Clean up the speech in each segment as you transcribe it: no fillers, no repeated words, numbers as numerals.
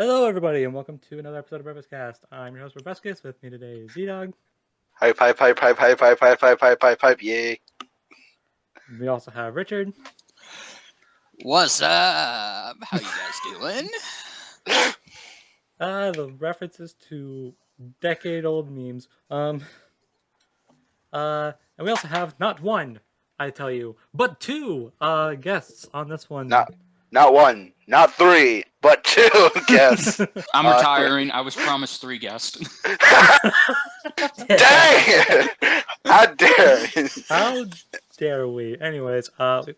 Hello, everybody, and welcome to another episode of BrobusCast. I'm your host, BrobusCast. With me today is Z-Dog. Hype, yay. We also have Richard. What's up? How you guys doing? The references to decade-old memes. And we also have not one, I tell you, but two guests on this one. Not one, not three, but two guests. I'm retiring. I was promised 3 guests. Dang it! How dare you? How dare we? Anyways, we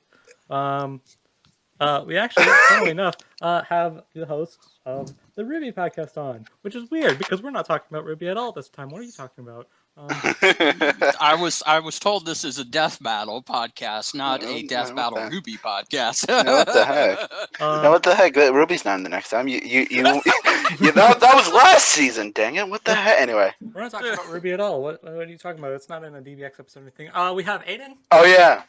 actually, funnily enough, have the hosts of the Ruby podcast on, which is weird because we're not talking about Ruby at all this time. What are you talking about? I was told this is a death battle podcast, not a death battle Ruby podcast. What the heck? What the heck? Ruby's not in the next time. That was last season. Dang it! What the heck? Anyway, we're not talking about Ruby at all. What are you talking about? It's not in a DBX episode or anything. We have Aiden. Oh yeah.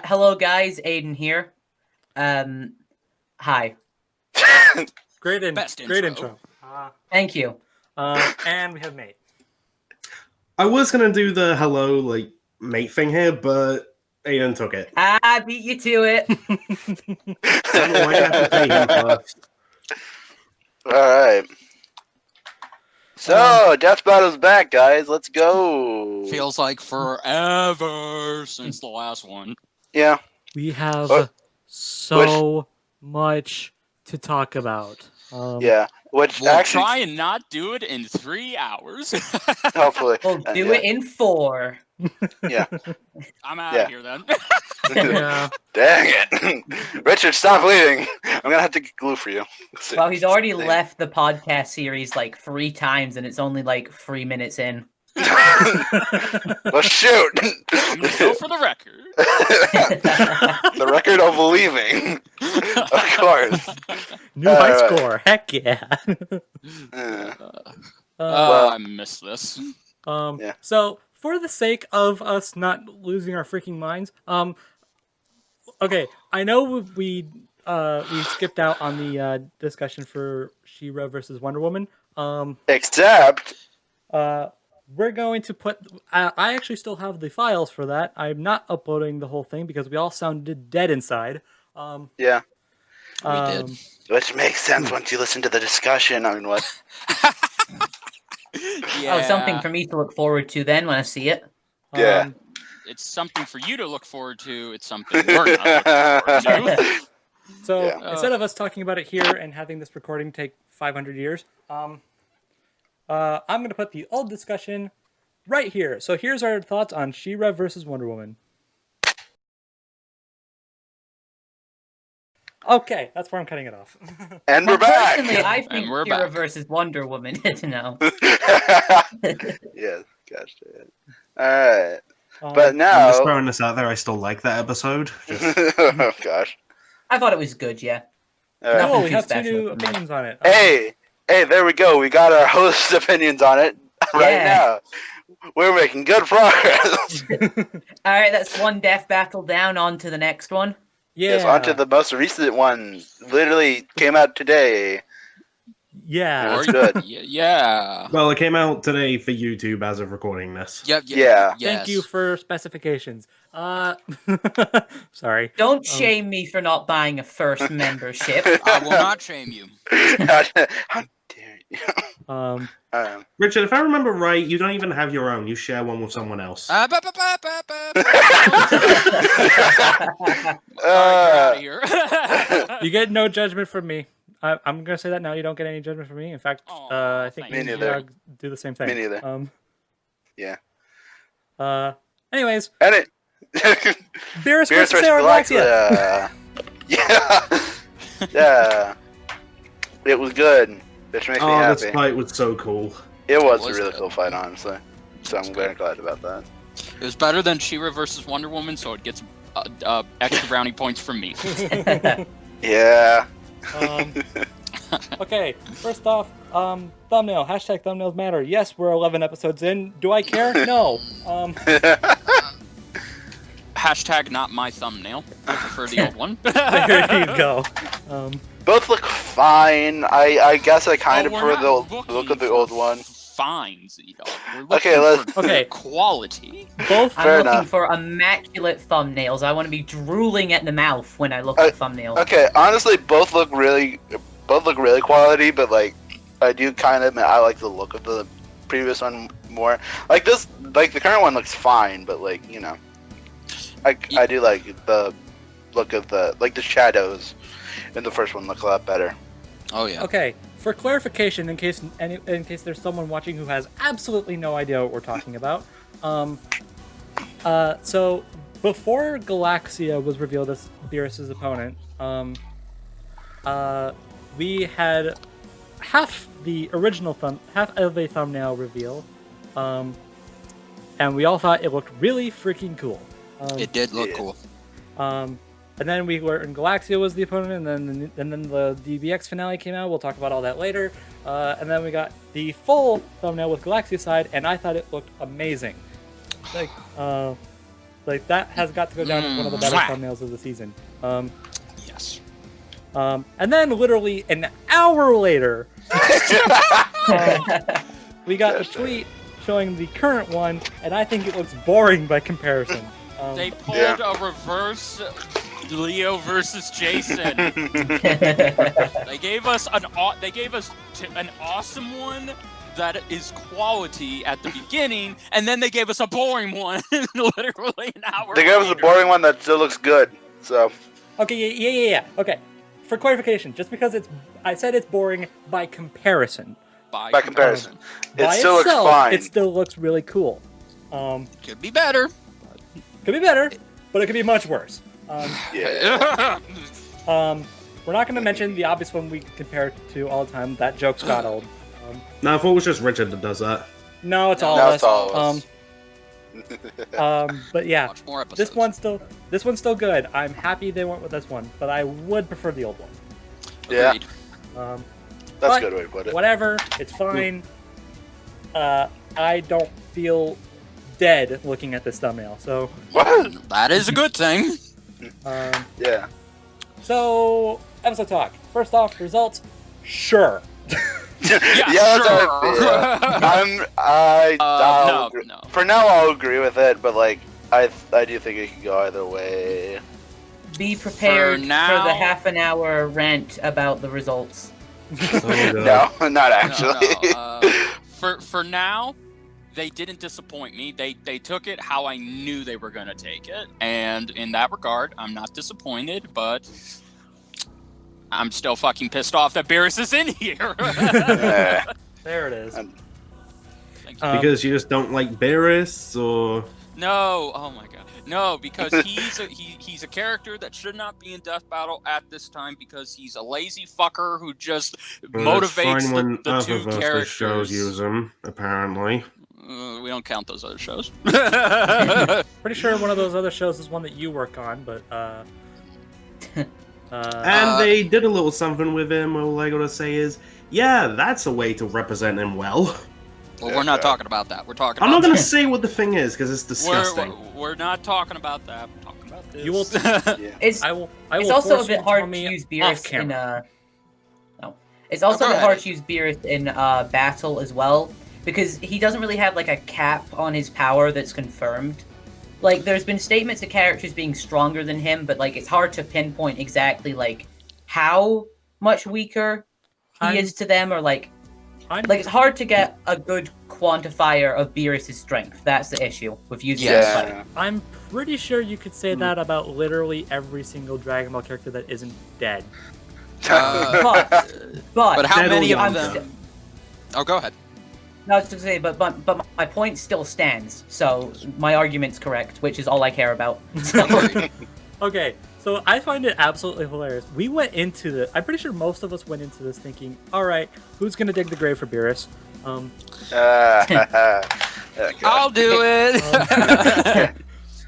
Hello guys, Aiden here. Hi. Great intro. Thank you. And we have Nate. I was gonna do the hello, mate thing here, but Aiden took it. I beat you to it. I might have to pay him first. Alright. So, Death Battle's back, guys. Let's go. Feels like forever since the last one. Yeah. We have so much to talk about. Yeah. We'll try and not do it in 3 hours. Hopefully. We'll do it in 4. Yeah. I'm out of here then. Yeah. Dang it. Richard, stop leaving. I'm going to have to get glue for you. Well, he's already left the podcast series 3 times, and it's only 3 minutes in. Well, shoot. I'm going to go for the record. The record of leaving. Of course. New high score. Heck yeah. I miss this. Yeah. So, for the sake of us not losing our freaking minds, okay, I know we skipped out on the discussion for She-Ra versus Wonder Woman. Except we're going to put... I actually still have the files for that. I'm not uploading the whole thing because we all sounded dead inside. yeah. We did. Which makes sense once you listen to the discussion. I mean, what? Yeah. Oh, something for me to look forward to then when I see it. Yeah. It's something for you to look forward to. It's something we're not looking forward to. So, instead of us talking about it here and having this recording take 500 years, I'm going to put the old discussion right here. So here's our thoughts on She-Ra versus Wonder Woman. Okay, that's where I'm cutting it off. And we're back. Personally, I think And we're She-Ra back. versus Wonder Woman is no. Yes, gosh. Alright. But I'm now... just throwing this out there. I still like that episode. Oh, gosh. I thought it was good, yeah. Alright. Cool, Nothing we too have 2 special new for me. opinions on it. Hey, there we go. We got our host's opinions on it right now. We're making good progress. Alright, that's one death battle down, on to the next one. Yeah. Yes, on to the most recent one. Literally came out today. Yeah. That's good. Yeah. Well, it came out today for YouTube as of recording this. Yeah. Yes. Thank you for specifications. Sorry. Don't shame me for not buying a first membership. I will not shame you. How dare you? Richard, if I remember right, you don't even have your own. You share one with someone else. Alright, get out of here. You get no judgment from me. I'm going to say that now. You don't get any judgment from me. In fact, I think Me you neither. do the same thing. Me neither. Yeah. Anyways, And it... Beerus Beerus versus Galaxia. Yeah. Yeah. It was good. Which makes me This happy. fight was so cool. It was a was really good. cool fight, honestly. So I'm very glad about that. It was better than She-Ra versus Wonder Woman, so it gets extra brownie points from me. Yeah. Okay, first off, thumbnail. Hashtag thumbnails matter. Yes, we're 11 episodes in. Do I care? No. Hashtag not my thumbnail. I prefer the old one. There you go. Both look fine. I guess I kind of prefer the look of the old one. Fine, Z-Dog. We're looking for quality. Both. I'm looking for immaculate thumbnails. I want to be drooling at the mouth when I look at thumbnails. Okay, honestly, both look really quality, but like, I do kind of admit I like the look of the previous one more. Like this, like the current one looks fine, but like, you know, I do like the look of the shadows in the first one look a lot better. Oh yeah. Okay, for clarification, in case there's someone watching who has absolutely no idea what we're talking about, so before Galaxia was revealed as Beerus' opponent, we had half of a thumbnail reveal, and we all thought it looked really freaking cool. It did look cool. And then we learned Galaxia was the opponent, and then the DBX finale came out. We'll talk about all that later. And then we got the full thumbnail with Galaxia side, and I thought it looked amazing. Like that has got to go down as one of the better thumbnails of the season. Yes. And then literally an hour later, we got a tweet showing the current one, and I think it looks boring by comparison. They pulled a reverse Leo versus Jason. They gave us an awesome one that is quality at the beginning, and then they gave us a boring one literally an hour. They gave us a boring one that still looks good. So. Okay, yeah. Okay, for clarification, just because I said it's boring by comparison. By comparison, it by still itself, looks fine. It still looks really cool. Could be better. Could be better, but it could be much worse. Yeah. We're not going to mention the obvious one we compare it to all the time. That joke's got old. No, I thought it was just Richard that does that. No, it's all of us. But yeah, this one's still good. I'm happy they went with this one, but I would prefer the old one. Yeah. That's a good way to put it. Whatever, it's fine. I don't feel dead looking at this thumbnail, so what? That is a good thing. Yeah. So episode talk. First off, results. Sure. Yeah, sure. No. For now, I'll agree with it, but like, I do think it could go either way. Be prepared for the half an hour rant about the results. No, not actually. No. For now, they didn't disappoint me. They took it how I knew they were going to take it. And in that regard, I'm not disappointed, but I'm still fucking pissed off that Beerus is in here. There it is. Because you just don't like Beerus, or... No, oh my god. No, because he's a character that should not be in Death Battle at this time because he's a lazy fucker who just motivates the two characters. Shows use him, apparently. We don't count those other shows. Pretty sure one of those other shows is one that you work on, but and they did a little something with him. All I gotta say is, yeah, that's a way to represent him well. Well, we're not talking about that. We're talking. I'm not gonna say what the thing is because it's disgusting. We're not talking about that. We're talking about this. You will. It's also a bit hard to use Beerus in It's also a bit hard to use Beerus in battle as well because he doesn't really have like a cap on his power that's confirmed. Like, there's been statements of characters being stronger than him, but like it's hard to pinpoint exactly like how much weaker he is to them, or like it's hard to get a good quantifier of Beerus' strength. That's the issue with using him. I'm pretty sure you could say that about literally every single Dragon Ball character that isn't dead. But how many of them? Oh, go ahead. No, I was just going to say, but my point still stands. So my argument's correct, which is all I care about. Okay, so I find it absolutely hilarious. We went into the. I'm pretty sure most of us went into this thinking, all right, who's gonna dig the grave for Beerus? I'll do it.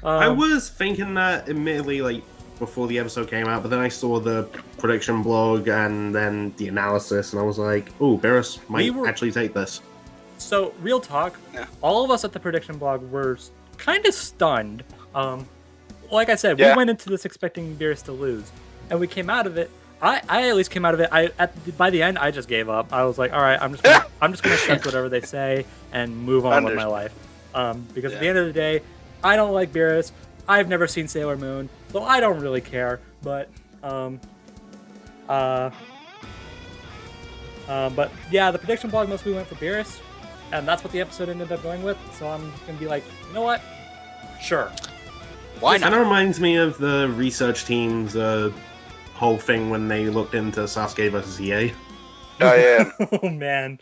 I was thinking that, admittedly, like before the episode came out, but then I saw the prediction blog and then the analysis, and I was like, "Oh, Beerus might actually take this." So, real talk, all of us at the prediction blog were kind of stunned. Like I said, we went into this expecting Beerus to lose, and we came out of it I at least came out of it. By the end, I just gave up. I was like, all right, I'm just gonna accept whatever they say and move on with my life. Because at the end of the day, I don't like Beerus. I've never seen Sailor Moon, so I don't really care. But yeah, the prediction blog mostly went for Beerus, and that's what the episode ended up going with. So I'm just gonna be like, you know what? Sure. Why It not? kind of reminds me of the research team's whole thing when they looked into Sasuke versus EA. Oh yeah. Oh man.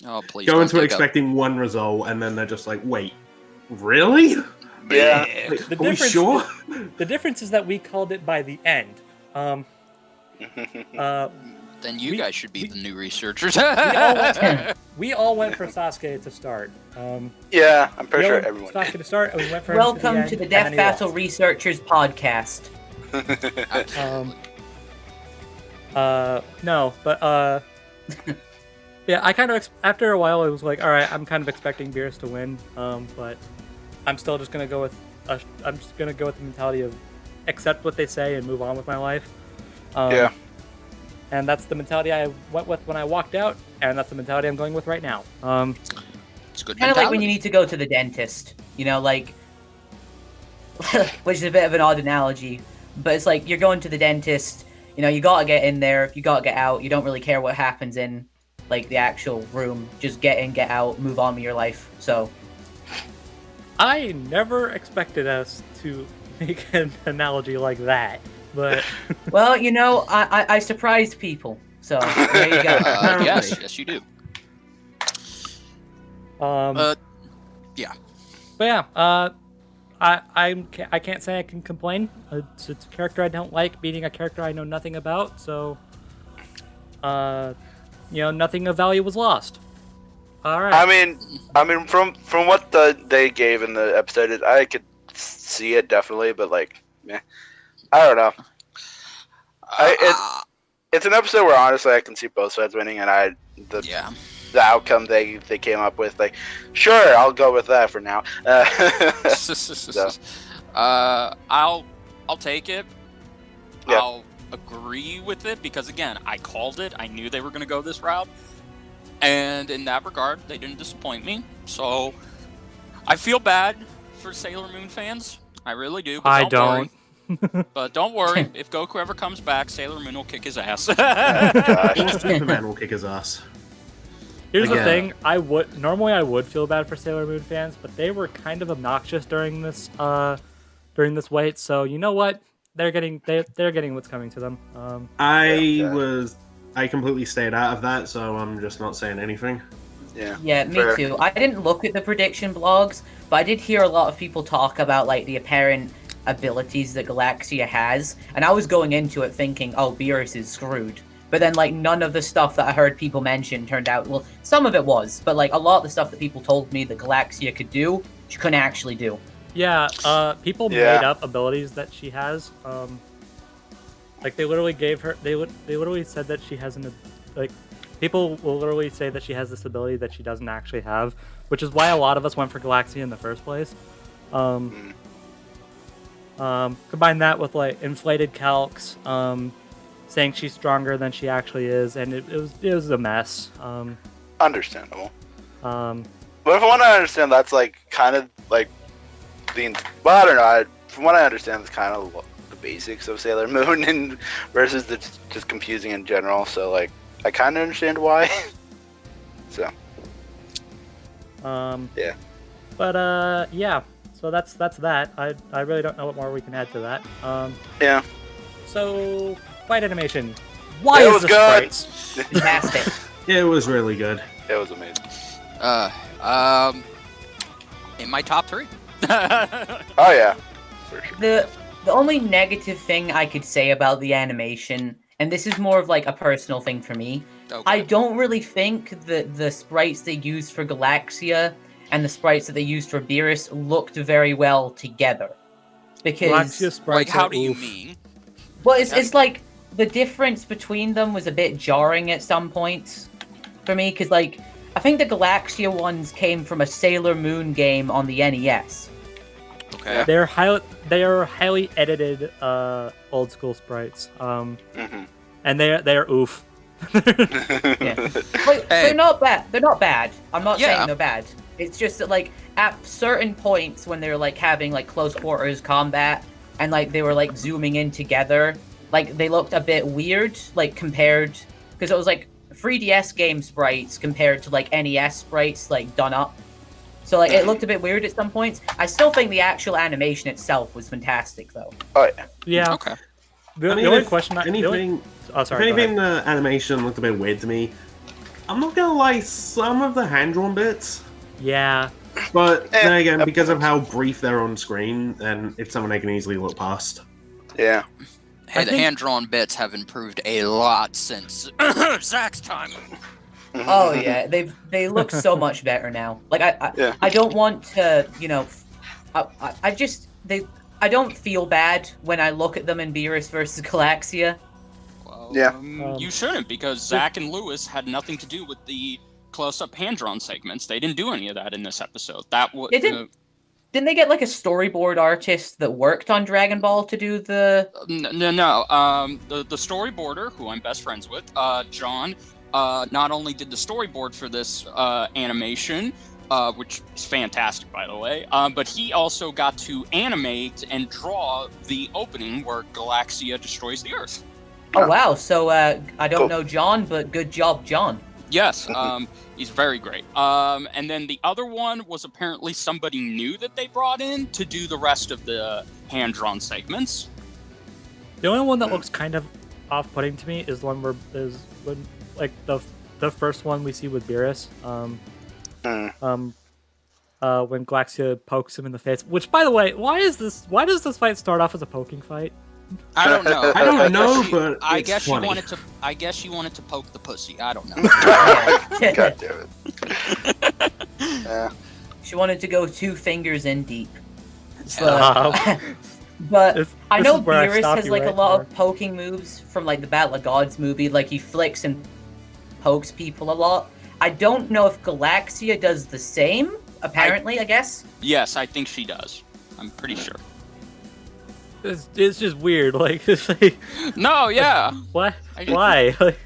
Oh please. Go don't into dig expecting one result, and then they're just like, wait, really? Yeah. Like, The are we difference- sure? The difference is that we called it by the end. Then you guys should be the new researchers. We all went for Sasuke to start. Yeah, I'm pretty we sure all everyone. Sasuke to start, and we went for him Welcome to to the end, Death and then he Battle lost. Researchers podcast. No, but yeah, I kind of after a while I was like, all right, I'm kind of expecting Beerus to win, but I'm still just gonna go with the mentality of accept what they say and move on with my life. Yeah. And that's the mentality I went with when I walked out, and that's the mentality I'm going with right now. It's good. Kind of like when you need to go to the dentist, you know, like, which is a bit of an odd analogy, but it's like you're going to the dentist, you know, you gotta get in there, you gotta get out, you don't really care what happens in, like, the actual room, just get in, get out, move on with your life, so. I never expected us to make an analogy like that, but... Well, you know, I surprised people, so there you go. yes, you do. yeah. But yeah, I can't say I can complain. It's a character I don't like beating a character I know nothing about, so you know, nothing of value was lost. All right. I mean, from what they gave in the episode, I could see it definitely, but like, I don't know. It's an episode where honestly I can see both sides winning, and the outcome they came up with, like, sure, I'll go with that for now. So. I'll take it. Yeah. I'll agree with it because again, I called it. I knew they were going to go this route, and in that regard, they didn't disappoint me. So I feel bad for Sailor Moon fans. I really do. But I don't. don't. Worry. But don't worry, if Goku ever comes back, Sailor Moon will kick his ass. Or Superman will kick his ass. Here's the Again. thing: I would feel bad for Sailor Moon fans, but they were kind of obnoxious during this wait. So you know what? They're getting what's coming to them. I completely stayed out of that, so I'm just not saying anything. Yeah, me Fair. too. I didn't look at the prediction blogs, but I did hear a lot of people talk about like the apparent abilities that Galaxia has, and I was going into it thinking, oh, Beerus is screwed. But then, like, none of the stuff that I heard people mention turned out, well, some of it was, but, like, a lot of the stuff that people told me that Galaxia could do, she couldn't actually do. Yeah, people made up abilities that she has. Like, they literally gave her, they literally said that she has people will literally say that she has this ability that she doesn't actually have, which is why a lot of us went for Galaxia in the first place. Combine that with, like, inflated calcs, saying she's stronger than she actually is, and it was a mess. Understandable. Um, But from what I understand, that's like kind of like I don't know. From what I understand, it's kind of the basics of Sailor Moon and versus the just confusing in general. So like, I kind of understand why. So. Yeah. But yeah. So that's that. I really don't know what more we can add to that. Yeah. So fight animation. Why It is was the good. sprites? Fantastic. It was really good. It was amazing. In my top 3. Oh yeah. For sure. The only negative thing I could say about the animation, and this is more of like a personal thing for me, Okay. I don't really think that the sprites they used for Galaxia and the sprites that they used for Beerus looked very well together. Because Galaxia sprites. Like, how are do you oof. mean? well, it's like the difference between them was a bit jarring at some points for me, because like I think the Galaxia ones came from a Sailor Moon game on the NES. Okay. They are highly edited old school sprites. Mm-hmm. and they're oof. Yeah. Like, they're not bad. They're not bad. I'm not saying they're bad. It's just that, like, at certain points when they're, like, having, like, close quarters combat, and, like, they were, like, zooming in together, like, they looked a bit weird, like, compared... Because it was, like, 3DS game sprites compared to, like, NES sprites, like, done up. So, like, it looked a bit weird at some points. I still think the actual animation itself was fantastic, though. Oh, yeah. Yeah. Okay. The only question... Oh, sorry. If anything, the animation looked a bit weird to me. I'm not gonna lie, some of the hand-drawn bits... Yeah. But then again, because of how brief they're on screen, then it's something I can easily look past. Yeah. Hey, the hand-drawn bits have improved a lot since Zach's time. Oh yeah, they look so much better now. Like I don't want to, you know, I don't feel bad when I look at them in Beerus versus Galaxia. Well, yeah. You shouldn't, because Zach and Lewis had nothing to do with the close-up hand-drawn segments. They didn't do any of that in this episode. That was didn't they get like a storyboard artist that worked on Dragon Ball to do the? No. The storyboarder, who I'm best friends with, John, not only did the storyboard for this animation, which is fantastic, by the way, but he also got to animate and draw the opening where Galaxia destroys the Earth. Oh wow! So I don't know John, but good job, John. Yes, he's very great. And then the other one was apparently somebody new that they brought in to do the rest of the hand-drawn segments. The only one that looks kind of off-putting to me is the one when like the first one we see with Beerus. When Galaxia pokes him in the face. Which, by the way, why does this fight start off as a poking fight? I don't know. I don't know, but I it's guess funny. she wanted to poke the pussy. I don't know. God damn it. Yeah. She wanted to go 2 fingers in deep. Stop. But I know Beerus has you like right a lot there. of poking moves from like the Battle of Gods movie. Like he flicks and pokes people a lot. I don't know if Galaxia does the same. Apparently, I guess. Yes, I think she does. I'm pretty sure. It's just weird. Like, it's like No, yeah. what? Why? Like,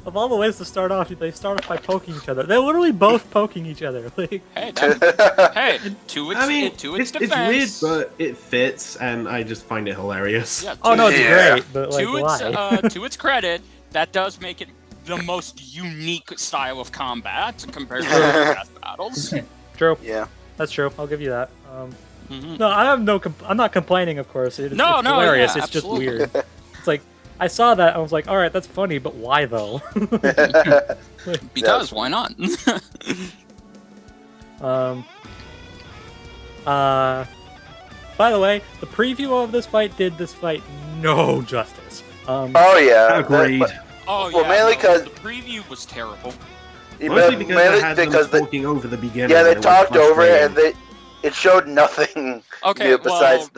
of all the ways to start off, they start off by poking each other. They're literally both poking each other. Like, Hey, to its defense. It's weird, but it fits, and I just find it hilarious. Yeah, oh no, it's Yeah. great, but like, why? To its credit, that does make it the most unique style of combat compared to other death battles. True. Yeah. That's true. I'll give you that. Mhm. No, I'm not complaining, of course. It's hilarious. Yeah, it's just absolutely. weird. It's like I saw that. I was like, all right, that's funny, but why though? Because why not? By the way, the preview of this fight did this fight no justice. Oh yeah. Agreed. Oh Well, yeah, mainly no, 'cause- the preview was terrible. Mostly because mainly they had them because talking over the beginning. yeah, they and it was talked over it and frustrating. it showed nothing Okay, new besides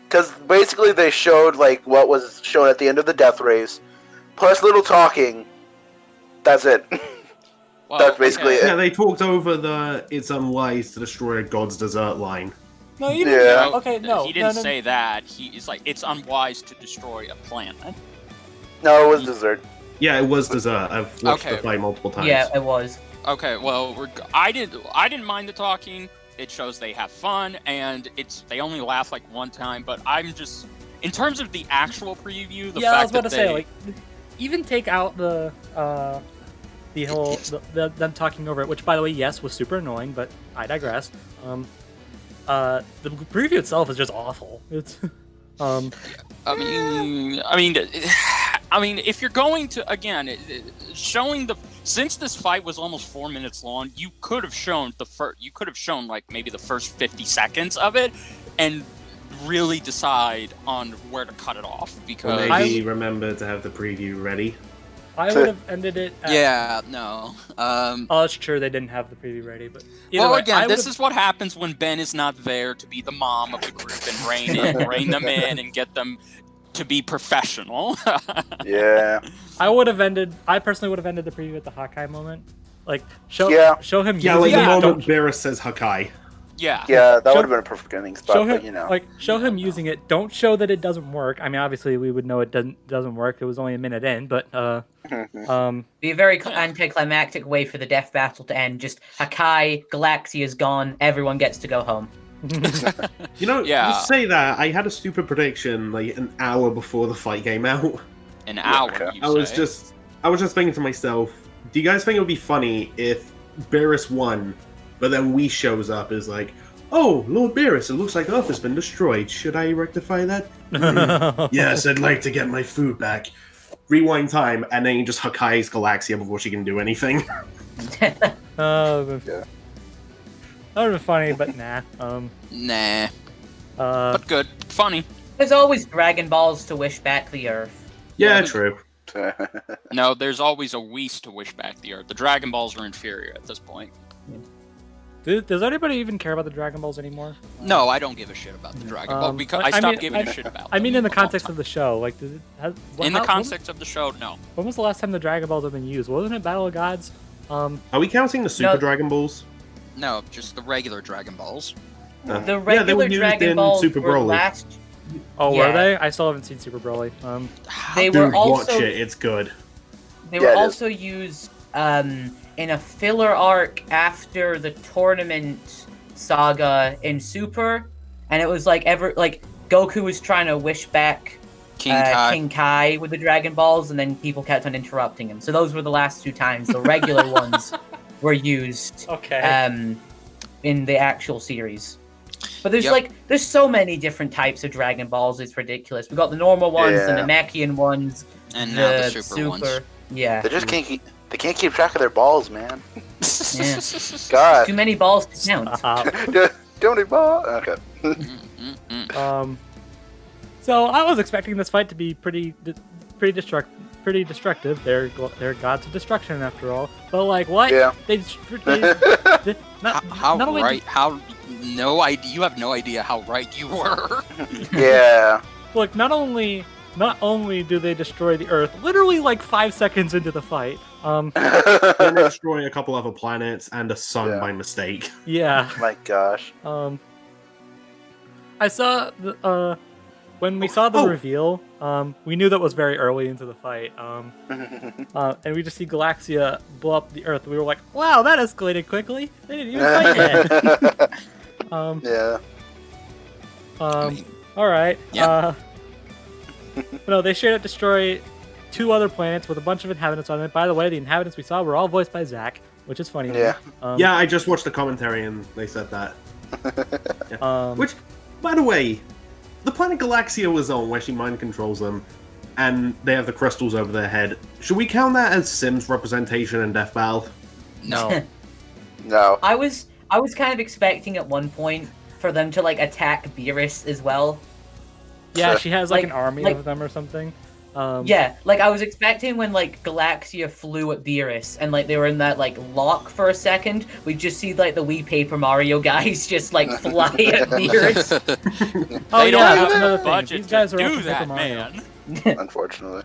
because basically they showed like what was shown at the end of the Death Race, plus little talking. That's it. well, that's basically okay. it. Yeah, they talked over the "it's unwise to destroy a god's desert" line. No, you didn't. Yeah. Okay, no. He didn't no. say that. He's like, it's unwise to destroy a planet. No, it was dessert. Yeah, it was dessert. I've watched Okay. the fight multiple times. Yeah, it was. Okay, well, I didn't mind the talking. It shows they have fun, and they only laugh like one time. But I'm just, in terms of the actual preview, the Yeah, I was fact about to say, like, even take out the whole them talking over it, which, by the way, yes, was super annoying, but I digress. The preview itself is just awful. It's I mean, if you're going to showing since this fight was almost 4 minutes long, you could have shown like maybe the first 50 seconds of it, and really decide on where to cut it off, because Or maybe remember to have the preview ready. I would have ended it. no. Oh, it's true they didn't have the preview ready, but This is what happens when Ben is not there to be the mom of the group and rein them in and get them to be professional. Yeah. I personally would have ended the preview at the Hawkeye moment. Like show him. Yeah, like the don't- moment Beerus says Hakai. Yeah. Yeah, that would have been a perfect ending spot, Show him, but you know. like, show him using it. Don't show that it doesn't work. I mean, obviously, we would know it doesn't work. It was only a minute in, but be a very anticlimactic way for the death battle to end. Just Hakai, Galaxia's gone. Everyone gets to go home. You know, you say that. I had a stupid prediction like an hour before the fight came out. An hour. Okay. I was just thinking to myself, do you guys think it would be funny if Beerus won, but then Whis shows up is like, oh, Lord Beerus, it looks like Earth has been destroyed. Should I rectify that? Yes, I'd like to get my food back. Rewind time, and then you just Hakai's Galaxia before she can do anything. that would have been funny, but nah. Nah. But good. Funny. There's always Dragon Balls to wish back the Earth. Yeah, true. No, there's always a Whis to wish back the Earth. The Dragon Balls are inferior at this point. Does anybody even care about the Dragon Balls anymore? No, I don't give a shit about the Dragon Ball because I stopped giving a shit about them. I mean, in the context of the show, like, in the context of the show, no. When was the last time the Dragon Balls have been used? Wasn't it Battle of Gods? Are we counting the Super Dragon Balls? No, just the regular Dragon Balls. The regular Dragon Balls Super were Broly. last. Oh, were they? I still haven't seen Super Broly. They Dude, were also. watch it. It's good. They were also used in a filler arc after the tournament saga in Super, and it was like Goku was trying to wish back King Kai with the Dragon Balls, and then people kept on interrupting him. So those were the last two times the regular ones were used. In the actual series. But there's there's so many different types of Dragon Balls, it's ridiculous. We got the normal ones, the Namekian ones, and now the super ones. Yeah. They just can't keep track of their balls, man. Yeah. God. Too many balls to count. Too many balls. Okay. So I was expecting this fight to be pretty destructive. They're gods of destruction after all. But like what? Yeah. You have no idea how right you were. Yeah. Look, not only do they destroy the Earth, literally like 5 seconds into the fight. They destroy a couple other planets and a sun by mistake. Yeah. My gosh. I saw when we saw the reveal, we knew that was very early into the fight. And we just see Galaxia blow up the Earth. We were like, wow, that escalated quickly. They didn't even fight yet. All right. Yeah. No, they straight up destroy 2 other planets with a bunch of inhabitants on it. By the way, the inhabitants we saw were all voiced by Zach, which is funny. Yeah. Yeah, I just watched the commentary and they said that. Which, by the way, the planet Galaxia was on where she mind controls them, and they have the crystals over their head. Should we count that as Sims representation in Death Battle? No. No. I was kind of expecting at one point for them to like attack Beerus as well. Yeah, she has like an army of them or something. Yeah, like I was expecting when like Galaxia flew at Beerus and like they were in that like lock for a second, we'd just see like the wee Paper Mario guys just like fly at Beerus. Oh they yeah, don't that's another have the thing. budget These guys to are do up to that, Paper Mario. man. Unfortunately.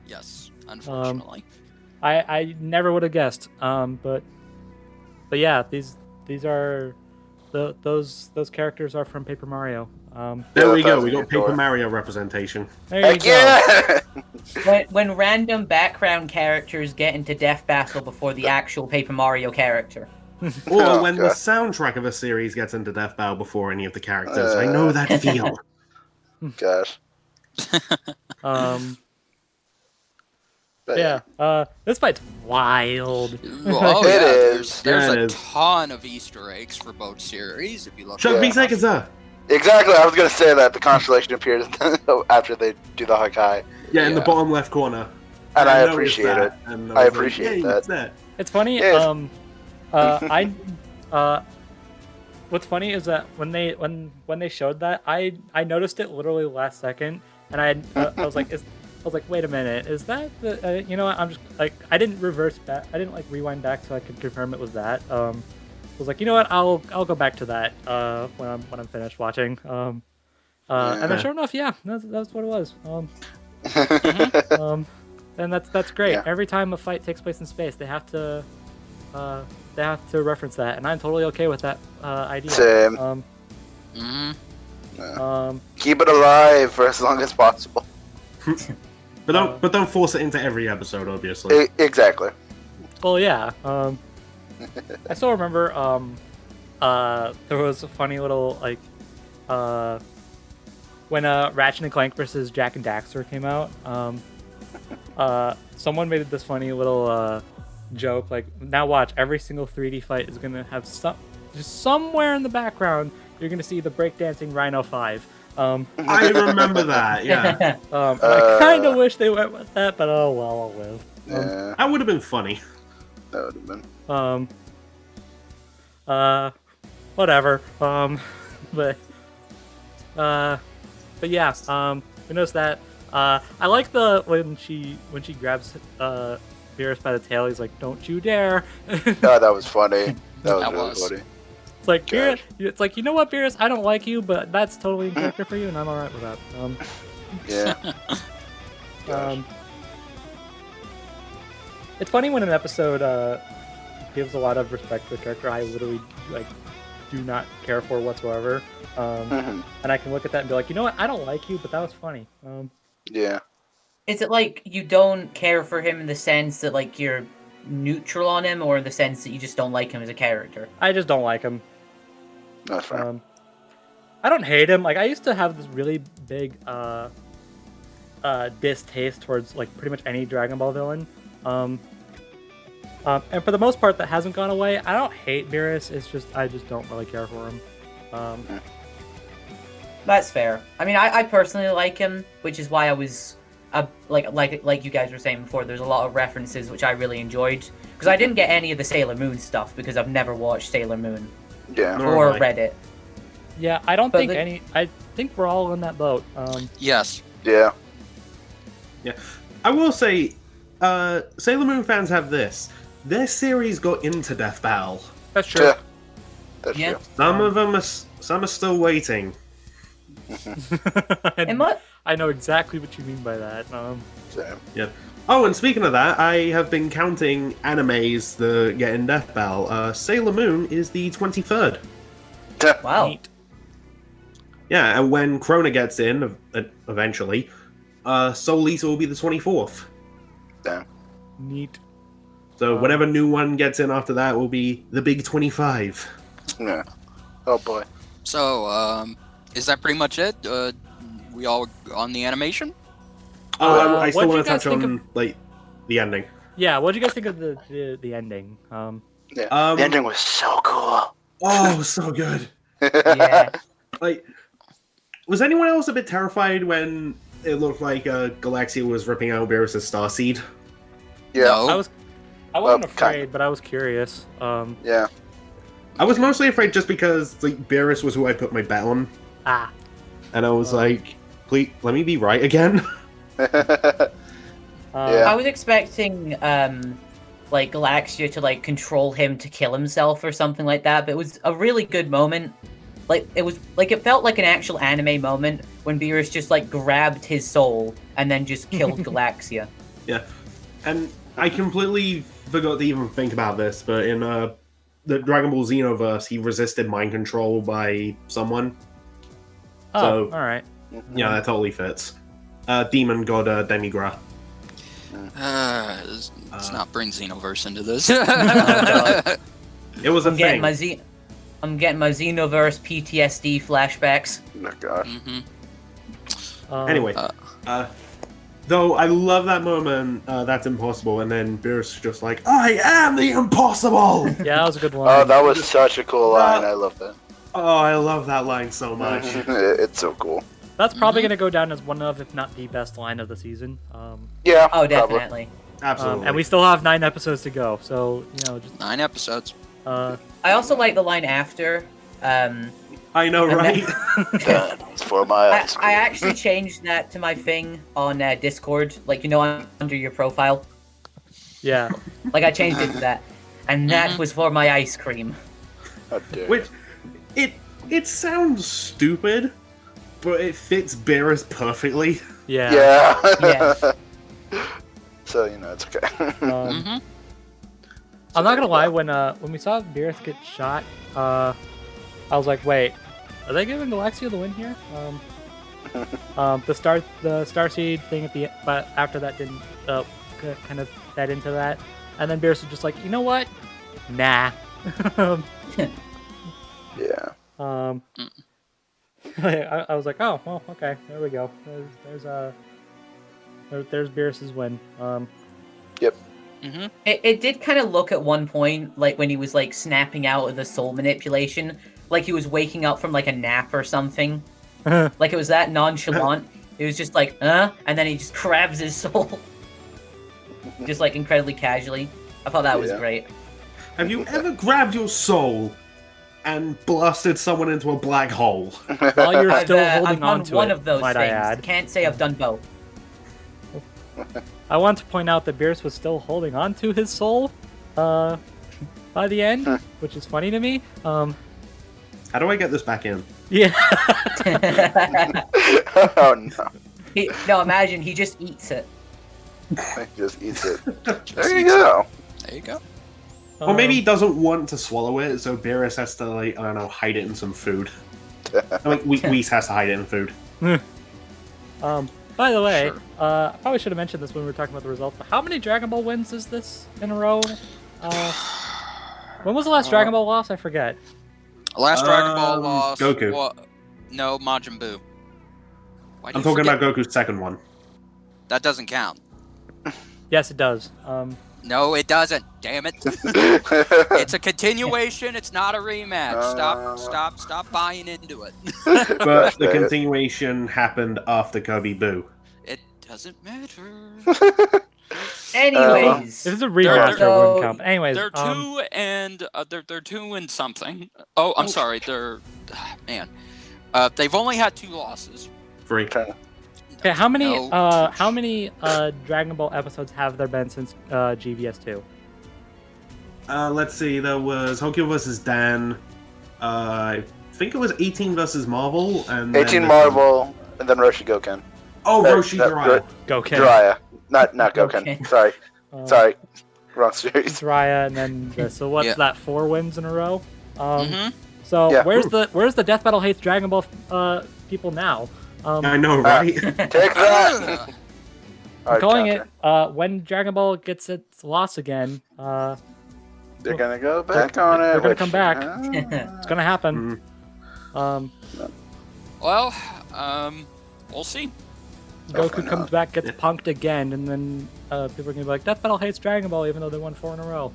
Yes, unfortunately. I never would have guessed. But yeah, these are those characters are from Paper Mario. There we go. We got Paper Mario representation. There you go. Yeah. When random background characters get into Death Battle before the actual Paper Mario character. Or when the soundtrack of a series gets into Death Battle before any of the characters. I know that feel. Gosh. But yeah, this fight's wild. Oh, It yeah, is. There's Yeah, it a is. ton of Easter eggs for both series. If you look. Shut at 3 seconds, sir. Exactly. I was gonna say that the constellation appears after they do the Hakai, Yeah, in the Yeah. bottom left corner. and I noticed appreciate that, it. and I was appreciate "Yay, that." it's there." It's funny. Yes. What's funny is that when they showed that, I noticed it literally last second, and I was like, wait a minute, is that the? You know what? I'm just like, I didn't reverse back. I didn't like rewind back so I could confirm it was that. I was like, you know what? I'll go back to that when I'm finished watching. And then sure enough, yeah, that's what it was. And that's great. Yeah. Every time a fight takes place in space, they have to they have to reference that, and I'm totally okay with that idea. Same. Mm-hmm. Keep it alive for as long as possible. But don't force it into every episode, obviously. Exactly. Well, yeah. I still remember there was a funny little like when Ratchet and Clank versus Jack and Daxter came out. Someone made this funny little joke like, now watch, every single 3D fight is gonna have just somewhere in the background you're gonna see the breakdancing Rhino 5. I remember that. Yeah, I kind of wish they went with that, but oh well, I'll live. Yeah, that would have been funny. that would have been. Whatever. But yeah. We noticed that. I like when she grabs Beerus by the tail. He's like, "Don't you dare!" Oh, that was funny. That was really funny. It's like Beerus, it's like, you know what, Beerus? I don't like you, but that's totally in character for you, and I'm alright with that. Yeah. It's funny when an episode gives a lot of respect to a character I literally do not care for whatsoever, and I can look at that and be like, you know what? I don't like you, but that was funny. Yeah. Is it like you don't care for him in the sense that like you're neutral on him, or in the sense that you just don't like him as a character? I just don't like him. That's fair. I don't hate him. Like, I used to have this really big distaste towards like pretty much any Dragon Ball villain. And for the most part, that hasn't gone away. I don't hate Beerus. It's just I just don't really care for him. That's fair. I mean, I personally like him, which is why I was like you guys were saying before. There's a lot of references which I really enjoyed, because I didn't get any of the Sailor Moon stuff because I've never watched Sailor Moon. Yeah. Or read it. Yeah, I don't think any. I think we're all in that boat. Yes. Yeah. Yeah. I will say, Sailor Moon fans have this. Their series got into Death Battle. That's true. Yeah. That's true. Some of them some are still waiting. I know exactly what you mean by that. Same. Yeah. Oh, and speaking of that, I have been counting animes that get in Death Battle. Sailor Moon is the 23rd. Wow. Neat. Yeah, and when Krona gets in, eventually, Soul Eater will be the 24th. Damn. Neat. So whatever new one gets in after that will be the big 25. Yeah. Oh boy. So, is that pretty much it? We all on the animation? I still what'd you want to guys touch think on like the ending. Yeah, what did you guys think of the ending? Yeah. The ending was so cool. Oh, so good. Yeah. Like, was anyone else a bit terrified when it looked like Galaxia was ripping out Beerus' Starseed? Yeah. No. I wasn't afraid, kinda. but I was curious. Yeah. I was mostly afraid just because like Beerus was who I put my bet on, and I was like, please let me be right again. Yeah. I was expecting like Galaxia to like control him to kill himself or something like that, but it was a really good moment. Like it felt like an actual anime moment when Beerus just like grabbed his soul and then just killed Galaxia. Yeah, and I completely forgot to even think about this, but in the Dragon Ball Xenoverse, he resisted mind control by someone. Oh, So- all right. Yeah, that totally fits. Demon God Demigra. Let's not bring Xenoverse into this. It was a I'm thing. getting my Xenoverse PTSD flashbacks. Oh my gosh. Anyway, though I love that moment, that's impossible, and then Beerus is just like, I am the impossible! Yeah, that was a good one. Oh, that was such a cool line. I love that. Oh, I love that line so much. It's so cool. That's probably going to go down as one of, if not the best line of the season. Yeah. Oh, probably. definitely. Absolutely. And we still have 9 episodes to go, so just 9 episodes. I also like the line after. I know, right? Done. It's for my eyes. I actually changed that to my thing on Discord, like under your profile. yeah. Like I changed it to that, and that was for my ice cream. How dare Which, it sounds stupid, but it fits Beerus perfectly. Yeah. Yeah. Yeah. So, it's okay. I'm not gonna lie. When we saw Beerus get shot, I was like, wait, are they giving Galaxia the win here? The Starseed thing at the end, but after that didn't kind of fed into that, and then Beerus was just like, you know what? Nah. Yeah. I was like, oh well, okay, there we go. There's Beerus's win. Yep. Mm-hmm. It did kind of look at one point like when he was like snapping out of the soul manipulation, like he was waking up from like a nap or something. Like it was that nonchalant. It was just like, and then he just grabs his soul, just like incredibly casually. I thought that was great. Have you ever grabbed your soul and blasted someone into a black hole? While you're still holding I've on done to one it, of those might things. I add. Can't say I've done both. I want to point out that Beerus was still holding on to his soul by the end, which is funny to me. How do I get this back in? Yeah. Oh no. No, imagine he just eats it. He just eats it. There you go. There you go. Or maybe he doesn't want to swallow it, so Beerus has to, like, I don't know, hide it in some food. Like, Whis has to hide it in food. By the way, Sure. I probably should have mentioned this when we were talking about the results, but how many Dragon Ball wins is this in a row? When was the last Dragon Ball loss? I forget. Last Dragon Ball loss. Goku. No, Majin Buu. Why do I'm you talking forget? about Goku's second one. That doesn't count. Yes, it does. No, it doesn't. Damn it. It's a continuation. It's not a rematch. Stop buying into it. But the continuation happened after Kobe Boo. It doesn't matter. Anyways, It is a remaster, they're- wouldn't count. Anyways, They're two and they're 2 and something. Oh, I'm sorry. They're man. They've only had 2 losses. 3. okay, how many No. how many Dragon Ball episodes have there been since GVS 2? Let's see, there was Hokyo vs. Dan. I think it was 18 versus Marvel. And 18 then Marvel, and then Roshi Goken. Oh, Roshi that- Jiraiya. Goken, Jiraiya. Not Goken. Okay. Sorry. Sorry. Wrong series. Jiraiya, and then so what's Yeah. that? 4 wins in a row. Mm-hmm. So Yeah. where's the Death Battle hates Dragon Ball people now? I know, right? Take that! I'm calling it when Dragon Ball gets its loss again. They're gonna go back on it. they're gonna which- come back. It's gonna happen. Well, we'll see. Goku comes back, gets punked again, and then people are gonna be like, Death Battle hates Dragon Ball, even though they won 4 in a row.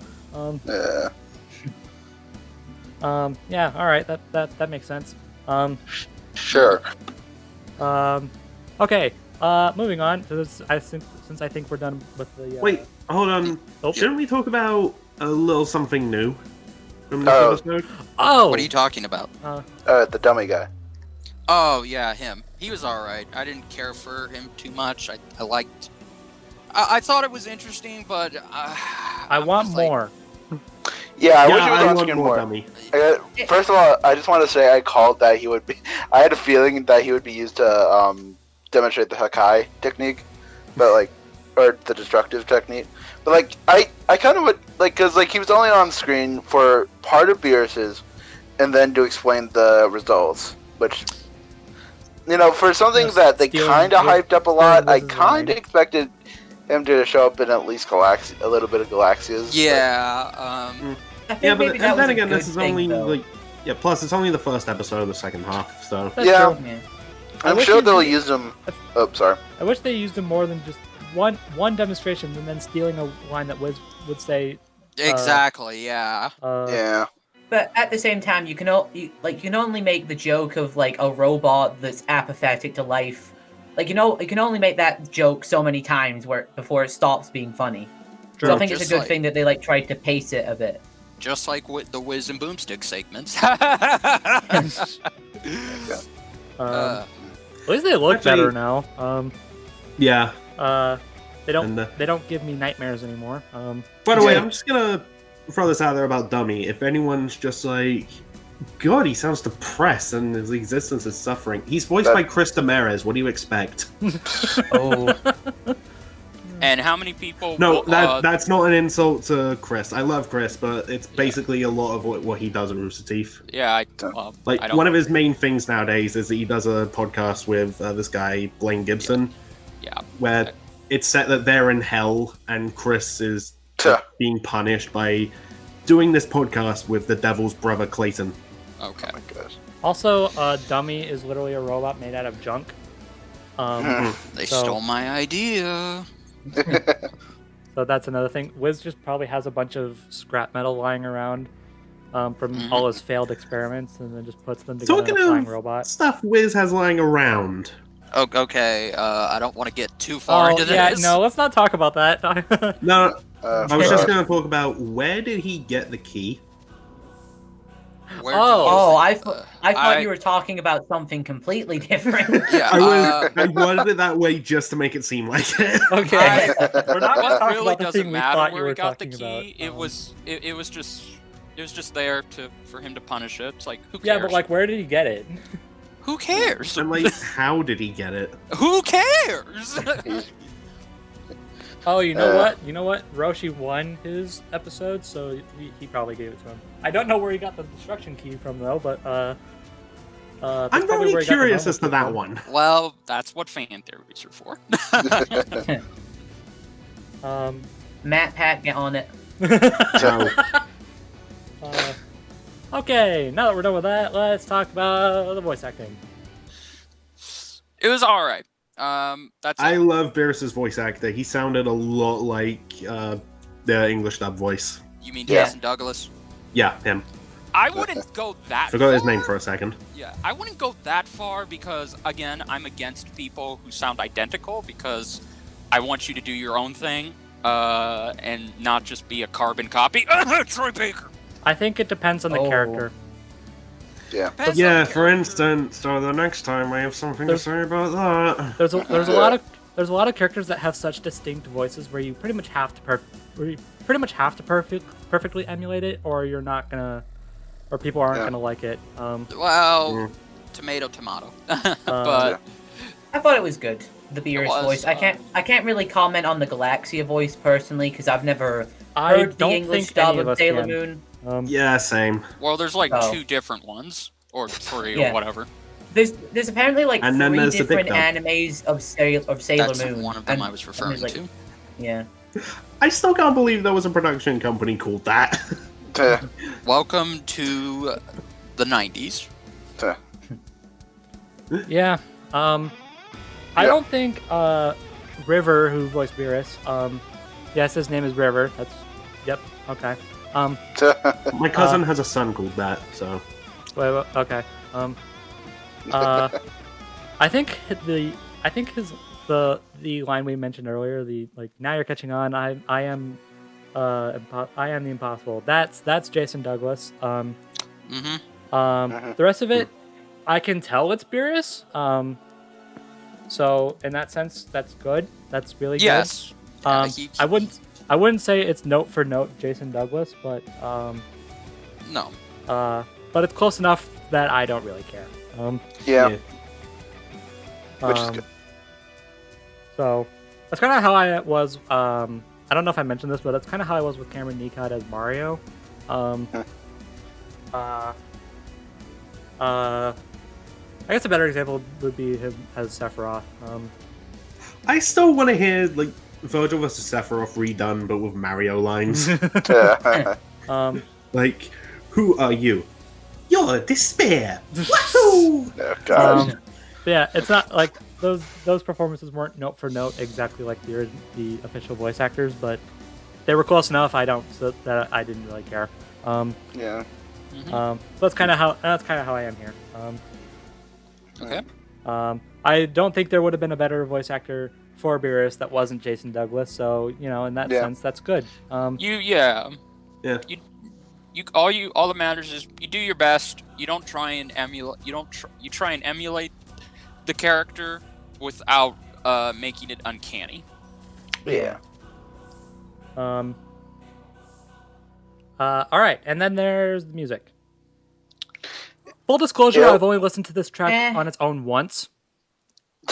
Yeah, all right, that makes sense. Sure. Okay, moving on. So this, since I think we're done with the. Wait, hold on. Oh. Shouldn't we talk about a little something new from this Oh. episode? Oh. What are you talking about? The dummy guy. Oh yeah, him. He was all right. I didn't care for him too much. I liked. I thought it was interesting, but I want more. Yeah, I wish he I was on want screen more more. dummy. First of all, I just want to say I called that he would be. I had a feeling that he would be used to demonstrate the Hakai technique, but like, or the destructive technique. But like, I kind of would like, cause like he was only on screen for part of Beerus's, and then to explain the results, which, you know, for something Yes, that they stealing- kind of hyped up a lot, I Wiz's kind of line. expected him to show up in at least a little bit of Galaxia's. yeah. I think Yeah, but maybe that and was then a again, good this is thing, only though. like, yeah. Plus, it's only the first episode of the second half, so That's Yeah. true. Yeah. I I'm wish sure he- they'll use them. Oh, sorry. I wish they used him more than just one demonstration and then stealing a line that Wiz would say. Exactly. Yeah. Yeah. But at the same time, you can you can only make the joke of like a robot that's apathetic to life. Like you can only make that joke so many times before it stops being funny. So I think it's a Just good like- thing that they like tried to pace it a bit. Just like with the Wiz and Boomstick segments. At least they look Actually- better now. yeah. They don't And, they don't give me nightmares anymore. By the way, Yeah. I'm just gonna throw this out there about Dummy. If anyone's just like, God, he sounds depressed and his existence is suffering. He's voiced That- by Chris Damares. What do you expect? Oh, And how many people? No, that's not an insult to Chris. I love Chris, but it's basically a lot of what he does at Rooster Teeth. Yeah, one of his main things nowadays is that he does a podcast with this guy Blaine Gibson. Yeah. Where it's set that they're in hell, and Chris is being punished by doing this podcast with the devil's brother Clayton. Okay. Oh my gosh. Also, Dummy is literally a robot made out of junk. They stole my idea. So that's another thing. Wiz just probably has a bunch of scrap metal lying around from all his failed experiments, and then just puts them together in a flying robot. Stuff Wiz has lying around. Okay, I don't want to get too far into this. Yeah, no, let's not talk about that. No, I was just going to talk about where did he get the key? I thought you were talking about something completely different. Yeah, I wanted it that way just to make it seem like it. Okay, we're not going to talk really about the doesn't thing we matter thought where you were we got the talking key. about. It was just there for him to punish it. It's like, who cares? Yeah, but like, where did he get it? Who cares? And like, how did he get it? Who cares? Oh, you know what? You know what? Roshi won his episode, so he probably gave it to him. I don't know where he got the destruction key from, though, but I'm very curious as to that one. Well, that's what fan theories are for. Matt, Pat, get on it. Okay, now that we're done with that, let's talk about the voice acting. It was all right. I love Beerus' voice actor. He sounded a lot like the English dub voice. You mean Jason Douglas? Yeah, him. I wouldn't go that Forgot far. his name for a second. Yeah, I wouldn't go that far because, again, I'm against people who sound identical because I want you to do your own thing and not just be a carbon copy. Troy Baker! I think it depends on the character. Yeah. Yeah, for instance, so the next time I have something to say about that. There's a lot of characters that have such distinct voices where you pretty much have to perfectly emulate it, or you're not gonna, or people aren't gonna like it. Tomato. But I thought it was good. The Beerus voice. I can't really comment on the Galaxia voice personally because I've never heard the English dub of Sailor Moon. Yeah, same. Well, there's like 2 different ones, or 3, or whatever. There's apparently like 3 different the animes of Sailor That's Moon. One of them I was referring to. Yeah. I still can't believe there was a production company called that. Welcome to the 90s. Yeah. I don't think River, who voiced Beerus, yes, his name is River. Okay. My cousin has a son called that, so. Wait, okay. I think the line we mentioned earlier, now you're catching on. I am the impossible. That's Jason Douglas. The rest of it, I can tell it's Beerus. So in that sense, that's good. That's really good. Yes. I wouldn't say it's note for note Jason Douglas, but no. But it's close enough that I don't really care. Which is good. So that's kind of how I was. I don't know if I mentioned this, but that's kind of how I was with Cameron Nikot as Mario. I guess a better example would be him as Sephiroth. I still want to hear Virgil vs. Sephiroth redone, but with Mario lines. Like, who are you? You're despair. Woohoo! Oh, gosh. Yeah, it's not like those performances weren't note for note exactly like the official voice actors, but they were close enough. That I didn't really care. Yeah. So that's kind of how I am here. Okay. I don't think there would have been a better voice actor for Beerus that wasn't Jason Douglas. So in that sense, that's good. All that matters is you do your best. You don't try and emulate. You try and emulate the character without making it uncanny. Yeah. All right, and then there's the music. Full disclosure, I've only listened to this track on its own once.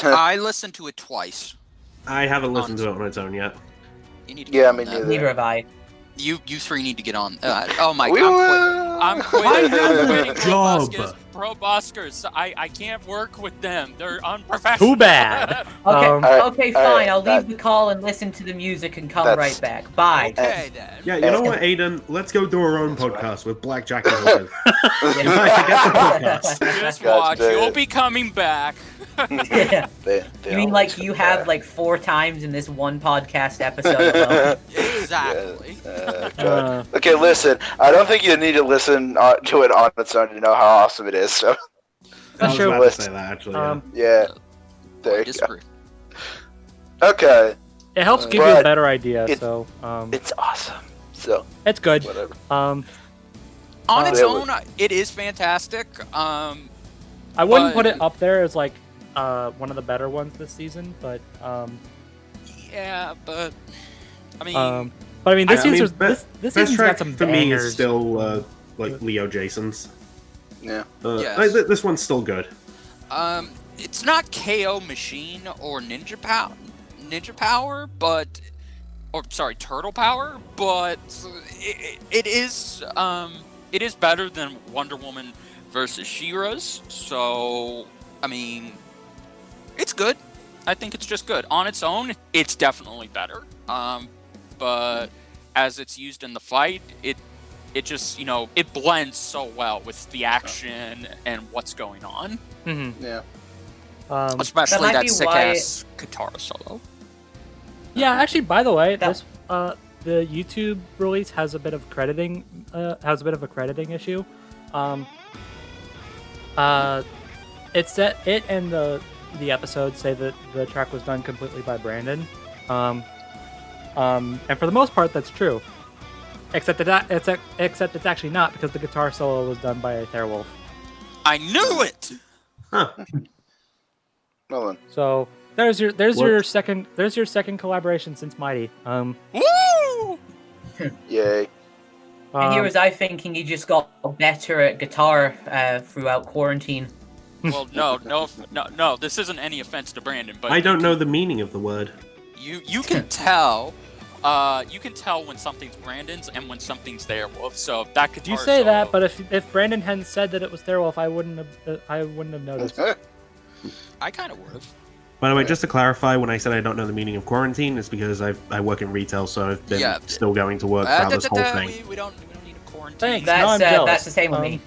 I listened to it twice. I haven't listened to it on its own yet. You need to Yeah, get me on that. neither. Neither have I. You three need to get on. Oh my We god, I'm quitting. I have a quitting job. ProbusCast. I can't work with them. They're unprofessional. Too bad. Okay, fine. alright, I'll leave the call and listen to the music and come right back. Bye. Okay then. Yeah, you know what, Aiden? Let's go do our own podcast with Blackjack and Hookers. In fact, forget the podcast. Just God watch. damn You'll it. be coming back. Yeah. They You mean always like you come have back. like 4 times in this one podcast episode alone? Exactly. God. Okay, listen. I don't think you need to listen to it on its own to know how awesome it is. So I was true. about to say that, actually. yeah, there I you go. disagree. Okay, It helps give you a But better idea, it- so it's awesome. So it's good. whatever. On its It own, it is fantastic. I wouldn't put but- it up there as like one of the better ones this season, but Yeah, but I mean, this I mean, season's best this Best season's track got some for me bangers. is still like Leo Jason's. Yeah. Yes. This one's still good. it's not KO Machine or Ninja Power, but Turtle Power, but it is better than Wonder Woman versus She-Ra's. So I mean, it's good. I think it's just good on its own. It's definitely better. But as it's used in the fight, it just it blends so well with the action and what's going on. Mm-hmm. Yeah. Especially might that be sick why- ass guitar solo. Yeah, actually, by the way, That- the YouTube release has a bit of crediting a crediting issue. It's that it and the episode say that the track was done completely by Brandon. And for the most part, that's true. Except it's actually not, because the guitar solo was done by Therwolf. I knew it. Huh. Well then. So there's your second collaboration since Mighty. Woo! Yay. And here was I thinking he just got better at guitar throughout quarantine. Well, no. This isn't any offense to Brandon, but I don't know the meaning of the word. You can tell. You can tell when something's Brandon's and when something's Therwolf. So that guitar You say that, solo- but if Brandon hadn't said that it was Therwolf, I wouldn't have noticed. I kind of would have. By the way, just to clarify, when I said I don't know the meaning of quarantine, it's because I work in retail, so I've been still going to work throughout this whole thing. We don't need a quarantine. Thanks. Now I'm That's jealous. that's the same with me.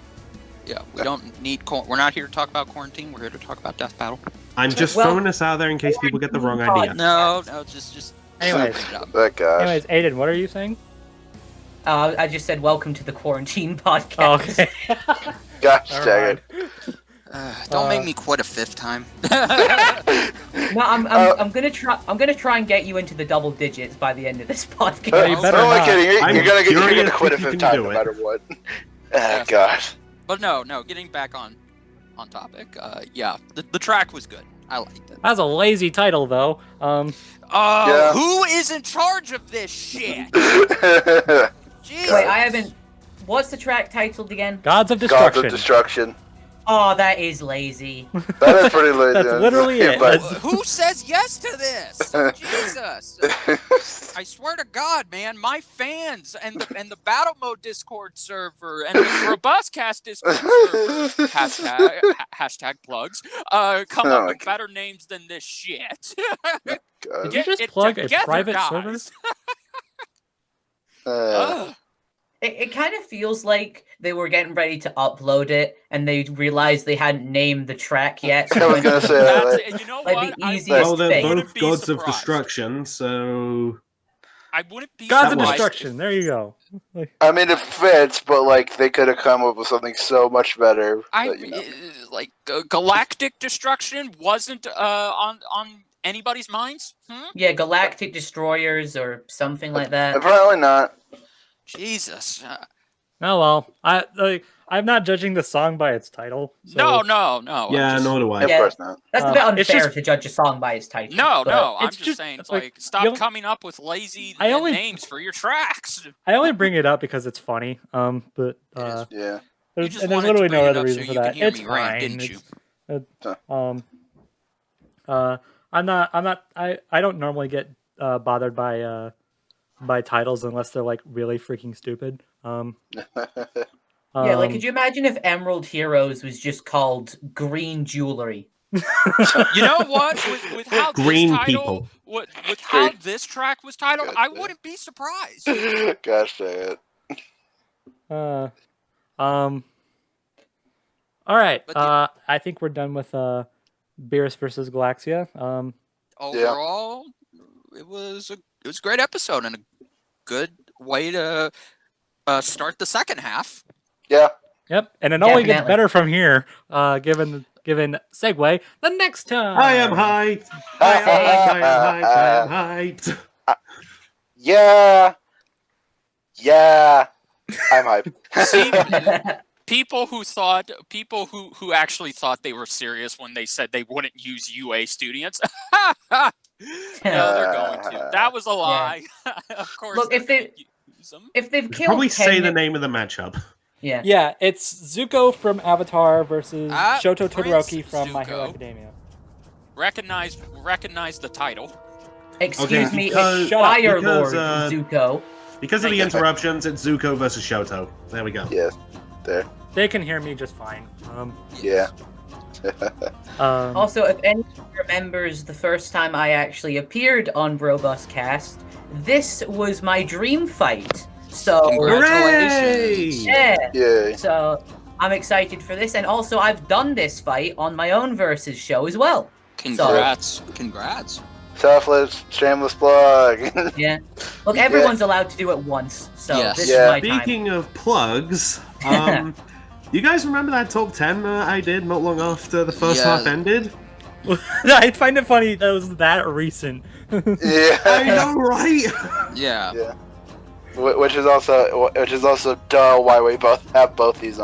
Yeah, we don't need. We're not here to talk about quarantine. We're here to talk about Death Battle. I'm just Well, throwing this out there in case people get the wrong idea. No, just. Anyways. bring it up. That gosh. Anyways, Aiden, what are you saying? I just said welcome to the quarantine Oh, podcast. okay. Gosh Never dang it. mind. Don't make me quit a fifth time. No, I'm gonna try and get you into the double digits by the end of this podcast. you better I'm only not. kidding. You're I'm gonna curious quit a if you fifth can time do no it. matter what. Yes. Gosh. But no. Getting back on topic. Yeah, the track was good. I liked it. That's a lazy title, though. Yeah. Who is in charge of this shit? Jesus. Wait, I haven't. What's the track titled again? Gods of Gods Destruction. of Destruction. Oh, that is lazy. That is pretty lazy. That's literally it. But Who says yes to this? Jesus. I swear to God, man, my fans and the battle mode Discord server and the BrobusCast Discord server hashtag plugs come Oh up my with better names than this shit. Did you just plug a together, private guys. server? Ugh. It kind of feels like they were getting ready to upload it, and they realized they hadn't named the track yet. So I was gonna say That's, you know Like what? the I easiest Well, they're thing. wouldn't both be gods of surprised. destruction, so I wouldn't be Gods of was- surprised Destruction. if- There you go. I mean, it fits, but like they could have come up with something so much better. But, you know. Like galactic destruction wasn't on anybody's minds. yeah, Galactic Destroyers or something like that. Apparently not. Jesus. Oh well, I'm not judging the song by its title. So No. yeah, I'm just, nor do I. Of Yeah. course not. That's a bit it's unfair just- to judge a song by its title. No, but I'm it's just just, saying, like, stop you know- coming up with lazy I only- names for your tracks. I only bring it up because it's funny. But is. Yeah. there's, just and there's wanted to literally bring no it other up reason so for you that. could hear It's me fine. rant, didn't you? I'm not. I don't normally get bothered by titles unless they're like really freaking stupid. Yeah, like, could you imagine if Emerald Heroes was just called Green Jewelry? You know what? With how Green this title, people. with how this track was titled, I wouldn't be surprised. Gosh dang it. All right. I think we're done with Beerus versus Galaxia. Overall, it was a great episode and a good way to start the second half. Yeah. Yep, and it only gets better from here. Given segue, the next time. I am hyped. I am hyped. Yeah. I'm hyped. See, people who actually thought they were serious when they said they wouldn't use UA students. No, they're going to. That was a lie. Of course. Look, if they've killed probably say the name of the matchup. Yeah, it's Zuko from Avatar versus Shoto Todoroki from My Hero Academia. Recognize the title. Excuse me, it's Fire Lord Zuko. Because of the interruptions, it's Zuko versus Shoto. There we go. Yeah, there. They can hear me just fine. Yeah. Also, if anyone remembers the first time I actually appeared on BrobusCast, this was my dream fight. So, congratulations! Yeah. So, I'm excited for this, and also I've done this fight on my own Versus show as well. Congrats! Selfless, shameless plug. Yeah. Look, everyone's allowed to do it once, so this is my time. Speaking of plugs, you guys remember that top 10 I did not long after the first half ended? I find it funny that it was that recent. Yeah. I know, right? Yeah. Which is also why we have both these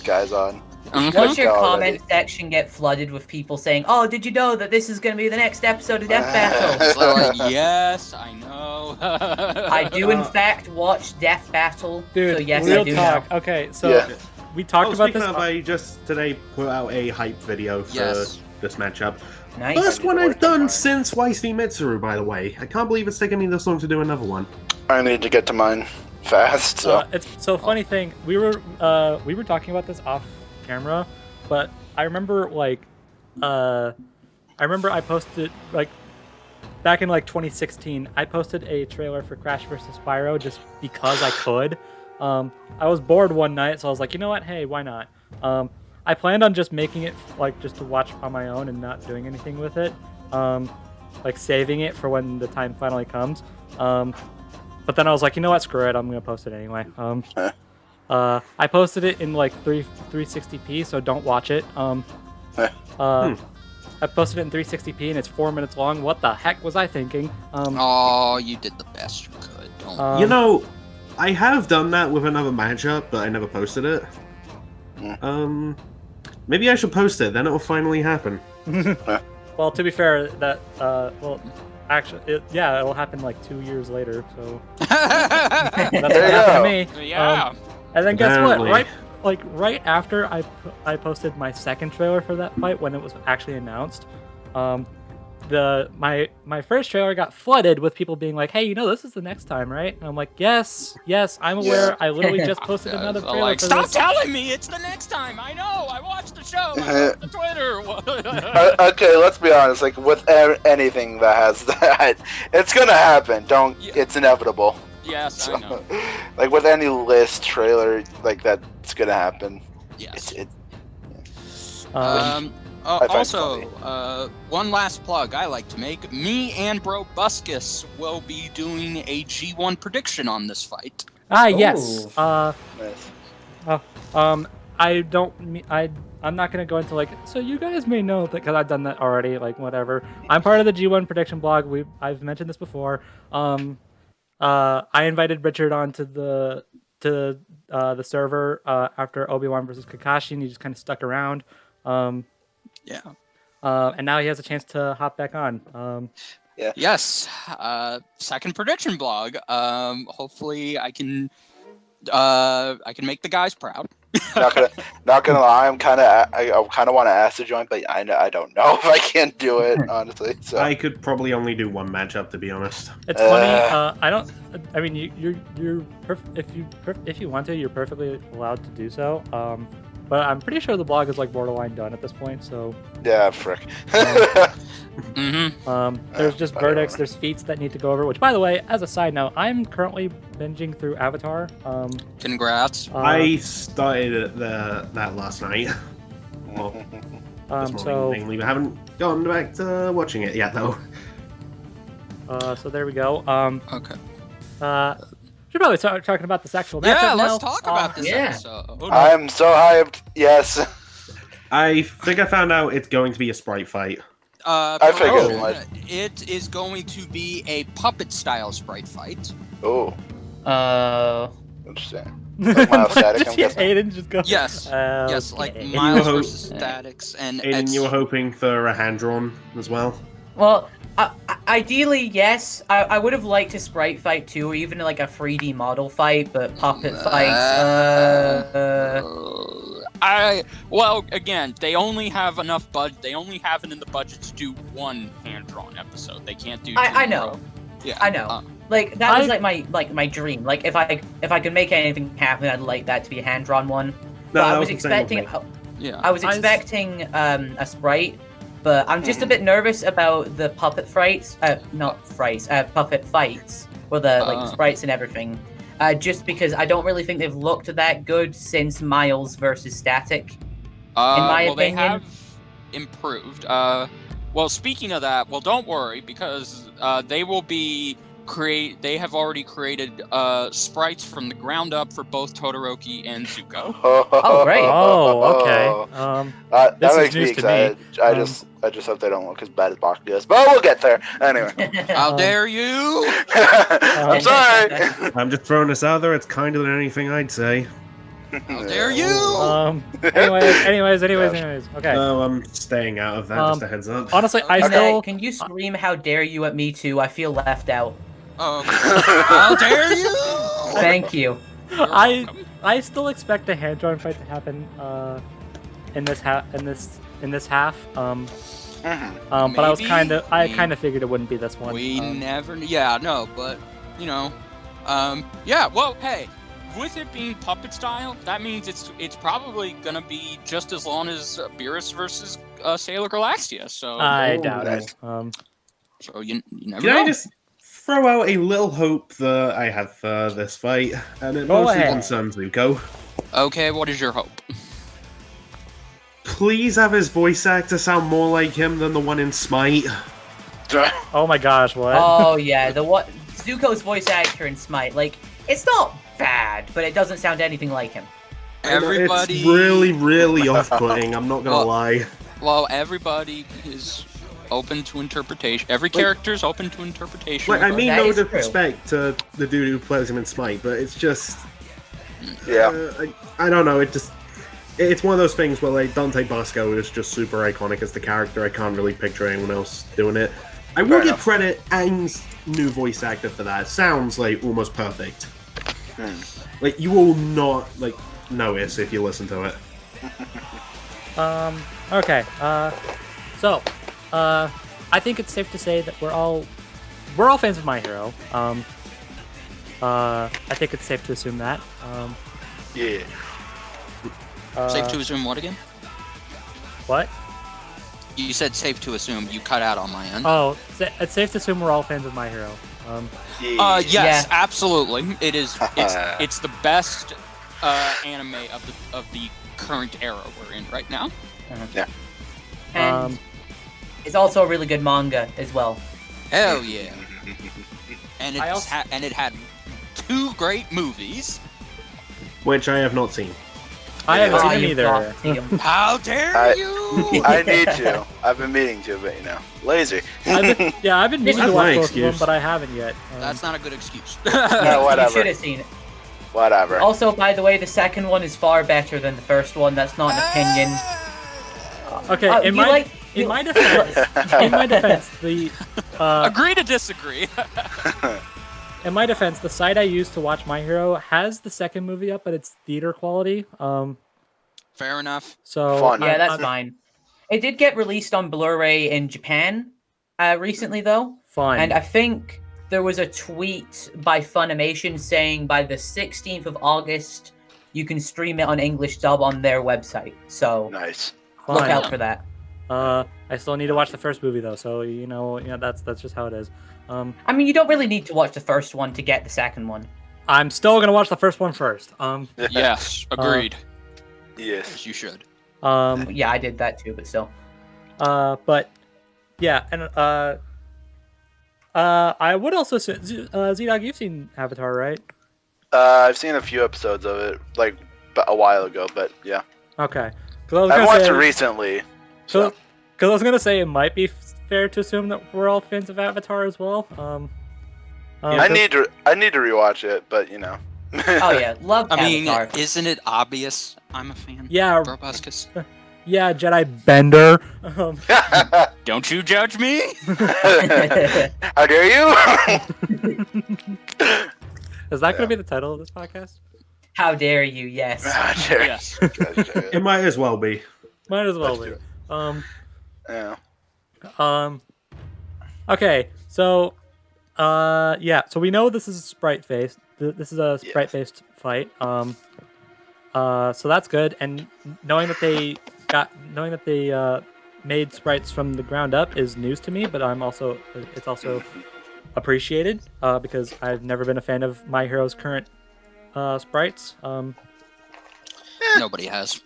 guys on. Watch your comment section get flooded with people saying, "Oh, did you know that this is going to be the next episode of Death Battle?" So, yes, I know. I do in fact watch Death Battle. Dude, so yes, real I do talk. know. Okay, so we talked about this. I just today put out a hype video for this matchup. Nice. First one I've done since Weiss v Mitsuru, by the way. I can't believe it's taken me this long to do another one. I need to get to mine fast. So it's funny thing. We were talking about this off camera, but I remember I posted back in 2016. I posted a trailer for Crash vs. Spyro just because I could. I was bored one night, so I was like, you know what? Hey, why not? I planned on just making it just to watch on my own and not doing anything with it, saving it for when the time finally comes. But then I was like, you know what? Screw it. I'm gonna post it anyway. I posted it in 360p, so don't watch it. I posted it in 360p and it's 4 minutes long. What the heck was I thinking? You did the best you could. You know, I have done that with another matchup, but I never posted it. Maybe I should post it, then it will finally happen. Well, to be fair, that actually, it'll happen 2 years later. So that's what happened to me. Yeah. And then guess what? Right after I posted my second trailer for that fight when it was actually announced, my first trailer got flooded with people being like, "Hey, this is the next time, right?" And I'm like, "Yes, I'm aware. Yeah. I literally just posted another trailer." Stop telling me it's the next time. I know. I watched the show. I watched the Twitter. Okay, let's be honest. With anything that has that, it's gonna happen. It's inevitable. Yes, I know. With any list trailer, that's gonna happen. Yes. Also, one last plug I like to make. Me and BrobusCast will be doing a G1 prediction on this fight. Yes. Nice. I'm not gonna go into so you guys may know that because I've done that already. Whatever. I'm part of the G1 prediction blog. I've mentioned this before. I invited Richard onto the server after Obi-Wan versus Kakashi, and he just kind of stuck around. And now he has a chance to hop back on. Yes. Second prediction blog. Hopefully I can make the guys proud. not gonna lie. I kind of want to ask the joint, but I don't know if I can do it honestly. So I could probably only do one matchup, to be honest. It's funny. I don't. I mean, if you want to, you're perfectly allowed to do so. But I'm pretty sure the blog is like borderline done at this point. So yeah, frick. There's just verdicts. There's feats that need to go over. Which, by the way, as a side note, I'm currently binging through Avatar. Congrats. I started that last night. Well, this morning, mainly. I haven't gone back to watching it yet, though. So there we go. Okay. Should probably start talking about this actual matchup Yeah, now. let's talk about this episode. I'm so hyped. Yes. I think I found out it's going to be a sprite fight. I figured it was. It is going to be a puppet-style sprite fight. Oh. Interesting. Like Miles Static, I'm guessing. Aiden just go. Yes. Yes, like okay. Miles versus Statics, and Aiden, you were hoping for a hand-drawn as well? Well, ideally, yes. I would have liked a sprite fight too, or even like a 3D model fight, but puppet fights. Well, again, they only have enough They only have it in the budget to do one hand-drawn episode. They can't do. I know. Yeah, I know. Like that was like my dream. Like if I could make anything happen, I'd like that to be a hand-drawn one. No, but I was expecting. I was expecting a sprite. But I'm just a bit nervous about the puppet fights, puppet fights, with the sprites and everything. Just because I don't really think they've looked that good since Miles versus Static. In my opinion, they have improved. Well, speaking of that, well, don't worry because they will be They have already created sprites from the ground up for both Todoroki and Zuko. Oh, great! Oh, okay. That this makes is me news excited. to me. I just hope they don't look as bad as Bakugo does, but we'll get there anyway. How dare you! I'm sorry. I'm just throwing this out there. It's kinder than anything I'd say. How dare you! Anyways. Okay. No, I'm staying out of that. Just a heads up. Honestly, Can you scream "How dare you" at me too? I feel left out. Oh, how dare you! Thank you. I still expect a hand-drawn fight to happen in this half. But I kind of figured it wouldn't be this one. We never. Yeah, no, but you know, yeah. Well, hey, with it being puppet style, that means it's probably gonna be just as long as Beerus versus Sailor Galaxia. So I doubt it. So you never Can know. I just throw out a little hope that I have for this fight, and it mostly concerns Zuko. Okay, what is your hope? Please have his voice actor sound more like him than the one in Smite. Oh my gosh, what? Oh yeah, Zuko's voice actor in Smite, like it's not bad, but it doesn't sound anything like him. Everybody, it's really, really off-putting. I'm not gonna lie. Well, everybody is open to interpretation. Every character is open to interpretation. Like, I mean no disrespect to the dude who plays him in Smite, but it's just... Yeah. I don't know, it's one of those things where, like, Dante Bosco is just super iconic as the character. I can't really picture anyone else doing it. I will give credit and new voice actor for that. It sounds, like, almost perfect. Like, you will not, like, notice if you listen to it. Okay. So, I think it's safe to say that we're all fans of My Hero. I think it's safe to assume that. Yeah. Safe to assume what again? What? You said safe to assume. You cut out on my end. Oh, it's safe to assume we're all fans of My Hero. Yes, absolutely. It is. It's the best anime of the current era we're in right now. Yeah. And it's also a really good manga as well. Hell yeah! And it had 2 great movies, which I have not seen. I haven't seen them either. How dare you! I need to. I've been meaning to, but lazy. I've been meaning to watch both of them, but I haven't yet. That's not a good excuse. No, whatever. You should have seen it. Whatever. Also, by the way, the second one is far better than the first one. That's not an opinion. Okay, in my defense, the agree to disagree. in my defense, the site I used to watch My Hero has the second movie up, but it's theater quality. Fair enough. So Fun. Yeah, that's fine. It did get released on Blu-ray in Japan recently, though. Fine. And I think there was a tweet by Funimation saying by the 16th of August, you can stream it on English dub on their website. So Nice. look Fine. out for that. I still need to watch the first movie though, so that's just how it is. I mean, you don't really need to watch the first one to get the second one. I'm still gonna watch the first one first. Yes, agreed. Yes. You should. Yeah, I did that too, but still. But yeah, and I would also say, Z-Dog, you've seen Avatar, right? I've seen a few episodes of it, like a while ago, but yeah. Okay. I watched it recently. So. Because I was gonna say it might be fair to assume that we're all fans of Avatar as well. I need to rewatch it, but you know. Oh yeah, love Avatar. Isn't it obvious I'm a fan? Yeah. BrobusCast. Yeah, Jedi Bender. Don't you judge me? How dare you? Is that going to be the title of this podcast? How dare you? Yes. How dare Yes. It might as well be. Might as well be. Yeah. Okay, so yeah, so we know this is sprite based. This is a sprite based fight. So that's good. And knowing that they made sprites from the ground up is news to me. But it's also appreciated because I've never been a fan of My Hero's current sprites. Nobody has.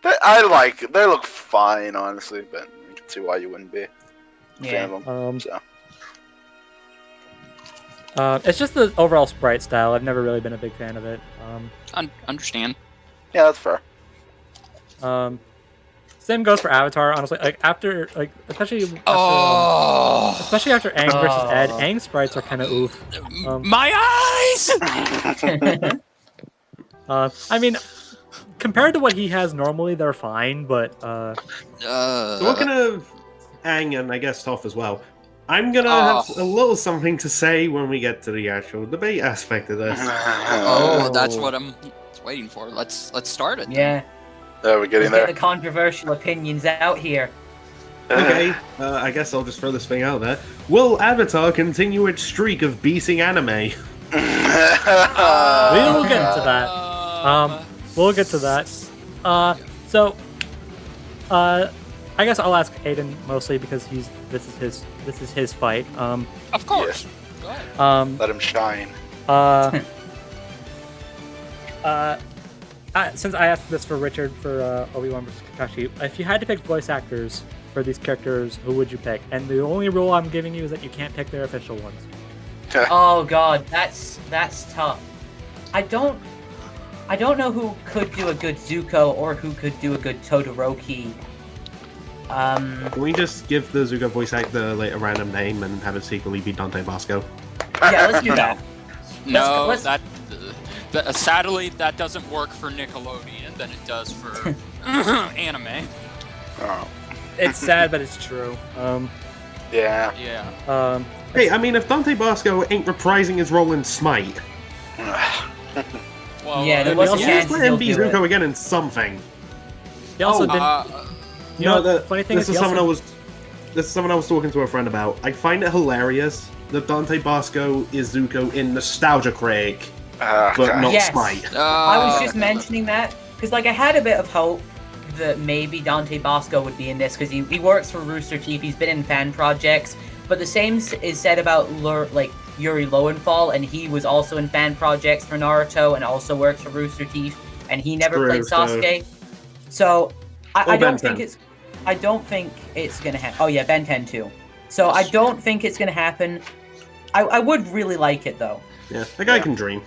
They look fine, honestly, but I can see why you wouldn't be a fan of them. It's just the overall sprite style. I've never really been a big fan of it. Understand. Yeah, that's fair. Same goes for Avatar, honestly. Especially after Aang versus Ed. Aang's sprites are kind of oof. My eyes! I mean, compared to what he has normally, they're fine, but Talking of Aang and I guess Toph as well, I'm gonna have a little something to say when we get to the actual debate aspect of this. That's what I'm waiting for. Let's start it. Yeah. We're getting there. Get the controversial opinions out here. Okay, I guess I'll just throw this thing out there. Will Avatar continue its streak of beating anime? we'll get to that. We'll get to that. So, I guess I'll ask Aiden mostly because this is his fight. Of course. Yes. Go ahead. Let him shine. Since I asked this for Richard for Obi-Wan vs. Kakashi, if you had to pick voice actors for these characters, who would you pick? And the only rule I'm giving you is that you can't pick their official ones. Oh god, that's tough. I don't know who could do a good Zuko or who could do a good Todoroki. Can we just give the Zuko voice actor like a random name and have it secretly be Dante Bosco? Yeah, let's do that. No, sadly that doesn't work for Nickelodeon than it does for anime. Oh. It's sad, but it's true. Yeah. Yeah. Hey, I mean, if Dante Bosco ain't reprising his role in Smite, Well, yeah, there was a chance just let him be he'll do Zuko it. again in something. He also didn't. The funny thing this is, is something I was talking to a friend about. I find it hilarious that Dante Bosco is Zuko in Nostalgia Craig, but not Yes. Smite. I was just mentioning that because, like, I had a bit of hope that maybe Dante Bosco would be in this because he works for Rooster Teeth. He's been in fan projects, but the same is said about Yuri Lowenthal, and he was also in fan projects for Naruto and also works for Rooster Teeth, and he never played Sasuke. So I don't think it's gonna happen. Oh yeah, Ben 10 too. So I don't think it's gonna happen. I would really like it though. Yeah, the guy can dream.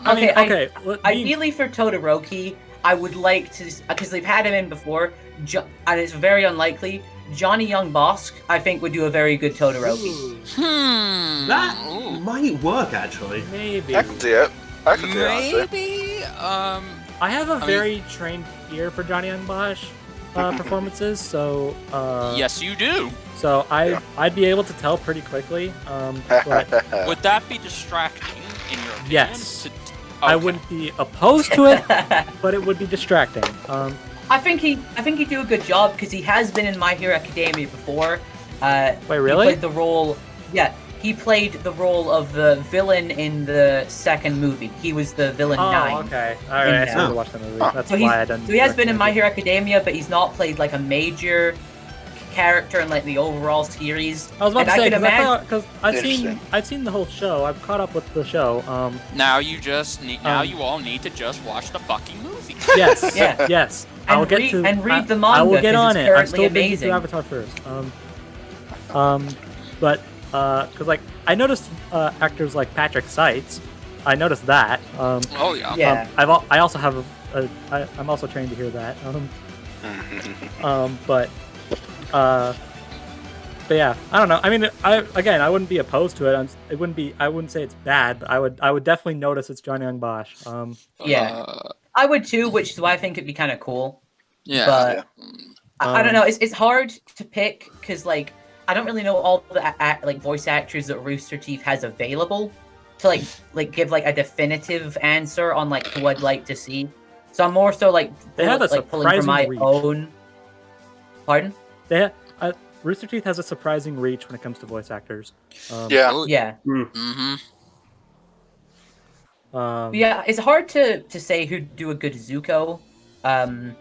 Okay. Ideally for Todoroki, I would like to, because they've had him in before, and it's very unlikely. Johnny Young Bosk, I think, would do a very good Todoroki. That might work, actually. Maybe. I can see it. Honestly. Maybe. I have a very trained ear for Johnny Young Bosch. performances, so yes, you do. So I'd be able to tell pretty quickly. But would that be distracting in your opinion? Yes. I wouldn't be opposed to it, but it would be distracting. I think he'd do a good job because he has been in My Hero Academia before. Wait, really? He played the role. Yeah, he played the role of the villain in the second movie. He was the villain 9. Oh, okay. All right, I still watched the movie. That's so why I didn't. So he has been in My Hero Academia, but he's not played like a major character in like the overall series. I was about to say because I've seen the whole show. I've caught up with the show. Now you all need to just watch the fucking movie. Yes, yes. And read the manga. I will get on it. I'm still amazing. busy through Avatar first. But because like I noticed actors like Patrick Seitz. I noticed that. Oh yeah. Yeah. I also have I'm also trained to hear that. But yeah, I don't know. I mean, I wouldn't be opposed to it. I wouldn't say it's bad, but I would definitely notice it's Johnny Young Bosch. Yeah, I would too, which is why I think it'd be kind of cool. Yeah, but I don't know. It's hard to pick because like I don't really know all the like voice actors that Rooster Teeth has available to like give like a definitive answer on like who I'd like to see. So I'm more so like pulling from my own. Pardon? Rooster Teeth has a surprising reach when it comes to voice actors. Yeah. Mm-hmm. Yeah, it's hard to say who'd do a good Zuko. I'm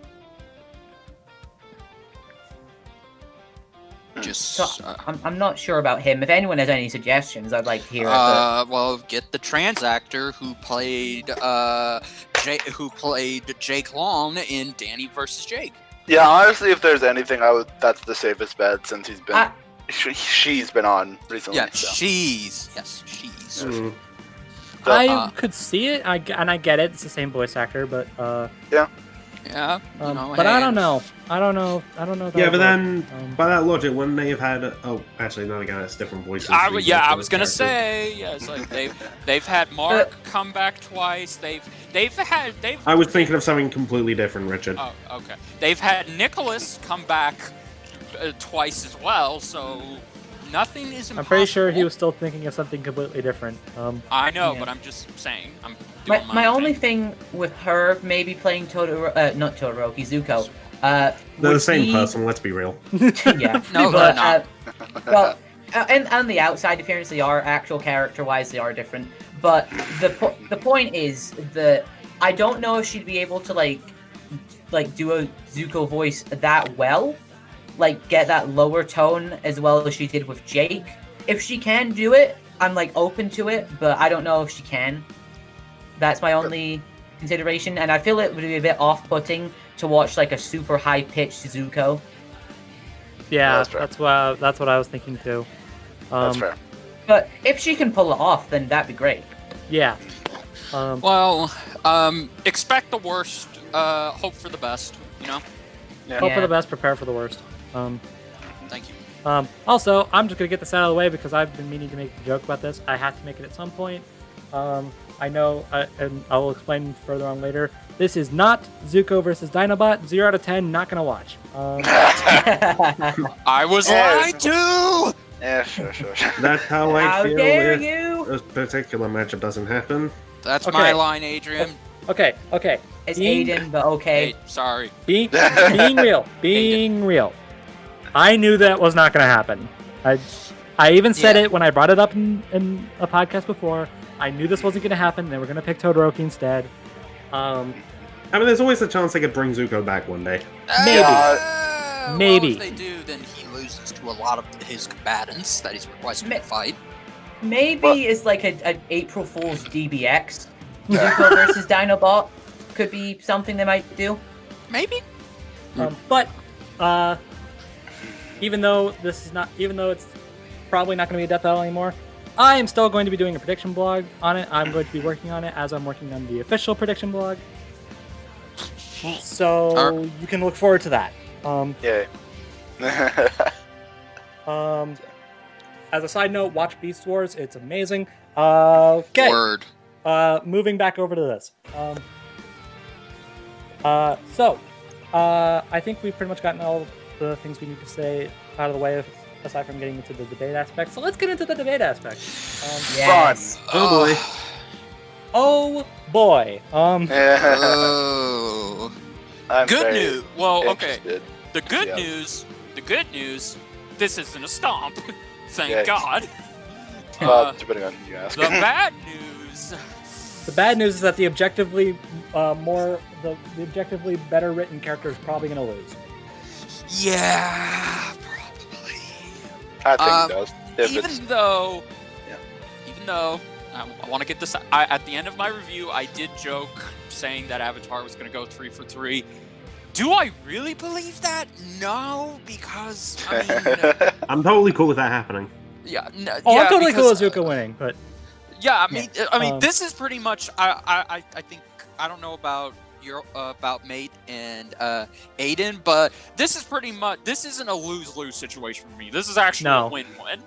not sure about him. If anyone has any suggestions, I'd like to hear it. Well, get the trans actor who played Jake Long in Danny vs. Jake. Yeah, honestly, if there's anything, that's the safest bet since he's been she's been on recently. Yeah, so. she's. I could see it, and I get it. It's the same voice actor, but yeah. But I don't know. Yeah, but then by that logic, wouldn't they have had? Actually, no, again, it's different voices. I was gonna say, it's like they've had Mark come back twice. I was thinking of something completely different, Richard. Oh, okay. They've had Nicholas come back twice as well, so nothing is impossible. I'm pretty sure he was still thinking of something completely different. I know, but I'm just saying. My only thing with her maybe playing not Todoroki, Zuko. They're the same person, let's be real. Yeah. No, they're not. Well, and on the outside appearance, they are actual character-wise, they are different. But the point is that I don't know if she'd be able to like do a Zuko voice that well, like get that lower tone as well as she did with Jake. If she can do it, I'm like open to it, but I don't know if she can. That's my only consideration, and I feel it would be a bit off-putting to watch like a super high-pitched Zuko. Yeah, that's what I was thinking too. That's fair. But if she can pull it off, then that'd be great. Yeah. Expect the worst, hope for the best, you know? Yeah. Hope for the best, prepare for the worst. Thank you. Also, I'm just going to get this out of the way because I've been meaning to make a joke about this. I have to make it at some point. I know, and I will explain further on later. This is not Zuko versus Dinobot. 0 out of 10, not going to watch. I was lied to! Yeah, sure. That's how I feel. How dare you! This particular matchup doesn't happen. That's my line, Adrian. Okay. It's Aiden, but okay. Hey, sorry. Being real. I knew that was not going to happen. I even said it when I brought it up in a podcast before. I knew this wasn't going to happen. They were going to pick Todoroki instead. I mean, there's always a chance they could bring Zuko back one day. Maybe. Well, if they do, then he loses to a lot of his combatants that he's requesting to fight. Maybe it's like an April Fool's DBX. Zuko versus Dinobot could be something they might do. Maybe. But even though it's probably not going to be a death battle anymore, I am still going to be doing a prediction blog on it. I'm going to be working on it as I'm working on the official prediction blog. So you can look forward to that. Yeah. As a side note, watch Beast Wars. It's amazing. Okay. Word. Moving back over to this. So, I think we've pretty much gotten all the things we need to say out of the way, aside from getting into the debate aspect. So let's get into the debate aspect. Yes. Oh boy. Oh boy. Oh. I'm Good very news. Well, okay. interested. The good news. This isn't a stomp. Thank God. Well, depending on who you ask. The bad news. The bad news is that the objectively objectively better written character is probably going to lose. Yeah, probably. I think it does. Even though I want to get this. At the end of my review, I did joke saying that Avatar was going to go 3 for 3. Do I really believe that? No, because I mean, I'm totally cool with that happening. yeah. No, Oh, yeah, I'm totally cool because, with Zuko winning, but yeah, I mean, this is pretty much. I think I don't know about about Mate and Aiden, but this is pretty much. This isn't a lose-lose situation for me. This is actually a win-win.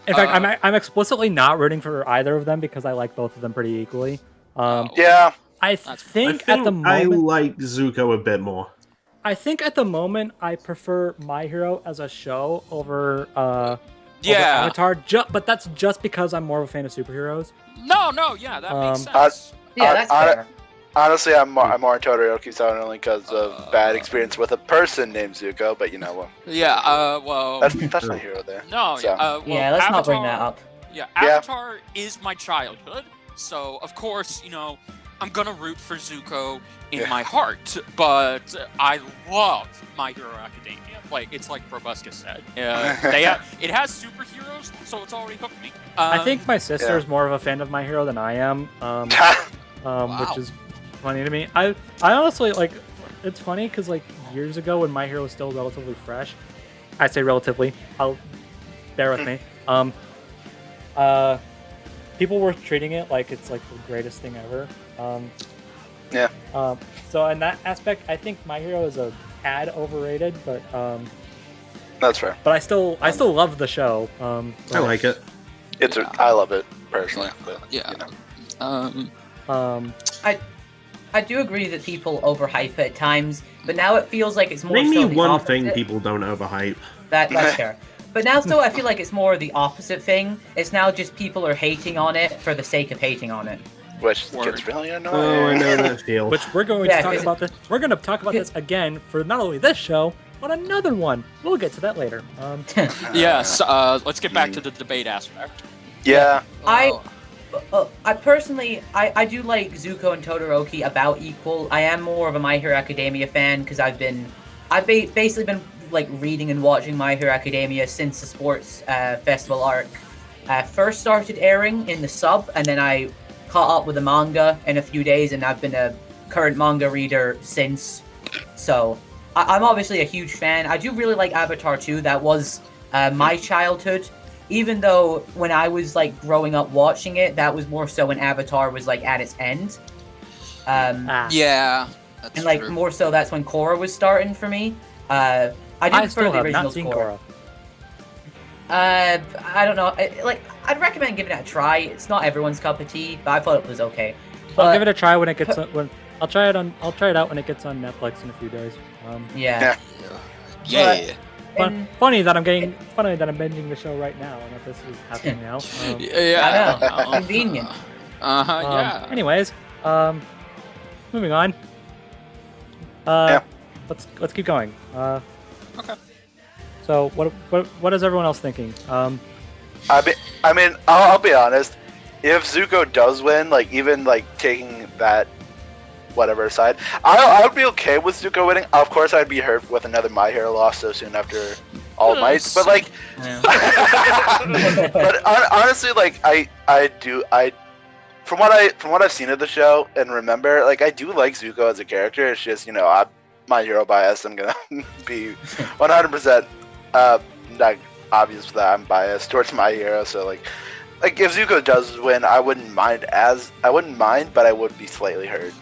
In fact, I'm explicitly not rooting for either of them because I like both of them pretty equally. Yeah. I think at the moment I like Zuko a bit more. I think at the moment I prefer My Hero as a show over over Avatar, but that's just because I'm more of a fan of superheroes. No, yeah, that makes sense. That's fair. Honestly, I'm more on Todoroki side only because of bad experience with a person named Zuko, but you know what? Yeah, well... That's my hero there. No, so. Yeah, let's not bring that up. Yeah, Avatar is my childhood, so of course, I'm gonna root for Zuko in my heart, but I love My Hero Academia. It's like BrobusCast said. It has superheroes, so it's already hooked me. I think my sister is more of a fan of My Hero than I am, which is funny to me. I honestly, it's funny because, years ago when My Hero was still relatively fresh, I say relatively, bear with me, people were treating it like it's, the greatest thing ever. So in that aspect, I think My Hero is a tad overrated, but that's fair. But I still love the show. I like it. I love it personally. But, I do agree that people overhype it at times, but now it feels like it's more. Name so me one opposite. thing people don't overhype. That's fair. But now still I feel like it's more the opposite thing. It's now just people are hating on it for the sake of hating on it. Which gets really annoying. Oh, I know that feel. Which we're going to talk about this. We're going to talk about this again for not only this show, but another one. We'll get to that later. Yes. Let's get back to the debate aspect. Yeah. I personally, I do like Zuko and Todoroki about equal. I am more of a My Hero Academia fan because I've basically been reading and watching My Hero Academia since the sports festival arc first started airing in the sub, and then I caught up with the manga in a few days, and I've been a current manga reader since. So I'm obviously a huge fan. I do really like Avatar too. That was my childhood. Even though when I was growing up watching it, that was more so when Avatar was at its end. Yeah, that's and true. more so that's when Korra was starting for me. I do prefer the original Korra. I don't know. I'd recommend giving it a try. It's not everyone's cup of tea, but I thought it was okay. I'll give it a try when it gets I'll try it out when it gets on Netflix in a few days. Yeah. Funny that I'm binging the show right now and that this is happening now. I know. Convenient. Yeah. Anyways, moving on. Let's keep going. Okay. So what is everyone else thinking? I'll be honest. If Zuko does win, even taking that whatever aside, I would be okay with Zuko winning. Of course, I'd be hurt with another My Hero loss so soon after All Might. But but honestly, from what I've seen of the show and remember, I do like Zuko as a character. It's just I'm My Hero bias. I'm gonna be 100% not obvious that I'm biased towards My Hero. So if Zuko does win, I wouldn't mind, but I would be slightly hurt.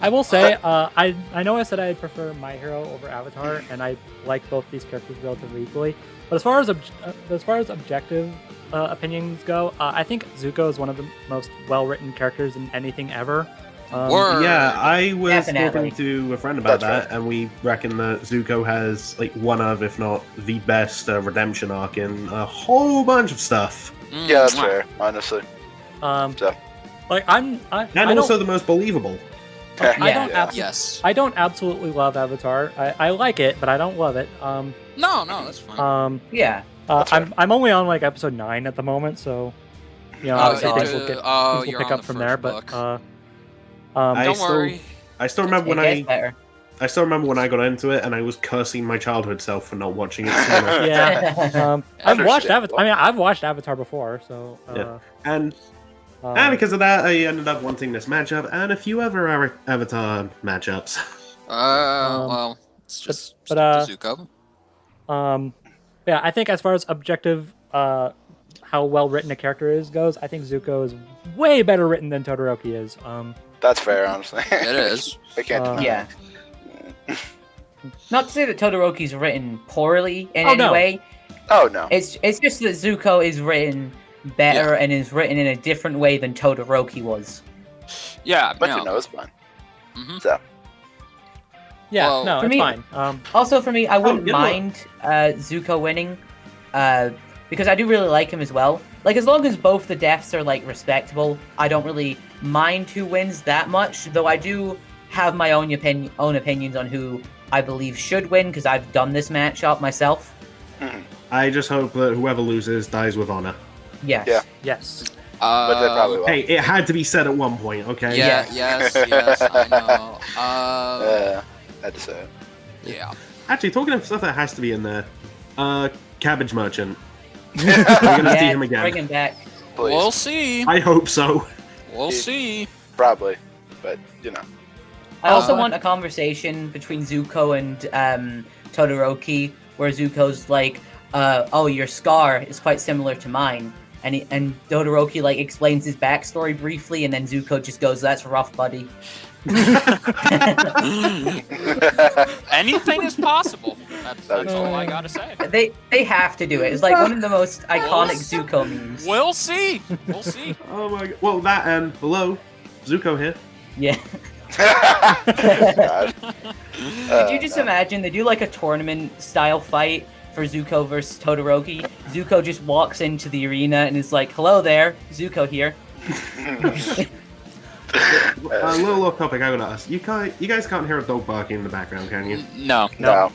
I will say, I know I said I prefer My Hero over Avatar, and I like both these characters relatively equally. But as far as objective opinions go, I think Zuko is one of the most well-written characters in anything ever. Word. Yeah, I was Definitely. talking to a friend about That's that, and we reckon that Zuko has like one of, if not the best redemption arc in a whole bunch of stuff, Yeah, that's fair. Honestly. like and I also don't, the most believable. I don't Yeah. Yes. I don't absolutely love Avatar. I like it, but I don't love it. No, that's fine. Yeah. That's fair. I'm only on like episode 9 at the moment, so you know, obviously things will things will you're pick on up the from first there. book. But Don't worry. I still remember It when gets better. I still remember when I got into it, and I was cursing my childhood self for not watching it sooner. yeah, I've watched Understandable. Avatar. I mean, I've watched Avatar before, so Yeah. And because of that, I ended up wanting this matchup and a few other Avatar matchups. Well, it's just but, Zuko. yeah, I think as far as objective, how well written a character goes, I think Zuko is way better written than Todoroki is. That's fair, honestly. It is. I can't deny Yeah. it. Not to say that Todoroki's written poorly in Oh, any no. way. Oh no. It's just that Zuko is written better and is written in a different way than Todoroki was. Yeah, But no. you know, it's fun. Mhm. So Yeah, Well, no, for it's me- fine. Also, for me, I wouldn't you know what? mind Zuko winning, because I do really like him as well. Like, as long as both the deaths are like respectable, I don't really mind who wins that much. Though I do have my own opinions on who I believe should win, because I've done this matchup myself. I just hope that whoever loses dies with honor. Yes. Yeah. Yes. but they probably will. Hey, it had to be said at one point, okay? Yeah, Yes. yes, I know. I had to say it. Yeah. Actually, talking of stuff that has to be in there, Cabbage Merchant. We're gonna see him again. Bring him back. Please. We'll see. I hope so. We'll see. Probably. But you know. I also Uh, want a conversation between Zuko and Todoroki, where Zuko's like, "Oh, your scar is quite similar to mine," and Todoroki like explains his backstory briefly, and then Zuko just goes, "That's rough, buddy." Anything is possible. That's all I gotta say. They have to do it. It's like one of the most iconic Zuko memes. We'll see. We'll see. Oh my god. Well, that and hello, Zuko here. Yeah. God. Could you just imagine they do like a tournament style fight for Zuko versus Todoroki? Zuko just walks into the arena and is like, "Hello there, Zuko here." A little off topic. I gotta ask. You guys can't hear a dog barking in the background, can you? No. No.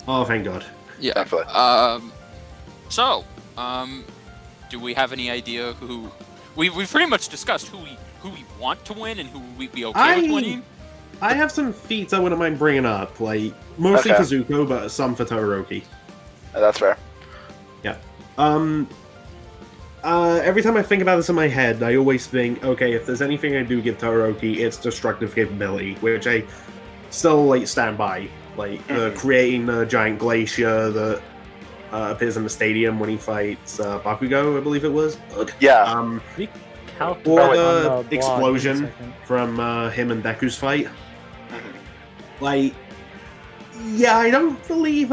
Oh, thank God. Yeah. Definitely. So, do we have any idea who? We've pretty much discussed who we want to win and who we'd be okay with winning. I have some feats I wouldn't mind bringing up, like mostly Okay. for Zuko, but some for Todoroki. That's fair. Yeah. Every time I think about this in my head, I always think, okay, if there's anything I do give Todoroki, it's destructive capability, which I still like stand by, like creating the giant glacier that appears in the stadium when he fights Bakugo, I believe it was. Yeah. Calc- Or on the blog in a explosion second. from him and Deku's fight. Like, yeah, I don't believe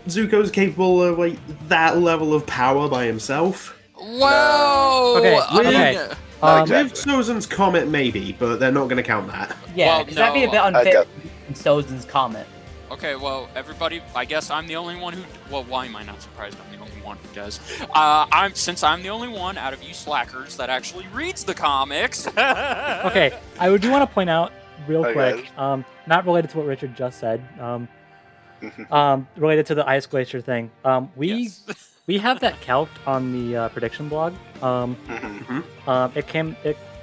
Zuko's capable of like that level of power by himself. Whoa. Okay, I mean, okay. Not With exactly. Sozin's comet, maybe, but they're not going to count that. Yeah, Well, because that'd be a no, bit I unfair got- in Sozin's comment. Okay, well, everybody, I guess I'm the only one who. Well, why am I not surprised I'm the only one who does? Since I'm the only one out of you slackers that actually reads the comics. Okay, I do want to point out real Okay. quick, not related to what Richard just said, related to the ice glacier thing. Yes. We have that calced on the prediction blog.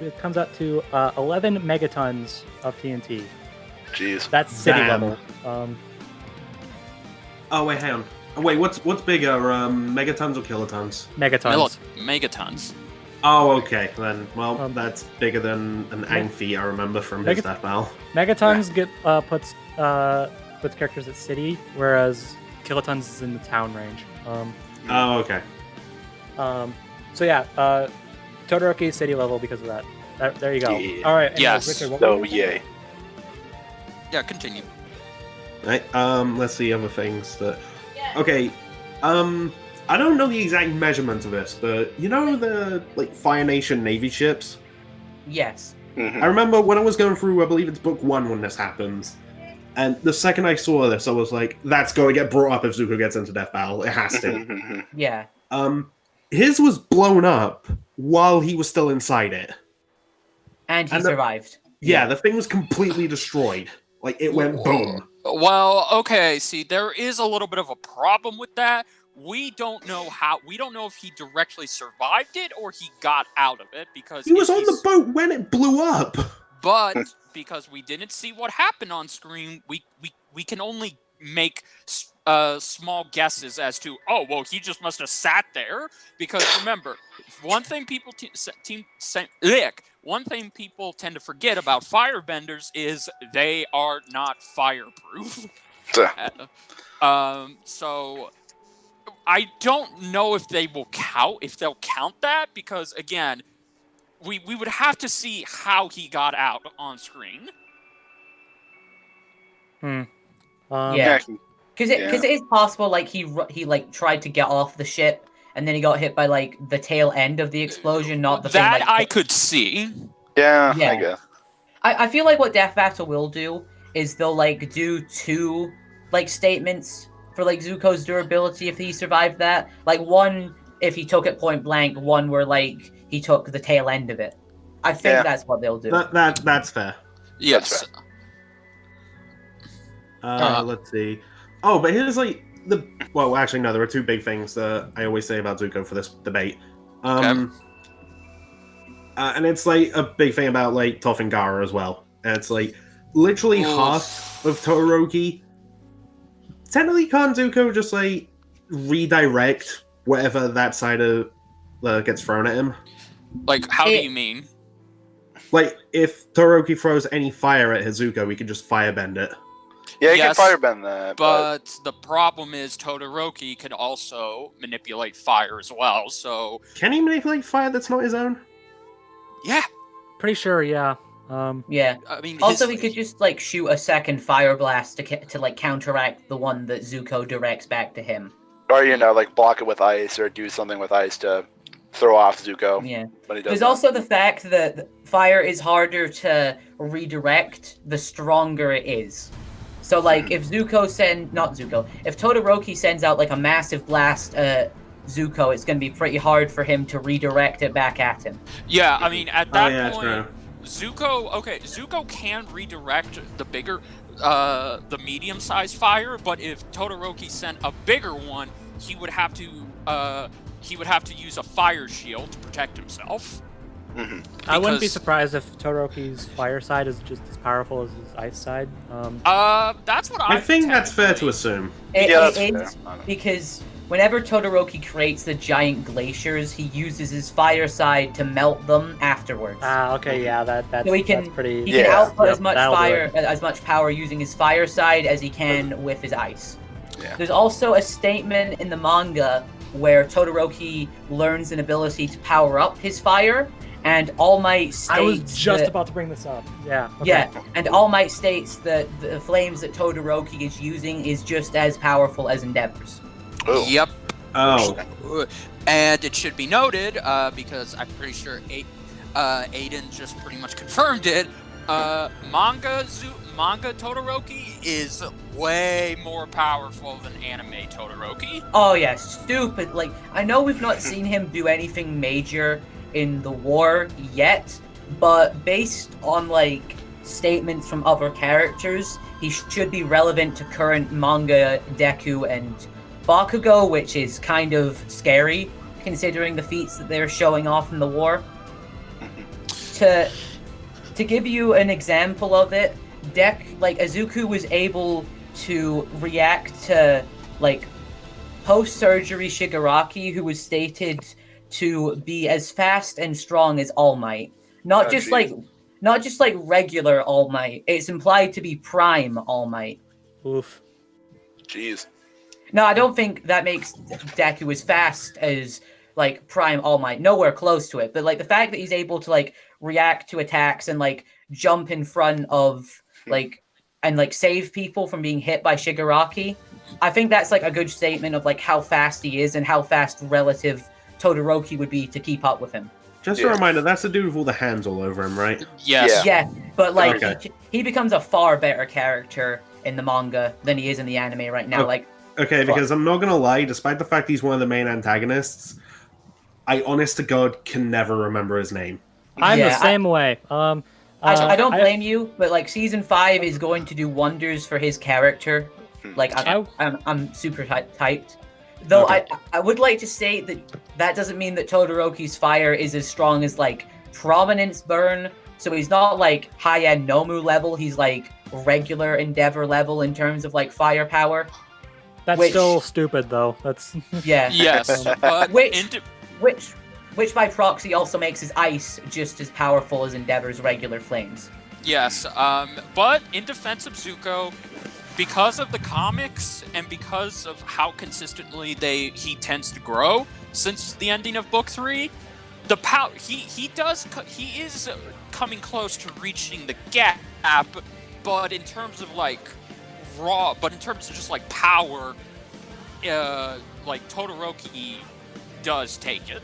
It comes out to 11 megatons of TNT. Jeez. That's city Damn. level. Oh, wait, hang on. Oh, wait, what's bigger, megatons or kilotons? Megatons. Megatons. Oh, okay, then, well, Um, that's bigger than an Amphi, I remember from his death battle. Megatons puts characters at city, whereas kilotons is in the town range. Oh, okay. So yeah, Todoroki is city level because of that. There you go. Yeah. All right. anyways, Yes. Richard, what were Oh you saying? yay. Yeah, continue. Right, let's see other things that... Okay, I don't know the exact measurement of this, but you know the, like, Fire Nation Navy ships? Yes. I remember when I was going through, I believe it's book 1 when this happens, and the second I saw this, I was like, that's going to get brought up if Zuko gets into Death Battle. It has to. Yeah. His was blown up while he was still inside it. And he survived. Yeah, the thing was completely destroyed. Like, it went boom. Well, okay, see, there is a little bit of a problem with that. We don't know if he directly survived it or he got out of it, because he was on the boat when it blew up. But because we didn't see what happened on screen, we can only make small guesses as to, oh, well, he just must have sat there. Because remember, one thing people tend to forget about firebenders is they are not fireproof. So I don't know if they'll count that, because again, we would have to see how he got out on screen. Yeah, because it is possible, like he like tried to get off the ship and then he got hit by like the tail end of the explosion, not the that thing, like, I could see. Yeah, I guess. I feel like what Death Battle will do is they'll like do 2 like statements for like Zuko's durability if he survived that. Like one if he took it point blank, one where like he took the tail end of it. I think that's what they'll do. That's fair. Yes. That's fair. Let's see. Oh, but here's like well, actually no, there are 2 big things that I always say about Zuko for this debate. And it's like a big thing about like Toph and Gara as well. And it's like literally half of Todoroki. Technically, can't Zuko just like redirect whatever that side of gets thrown at him? Like, how do you mean? Like, if Todoroki throws any fire at Zuko, we can just firebend it. Yeah, you can firebend that. But the problem is Todoroki can also manipulate fire as well, so... Can he manipulate fire that's not his own? Yeah. Pretty sure, yeah. Yeah. I mean, also, he could just like shoot a second fire blast to like counteract the one that Zuko directs back to him. Or, like block it with ice or do something with ice to throw off Zuko. Yeah. But he There's also the fact that fire is harder to redirect the stronger it is. So, like, if Todoroki sends out like a massive blast at Zuko, it's going to be pretty hard for him to redirect it back at him. Yeah, I mean, at that point, true. Zuko can redirect the bigger, the medium-sized fire, but if Todoroki sent a bigger one, he would have to use a fire shield to protect himself. Mm-hmm. I wouldn't be surprised if Todoroki's fire side is just as powerful as his ice side. That's what I think that's fair to assume. It is, because whenever Todoroki creates the giant glaciers, he uses his fire side to melt them afterwards. Okay, yeah, that's so he can output as much power using his fire side as he can with his ice. Yeah. There's also a statement in the manga where Todoroki learns an ability to power up his fire, and All Might states I was just about to bring this up. Yeah. Okay. Yeah, and All Might states that the flames that Todoroki is using is just as powerful as Endeavor's. Oh. Yep. Oh. And it should be noted, because I'm pretty sure Aiden just pretty much confirmed it, manga Todoroki is way more powerful than anime Todoroki. Oh yeah, stupid. Like, I know we've not seen him do anything major in the war yet, but based on like statements from other characters, he should be relevant to current manga Deku and Bakugo, which is kind of scary considering the feats that they're showing off in the war. To give you an example of it, Izuku was able to react to like post-surgery Shigaraki, who was stated to be as fast and strong as All Might. Not just like regular All Might. It's implied to be Prime All Might. Oof. Jeez. No, I don't think that makes Deku as fast as like Prime All Might. Nowhere close to it. But like the fact that he's able to like react to attacks and like jump in front of like and like save people from being hit by Shigaraki, I think that's like a good statement of like how fast he is and how fast relative Todoroki would be to keep up with him. Just a reminder, that's the dude with all the hands all over him, right? Yes. Yeah, but like Okay. he becomes a far better character in the manga than he is in the anime right now. Okay. Okay, because I'm not gonna lie, despite the fact he's one of the main antagonists, I honest to God can never remember his name. I'm the same way. I don't blame you, but like season 5 is going to do wonders for his character. Like I'm super hyped. Though I would like to say that doesn't mean that Todoroki's fire is as strong as like Prominence Burn. So he's not like high-end Nomu level. He's like regular Endeavor level in terms of like firepower. That's still stupid though. That's Yes, but which by proxy also makes his ice just as powerful as Endeavor's regular flames. Yes, but in defense of Zuko, because of the comics and because of how consistently he tends to grow since the ending of Book 3, the power he is coming close to reaching the gap, but in terms of like just like power, like Todoroki does take it.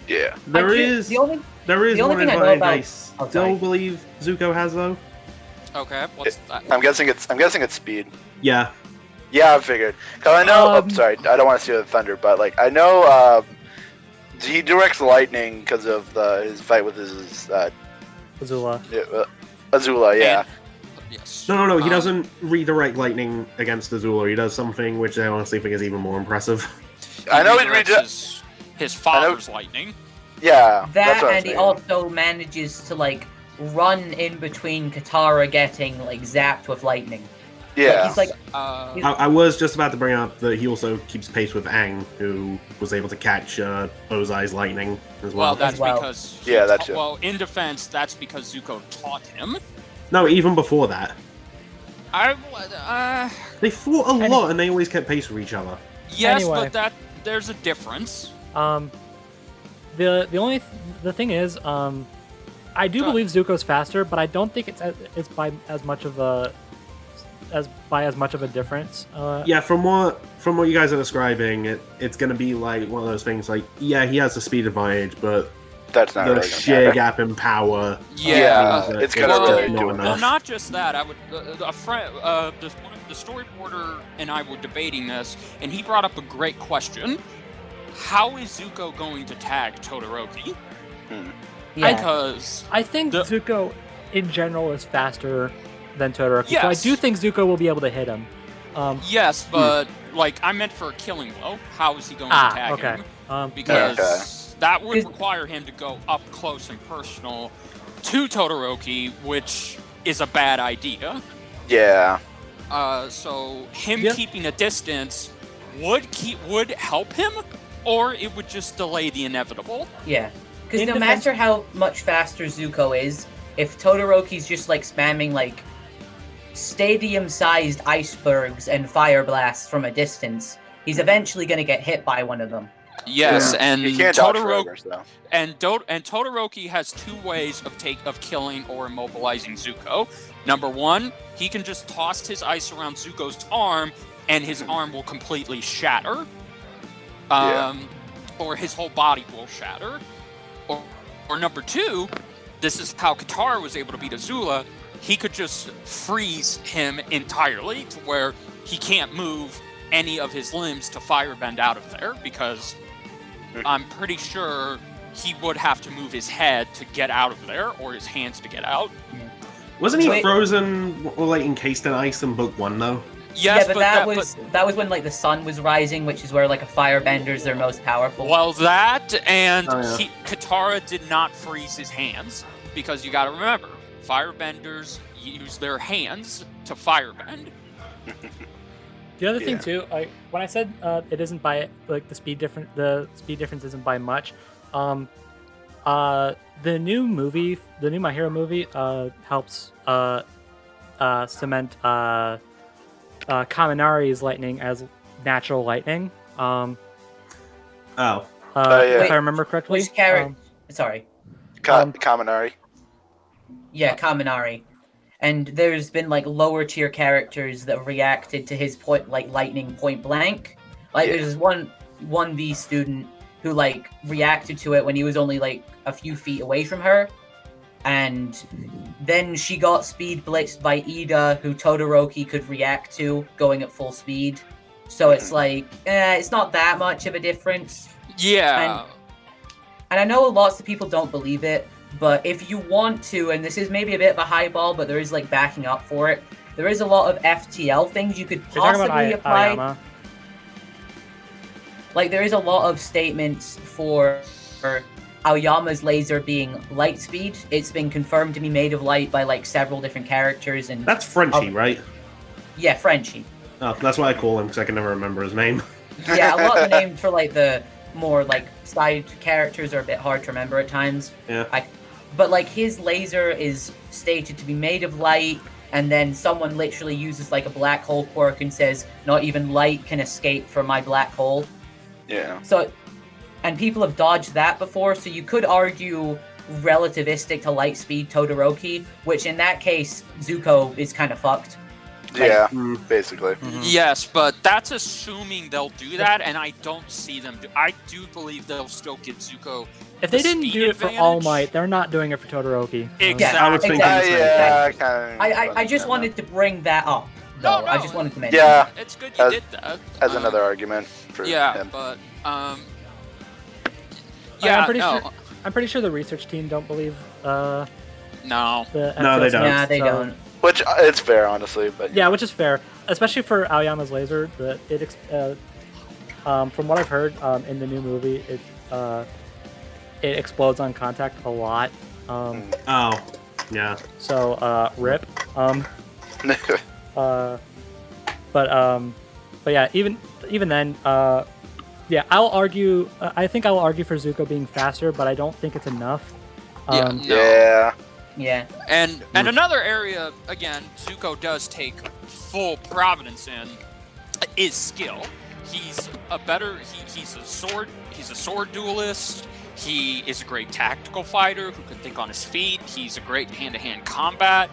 Yeah. There is one advantage I still believe Zuko has though. Okay, what's that? I'm guessing it's speed. Yeah. Yeah, I figured. Cause I know. Sorry, I don't want to steal the thunder, but like I know he directs lightning because of his fight with his Azula. Azula, yeah. Yes. No. He doesn't redirect lightning against Azula. He does something which I honestly think is even more impressive. I know his father's lightning. Yeah. That and he also manages to like run in between Katara getting like zapped with lightning. Yeah. He's like. I was just about to bring up that he also keeps pace with Aang, who was able to catch Ozai's lightning as well. Well, that's because. Yeah, that's it. Well, in defense, that's because Zuko taught him. No, even before that. They fought a lot, and they always kept pace with each other. Yes, Anyway. but there's a difference. The thing is, I do believe Zuko's faster, but I don't think it's by as much of a difference. Yeah, from what you guys are describing, it's gonna be like one of those things. Like, yeah, he has the speed advantage, but that's not the really sheer gap in power. Yeah, it's gonna really do enough. Well, not just that. I would a friend, the storyboarder and I were debating this, and he brought up a great question. How is Zuko going to tag Todoroki? Yeah. Because I think Zuko, in general, is faster than Todoroki. Yes. So I do think Zuko will be able to hit him. Yes, but like I meant for a killing blow. How is he going to tag him? Because that would require him to go up close and personal to Todoroki, which is a bad idea. Yeah. So him keeping a distance would help him, or it would just delay the inevitable. Yeah, because no matter how much faster Zuko is, if Todoroki's just like spamming like stadium-sized icebergs and fire blasts from a distance, he's eventually going to get hit by one of them. Yes, and he can't Todoroki Todoroki has two ways of killing or immobilizing Zuko. Number one, he can just toss his ice around Zuko's arm, and his arm will completely shatter. Or his whole body will shatter. Or number two, this is how Katara was able to beat Azula. He could just freeze him entirely to where he can't move any of his limbs to firebend out of there, because I'm pretty sure he would have to move his head to get out of there, or his hands to get out. Wasn't he frozen or like encased in ice in Book 1 though? Yes, yeah, but that was when like the sun was rising, which is where like a firebender's their most powerful. Well, that and Katara did not freeze his hands, because you got to remember, firebenders use their hands to firebend. The other thing too, when I said it isn't by like the speed difference isn't by much. The new My Hero movie helps cement Kaminari's lightning as natural lightning. If I remember correctly. Which character? Sorry. Kaminari. Yeah, Kaminari. And there's been like lower tier characters that reacted to his lightning point blank. Like there's one 1B student who like reacted to it when he was only like a few feet away from her. And then she got speed blitzed by Ida, who Todoroki could react to going at full speed. So it's like, it's not that much of a difference. Yeah. And I know lots of people don't believe it, but if you want to, and this is maybe a bit of a high ball, but there is like backing up for it, there is a lot of FTL things you could possibly apply. Aoyama? Like, there is a lot of statements for Aoyama's laser being light speed. It's been confirmed to be made of light by like several different characters, and That's Frenchie, right? Yeah, Frenchie. Oh, that's why I call him, because I can never remember his name. Yeah, a lot of the names for like the more like side characters are a bit hard to remember at times. Yeah. But like his laser is stated to be made of light, and then someone literally uses like a black hole quirk and says, "Not even light can escape from my black hole." Yeah. So, and people have dodged that before, so you could argue relativistic to light speed Todoroki, which in that case, Zuko is kind of fucked. Yeah, basically. Yes, but that's assuming they'll do that, and I don't see them do. I do believe they'll still give Zuko. If they didn't do it for All Might, they're not doing it for Todoroki. Exactly. Yeah, I was thinking I just wanted to bring that up. Though. No, I just wanted to mention. Yeah, it's good you did that. as another argument for him. But yeah, I'm pretty sure the research team don't believe. no. No, they don't. Nah, they don't. Which it's fair, honestly, but Yeah, which is fair, especially for Aoyama's laser. From what I've heard in the new movie, it explodes on contact a lot. Oh, yeah. So rip. But yeah, even then, yeah, I'll argue. I think I will argue for Zuko being faster, but I don't think it's enough. Yeah. And another area, again, Zuko does take full providence in is skill. He's a sword duelist. He is a great tactical fighter who can think on his feet. He's a great hand-to-hand combat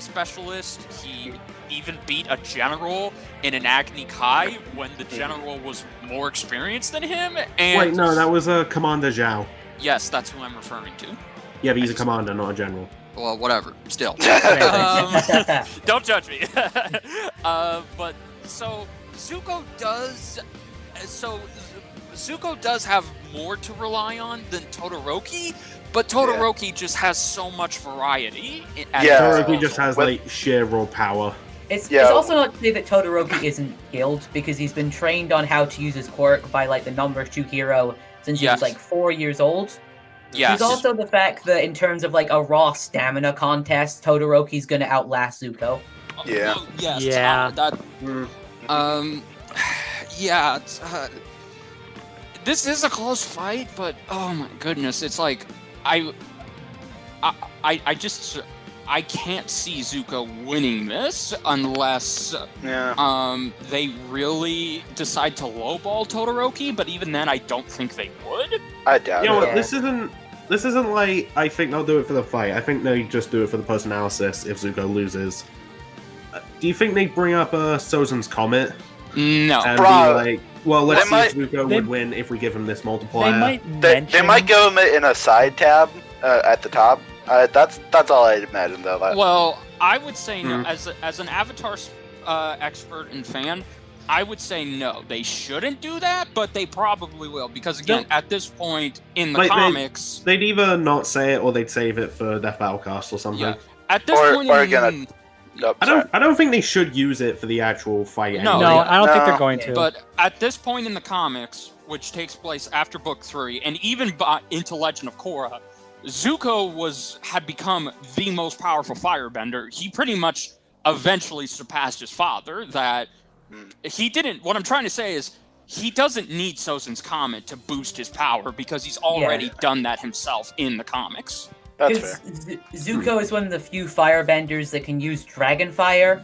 specialist. He even beat a general in an Agni Kai when the general was more experienced than him. And Wait, no, that was Commander Zhao. Yes, that's who I'm referring to. Yeah, but he's a commander, not a general. Well, whatever. Still. Don't judge me. But so Zuko does have more to rely on than Todoroki, but Todoroki just has so much variety. Todoroki just has like sheer raw power. It's also not to say that Todoroki isn't skilled, because he's been trained on how to use his quirk by like the number 2 hero since he was like 4 years old. Yes. There's also the fact that in terms of like a raw stamina contest, Todoroki's gonna outlast Zuko. Yeah. Yes. Yeah. This is a close fight, but oh my goodness, it's like I can't see Zuko winning this unless they really decide to lowball Todoroki. But even then, I don't think they would. I doubt it. This isn't like I think they'll do it for the fight. I think they just do it for the post-analysis if Zuko loses. Do you think they bring up Sozin's Comet? No. And be like, well, let's see if Zuko would win if we give him this multiplier. They might give him it in a side tab at the top. That's all I'd imagine, though. Well, I would say no. As an Avatar expert and fan, I would say no. They shouldn't do that, but they probably will, because again, at this point in the comics, they'd either not say it or they'd save it for Death Battlecast or something. Yeah. At this point, I don't think they should use it for the actual fight. No, anyway. I don't think they're going to. But at this point in the comics, which takes place after Book 3, and even into Legend of Korra, Zuko had become the most powerful firebender. He pretty much eventually surpassed his father. That he didn't. What I'm trying to say is he doesn't need Sozin's Comet to boost his power, because he's already done that himself in the comics. That's fair. Zuko is one of the few firebenders that can use Dragon Fire,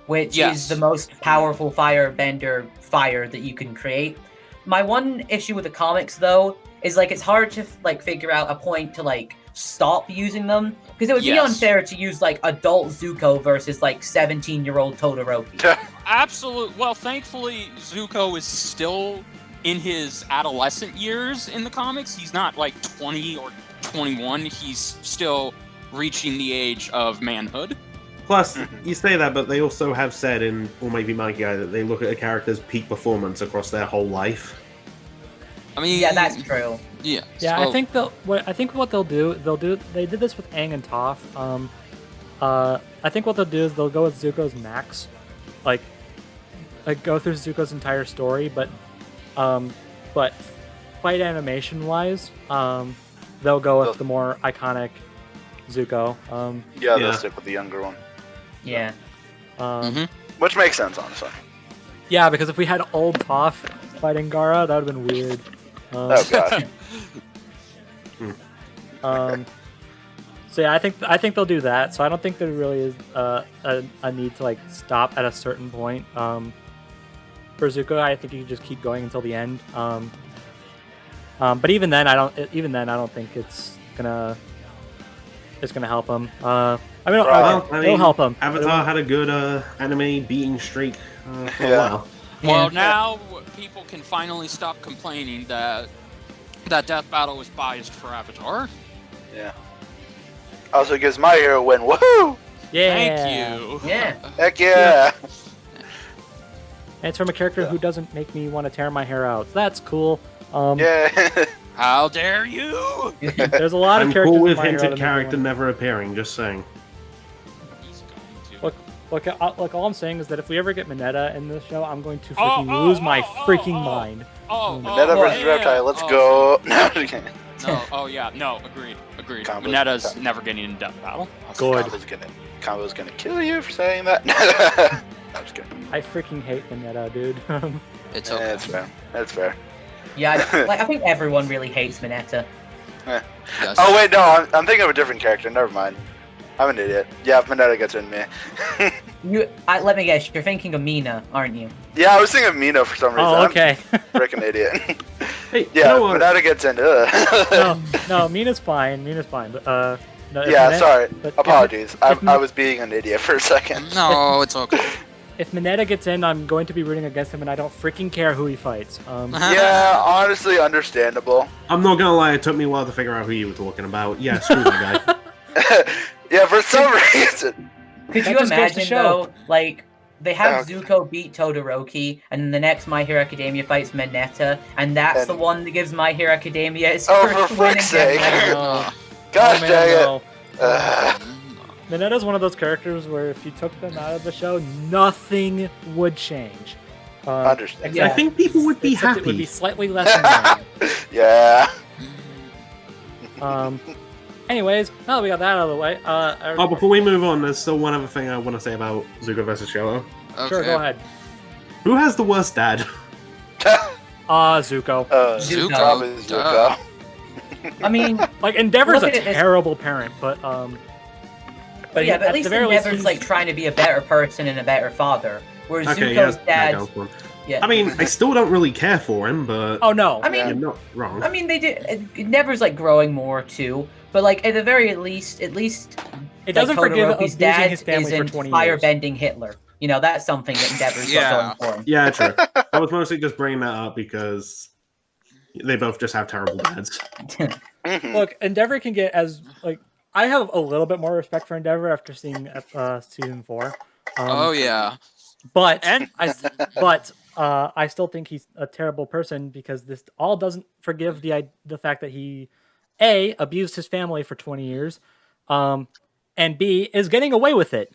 which is the most powerful firebender fire that you can create. My one issue with the comics, though, is like it's hard to like figure out a point to like stop using them, because it would be unfair to use like adult Zuko versus like 17-year-old Todoroki. Absolutely. Well, thankfully, Zuko is still in his adolescent years in the comics. He's not like 20 or 21. He's still reaching the age of manhood. Plus, you say that, but they also have said in All Might Be Mighty that they look at a character's peak performance across their whole life. I mean, yeah, that's true. Yeah. Yeah, so, I think what they'll do. They did this with Aang and Toph. I think what they'll do is they'll go with Zuko's max, like go through Zuko's entire story, but fight animation wise, they'll go with the more iconic Zuko. They'll stick with the younger one. Yeah. Which makes sense, honestly. Yeah, because if we had old Toph fighting Gaara, that would have been weird. Oh god. So yeah, I think they'll do that. So I don't think there really is a need to like stop at a certain point. For Zuko, I think you can just keep going until the end. But even then, I don't think it's gonna help him. It'll help him. Avatar had a good anime beating streak for a while. Well, now people can finally stop complaining that Death Battle was biased for Avatar. Yeah. Also gives My Hero a win. Woohoo! Yeah. Thank you. Yeah. Heck yeah! And it's from a character who doesn't make me want to tear my hair out. So that's cool. Yeah. How dare you? There's a lot of I'm characters. cool with in My Hero hinted that character make me never appearing. Just saying. He's going to. Look, all I'm saying is that if we ever get Mineta in this show, I'm going to freaking lose my freaking mind. Mineta versus Reptile, let's go. No, no, agreed. Mineta's never getting in Death Battle. Good. Combo's gonna kill you for saying that. I'm just kidding. I freaking hate Mineta, dude. It's okay. That's fair. That's fair. Yeah, I think everyone really hates Mineta. Yes. Oh wait, no, I'm thinking of a different character. Never mind. I'm an idiot. Yeah, if Mineta gets in me. Let me guess, you're thinking of Mina, aren't you? Yeah, I was thinking of Mina for some reason. Oh, okay. I'm a freaking idiot. Hey, yeah, you know Mineta gets in. No, Mina's fine. But no, yeah, sorry. But apologies. I was being an idiot for a second. No, it's okay. If Mineta gets in, I'm going to be rooting against him, and I don't freaking care who he fights. Yeah, honestly, understandable. I'm not gonna lie, it took me a while to figure out who you were talking about. Yeah, screw that guy. Yeah, for some reason. Could you imagine, though, like, they have Zuko beat Todoroki, and the next My Hero Academia fights Mineta, and that's the one that gives My Hero Academia its first win in Death Battle. Gosh dang it. Mineta's one of those characters where if you took them out of the show, nothing would change. Understand. I think people would be happy. It would be slightly less annoying. Yeah. Anyways, now that we got that out of the way, before we move on, there's still one other thing I want to say about Zuko versus Shoto. Okay. Sure, go ahead. Who has the worst dad? Zuko. Zuko. Probably Zuko. I mean, like Endeavor's a terrible parent, but yeah, but at least Endeavor's like trying to be a better person and a better father, whereas Zuko's dad. Yeah. I mean, I still don't really care for him, but oh no, I mean, you're not wrong. I mean, they do. Endeavor's like growing more too, but like at the very least, it doesn't forgive Todoroki's losing dad his family for 20 isn't firebending Hitler. You know, that's something that Endeavor's got going for him. Yeah, true. I was mostly just bringing that up because they both just have terrible dads. Look, Endeavor can get as like I have a little bit more respect for Endeavor after seeing season 4. Oh yeah, but I still think he's a terrible person because this all doesn't forgive the fact that he A, abused his family for 20 years, and B, is getting away with it.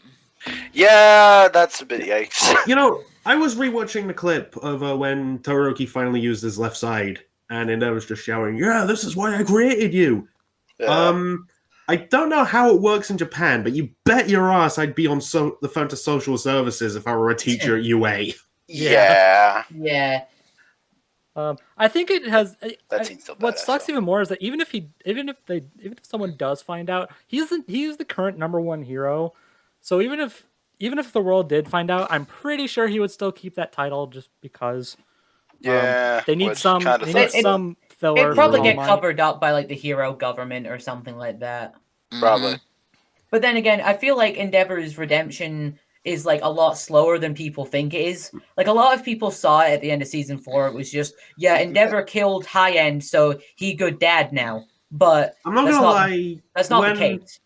Yeah, that's a bit yikes. You know, I was rewatching the clip of when Todoroki finally used his left side, and Endeavor's just shouting, "Yeah, this is why I created you." Yeah. I don't know how it works in Japan, but you bet your ass I'd be on the phone to social services if I were a teacher at UA. Yeah. Yeah. I think it has. What sucks even more is that even if someone does find out, he's the current #1 hero. So even if the world did find out, I'm pretty sure he would still keep that title just because. Yeah. They need some filler. It'd probably get covered up by like the hero government or something like that. Probably. But then again, I feel like Endeavor's redemption is like a lot slower than people think it is. Like a lot of people saw it at the end of season 4. It was just, Endeavor killed High End, so he good dad now. But I'm not gonna lie. That's not the case.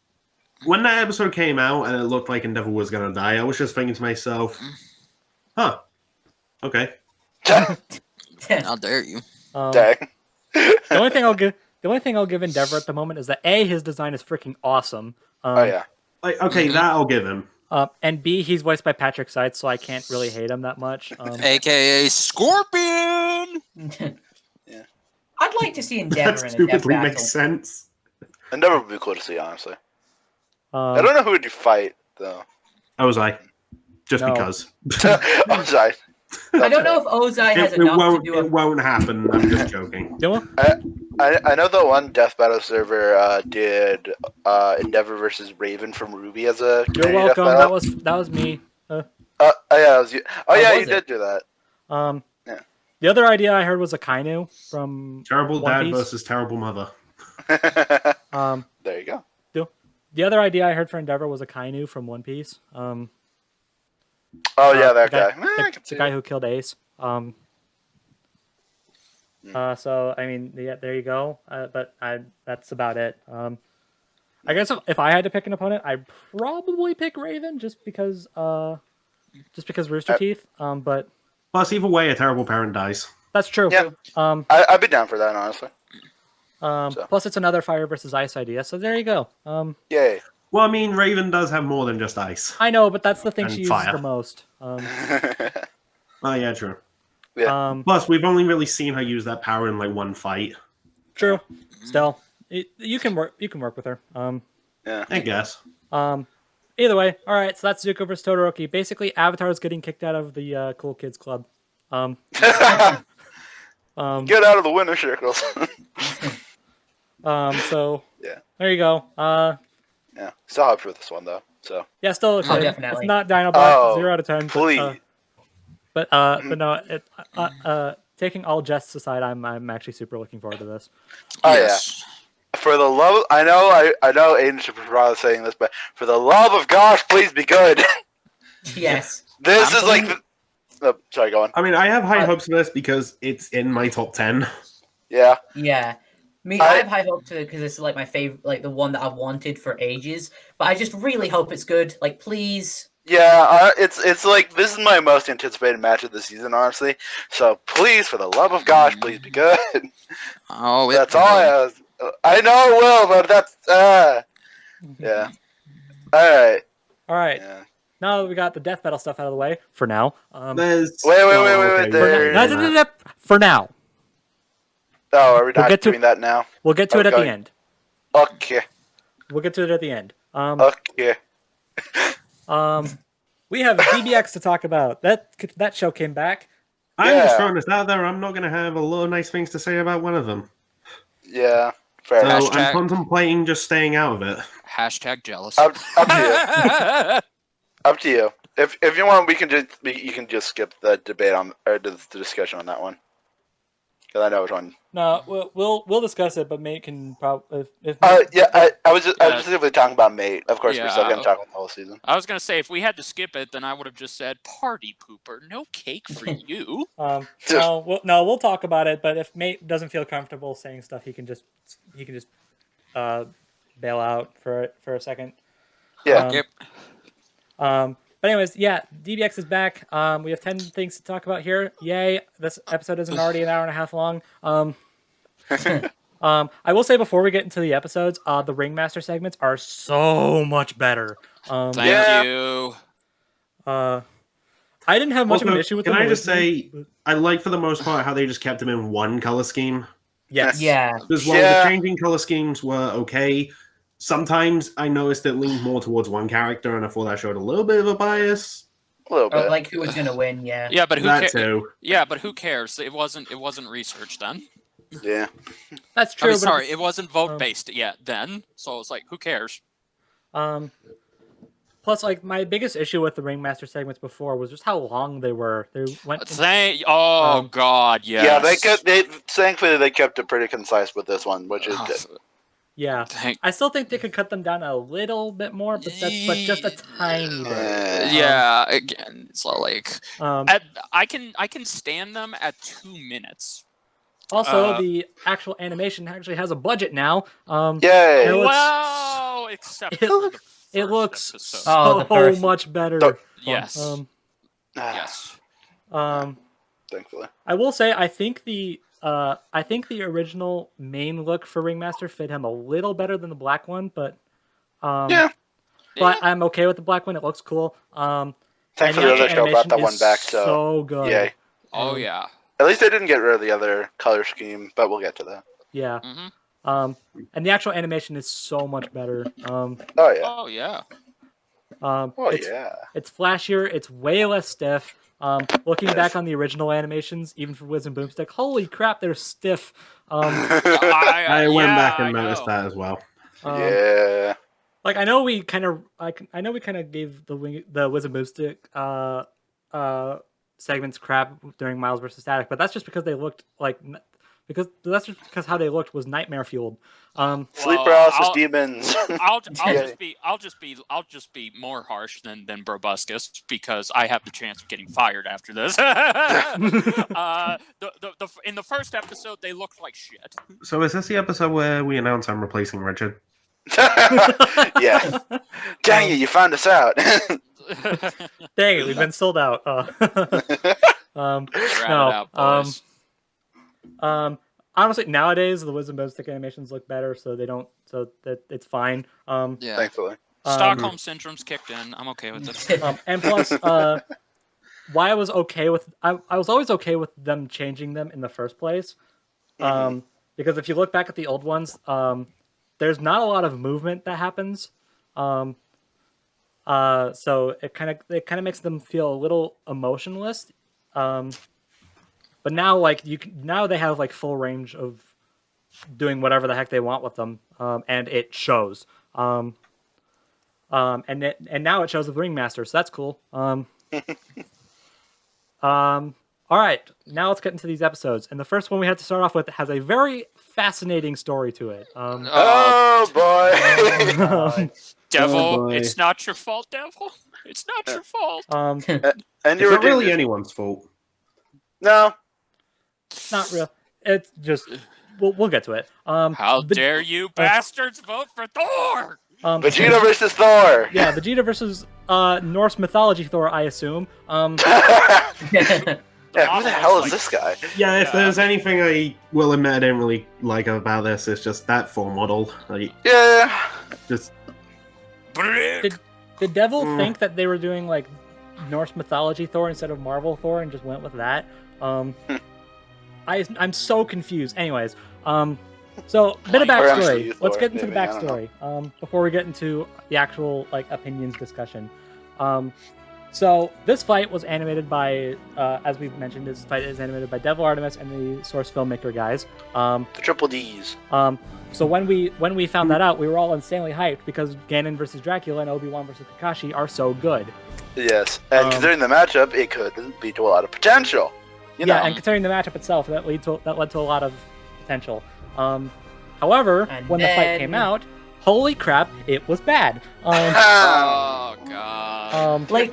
When that episode came out and it looked like Endeavor was gonna die, I was just thinking to myself, "Huh, okay." How dare you? Dang. The only thing I'll give Endeavor at the moment is that A, his design is freaking awesome. Oh yeah. Like, okay, that I'll give him. And B, he's voiced by Patrick Seitz, so I can't really hate him that much. AKA Scorpion. Yeah. I'd like to see Endeavor That in a death stupidly battle. makes sense. Endeavor would be cool to see, honestly. I don't know who would you fight though. Ozai, just No. because. Ozai. I don't know if Ozai has enough to do It won't happen. I'm just joking. I know the one Death Battle server did Endeavor versus Raven from Ruby as a. You're welcome. That was me. Yeah, that was you. Oh yeah, you was did do that. Yeah. The other idea I heard was a Kainu from Terrible One dad Piece. versus terrible mother. There you go. The other idea I heard for Endeavor was a Kainu from One Piece. Oh yeah, that guy. The guy who killed Ace. So I mean, yeah, there you go. But that's about it. I guess if I had to pick an opponent, I'd probably pick Raven just because Rooster Teeth. But Plus, either way, a terrible parent dies. that's true. Yeah. I'd be down for that, honestly. Plus, it's another fire versus ice idea. So there you go. Yay. Well, I mean, Raven does have more than just ice. I know, but that's the thing And she uses fire. the most. Oh, yeah, true. Yeah. Plus, we've only really seen her use that power in like one fight. True. Still, you can work with her. Yeah. I guess. Either way, all right. So that's Zuko versus Todoroki. Basically, Avatar is getting kicked out of the Cool Kids Club. Get out of the winner circles. So Yeah. there you go. Yeah. Still hyped for this one though. So. Yeah, still excited. definitely. It's not Dinobot. Oh, 0 out of 10. please. But no. Taking all jests aside, I'm actually super looking forward to this. Oh yeah. For the love, I know Aiden should be probably saying this, but for the love of gosh, please be good. Yes. This is like. Sorry, go on. I mean, I have high hopes for this because it's in my top 10. Yeah. Yeah. I have high hopes for it because it's like my favorite, like the one that I've wanted for ages. But I just really hope it's good. Like, please. Yeah, it's like this is my most anticipated match of the season, honestly. So please, for the love of gosh, please be good. Oh, That's all I have. I know it will, but that's yeah. All right. Yeah. Now that we got the death battle stuff out of the way, for now. There's... Wait. For now. Oh, are we not get to- doing that now? We'll get to it at the end. Okay. We'll get to it at the end. Okay. We have DBX to talk about. That show came back. I'm just throwing this out there. I'm not going to have a lot of nice things to say about one of them. Yeah. Fair So enough. I'm contemplating just staying out of it. Hashtag jealous. Up to you. Up to you. If you want, you can just skip the debate on or the discussion on that one. Because I know which one. No, we'll discuss it, but Mate can probably. I was just simply talking about Mate. Of course, we're still going to talk about the whole season. I was gonna say if we had to skip it, then I would have just said party pooper, no cake for you. We'll talk about it. But if Mate doesn't feel comfortable saying stuff, he can just bail out for a second. Yeah. Yep. But anyways, yeah, DBX is back. We have 10 things to talk about here. Yay! This episode isn't already an hour and a half long. I will say before we get into the episodes, the Ringmaster segments are so much better. Thank you. I didn't have much of an issue with them. Can I just say, I like for the most part how they just kept them in one color scheme. Yes. Yeah. Because while the changing color schemes were okay, sometimes I noticed it leaned more towards one character, and I thought that showed a little bit of a bias. A little bit. Like who was going to win? Yeah. Yeah, but who That cares? too. Yeah, but who cares? It wasn't research then. Yeah. That's I true. mean, sorry, it wasn't vote based yet then. So it's like, who cares? Plus, like my biggest issue with the Ringmaster segments before was just how long they were. They went. God, yes. Yeah, thankfully they kept it pretty concise with this one, which is good. Yeah, I still think they could cut them down a little bit more, but just a tiny bit. Yeah, again, it's like I can stand them at 2 minutes. Also, the actual animation actually has a budget now. Yay! Wow! Except for the it looks episode. so much better. Yes. Yes. Thankfully, I will say I think the original main look for Ringmaster fit him a little better than the black one, but But I'm okay with the black one. It looks cool. Thankfully, the other show brought that one back. So good. Yay. Oh yeah. At least they didn't get rid of the other color scheme, but we'll get to that. Yeah. And the actual animation is so much better. Oh yeah. Oh yeah. It's flashier. It's way less stiff. Looking back on the original animations, even for Wiz and Boomstick, holy crap, they're stiff. I went back and noticed that as well. Yeah. Like I know we kind of gave the Wiz and Boomstick segments crap during Miles vs. Static, but that's just because they looked like because how they looked was nightmare fueled. Sleep paralysis demons. I'll just be more harsh than BrobusCast because I have the chance of getting fired after this. In the first episode, they looked like shit. So is this the episode where we announce I'm replacing Richard? Yeah. Dang it! You found us out. Dang it! We've been sold out. Honestly, nowadays the Wiz and Boomstick animations look better, so it's fine. Yeah. Thankfully. Stockholm Syndrome's kicked in. I'm okay with it. And plus, why I was okay with I was always okay with them changing them in the first place, because if you look back at the old ones, there's not a lot of movement that happens, so it kind of makes them feel a little emotionless. But now, now they have like full range of doing whatever the heck they want with them, and it shows. And now it shows with Ringmaster, so that's cool. All right, now let's get into these episodes. And the first one we have to start off with has a very fascinating story to it. Oh boy, Devil! It's not your fault, Devil. It's not your fault. And it's not really anyone's fault. No. Not real. It's just we'll get to it. How dare you bastards vote for Thor? Vegeta versus Thor. Yeah, Vegeta versus Norse mythology Thor, I assume. Yeah, who the hell is this guy? Yeah, if there's anything I will admit I didn't really like about this, it's just that Thor model. Just. Did the Devil think that they were doing like Norse mythology Thor instead of Marvel Thor and just went with that? I'm so confused. Anyways, so a bit of backstory. Let's get into the backstory before we get into the actual opinions discussion. So this fight was animated by, as we've mentioned, this fight is animated by Devil Artemis and the Source Filmmaker guys. The Triple Ds. So when we found that out, we were all insanely hyped because Ganon versus Dracula and Obi-Wan versus Kakashi are so good. Yes, and considering the matchup, it could lead to a lot of potential. Yeah, and considering the matchup itself, that led to a lot of potential. However, when the fight came out, holy crap, it was bad. Oh god. Like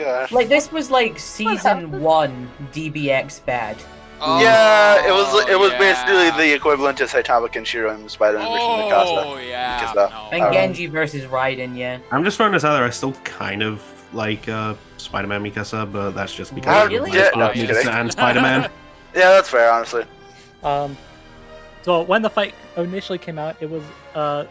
this was like season 1 DBX bad. Yeah, it was basically the equivalent to Saitama Kenshiro and Spider-Man versus Mikasa. Oh yeah. And Genji versus Raiden, yeah. I'm just throwing this out there. I still kind of like Spider-Man Mikasa, but that's just because Mikasa and Spider-Man. Yeah, that's fair, honestly. So when the fight initially came out, it was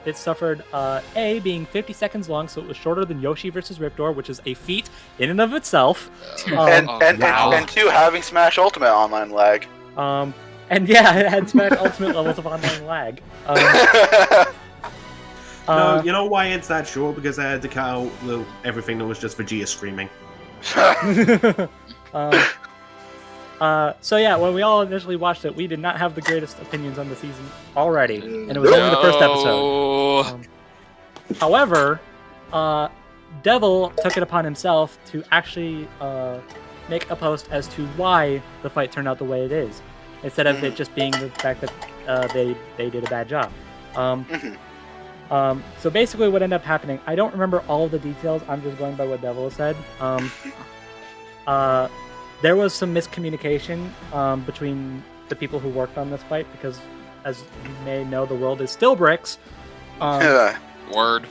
it suffered A, being 50 seconds long, so it was shorter than Yoshi versus Riptor, which is a feat in and of itself. And 2, having Smash Ultimate online lag. And yeah, it had Smash Ultimate levels of online lag. No, you know why it's that short? Because I had to cut out everything that was just Vegeta screaming. So yeah, when we all initially watched it, we did not have the greatest opinions on the season already, and it was only the first episode. However, Devil took it upon himself to actually make a post as to why the fight turned out the way it is, instead of it just being the fact that they did a bad job. So basically what ended up happening, I don't remember all of the details, I'm just going by what Devil said. There was some miscommunication between the people who worked on this fight, because as you may know, the world is still bricks. Word.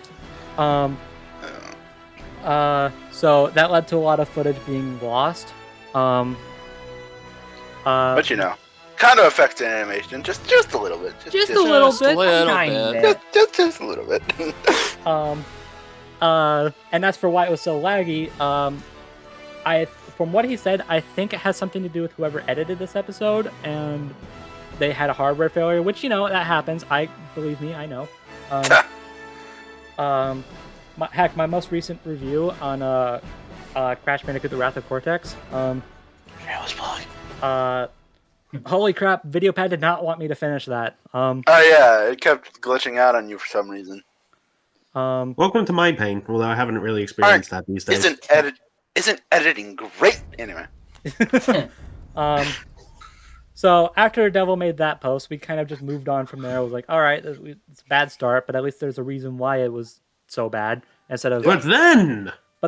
So that led to a lot of footage being lost. But you know, kind of affects the animation just a little bit. Just a little bit. Just a little bit. And as for why it was so laggy, from what he said, I think it has something to do with whoever edited this episode, and they had a hardware failure, which, you know, that happens. Believe me, I know. My most recent review on Crash Bandicoot: The Wrath of Cortex. Holy crap! VideoPad did not want me to finish that. Oh yeah, it kept glitching out on you for some reason. Welcome to my pain, although I haven't really experienced that these days. Isn't editing great anyway? So after Devil made that post, we kind of just moved on from there. I was like, all right, it's a bad start, but at least there's a reason why it was so bad. Instead of But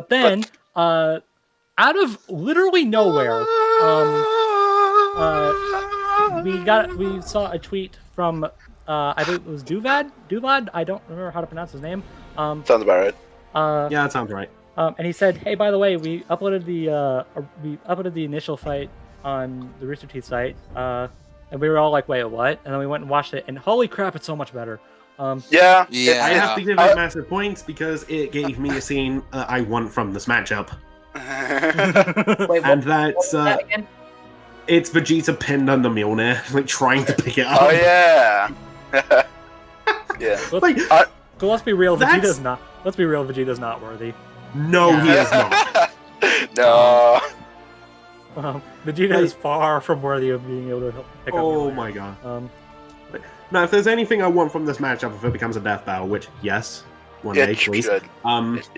then, out of literally nowhere, we saw a tweet from I think it was Duvad. I don't remember how to pronounce his name. Sounds about right. yeah, that sounds right. And he said, "Hey, by the way, we uploaded the initial fight on the Rooster Teeth site, and we were all like, wait, what?" And then we went and watched it, and holy crap, it's so much better. Yeah. I have to give it massive points because it gave me a scene I want from this matchup. Wait, And that's it's Vegeta pinned under Mjolnir, like trying to pick it up. Oh yeah. Yeah. Let's be real, Vegeta's not. Let's be real, Vegeta's not worthy. No, he is not. No. Vegeta is far from worthy of being able to pick up. Oh my god. Now, if there's anything I want from this matchup, if it becomes a death battle, which yes, one day, please. Should.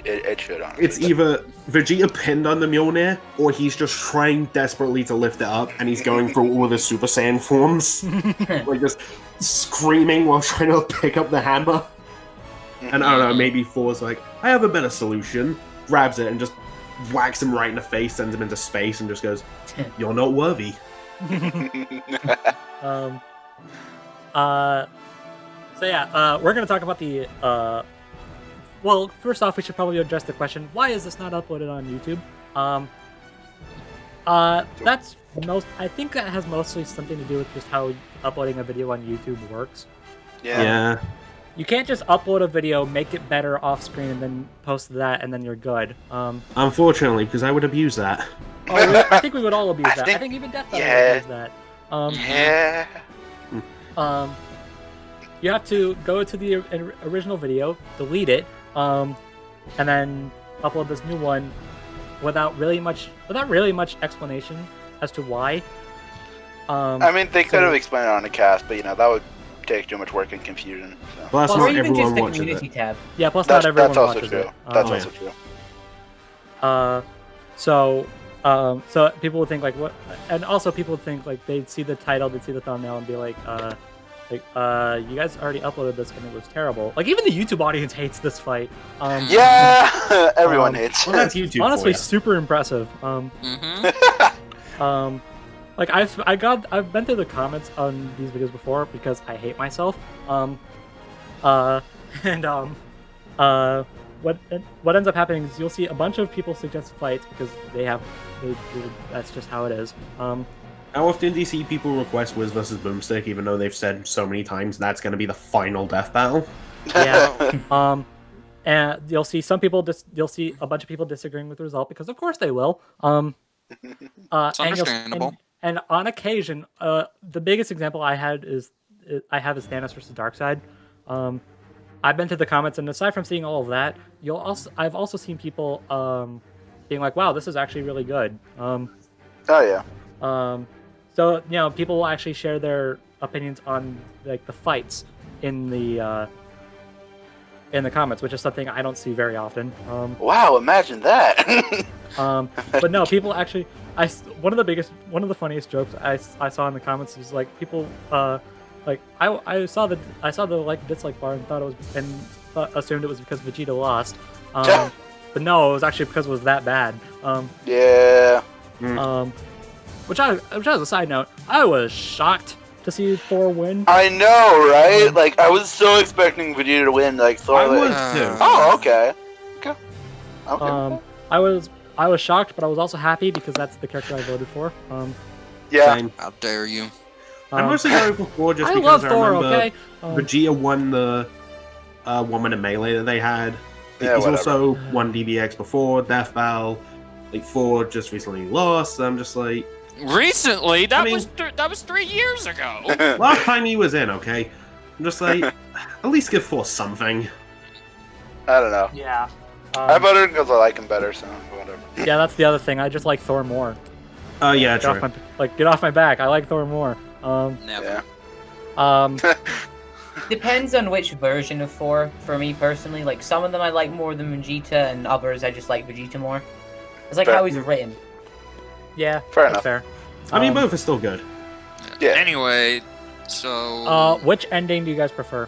It should. Honestly. It's either Vegeta pinned on the Mjolnir, or he's just trying desperately to lift it up, and he's going through all of his Super Saiyan forms, like just screaming while trying to pick up the hammer. And I don't know, maybe Thor's like, I have a better solution. Grabs it and just whacks him right in the face, sends him into space, and just goes, "You're not worthy." So yeah, we're gonna talk about the. Well, first off, we should probably address the question: why is this not uploaded on YouTube? That's most. I think that has mostly something to do with just how uploading a video on YouTube works. Yeah. You can't just upload a video, make it better off screen, and then post that, and then you're good. Unfortunately, because I would abuse that. I think we would all abuse that. I think even Death would abuse that. You have to go to the original video, delete it, and then upload this new one without really much explanation as to why. I mean, they could have explained it on the cast, but you know that would take too much work and confusion. So. Plus, or not even everyone just the watches community it. tab. Yeah, plus not everyone watches true. it. That's also true. So people would think like what, and also people would think like they'd see the title, they'd see the thumbnail, and be like, you guys already uploaded this and it was terrible. Like even the YouTube audience hates this fight. Yeah, everyone hates. Well, that's YouTube. Honestly, super impressive. Like I've been through the comments on these videos before because I hate myself. What ends up happening is you'll see a bunch of people suggest fights because that's just how it is. How often do you see people request Wiz vs Boomstick, even though they've said so many times that's going to be the final death battle? Yeah. And you'll see you'll see a bunch of people disagreeing with the result because of course they will. It's understandable. And on occasion, the biggest example I have is Thanos versus Darkseid. I've been to the comments, and aside from seeing all of that, I've also seen people being like, "Wow, this is actually really good." Oh yeah. So you know, people will actually share their opinions on like the fights in the comments, which is something I don't see very often. Wow, imagine that. But no, people actually. One of the funniest jokes I saw in the comments was like people I saw the like dislike bar and thought it was assumed it was because Vegeta lost. But no, it was actually because it was that bad. Yeah. Which as a side note, I was shocked to see Thor win. I know, right? Like, I was so expecting Vegeta to win. Like, Thor. I was Like, too. oh, okay. I was shocked, but I was also happy because that's the character I voted for. Yeah. Same. How dare you? I mostly voted for Thor just I because love I Thor. remember Okay. Vegeta won the 1 minute melee that they had. Yeah, He's whatever. also won DBX before Death Battle. Like Thor just recently lost. So I'm just like, Recently, that I mean- was 3 years ago. last time he was in, okay. I'm just like, at least give Thor something. I don't know. Yeah. I voted because I like him better, so whatever. Yeah, that's the other thing. I just like Thor more. Yeah, Get off true. get off my back. I like Thor more. Never. Yeah. Depends on which version of Thor, for me personally. Like, some of them I like more than Vegeta, and others I just like Vegeta more. It's like Fair. how he's written. Yeah. Fair that's enough. Fair. I mean, both are still good. Yeah. Anyway, so Which ending do you guys prefer?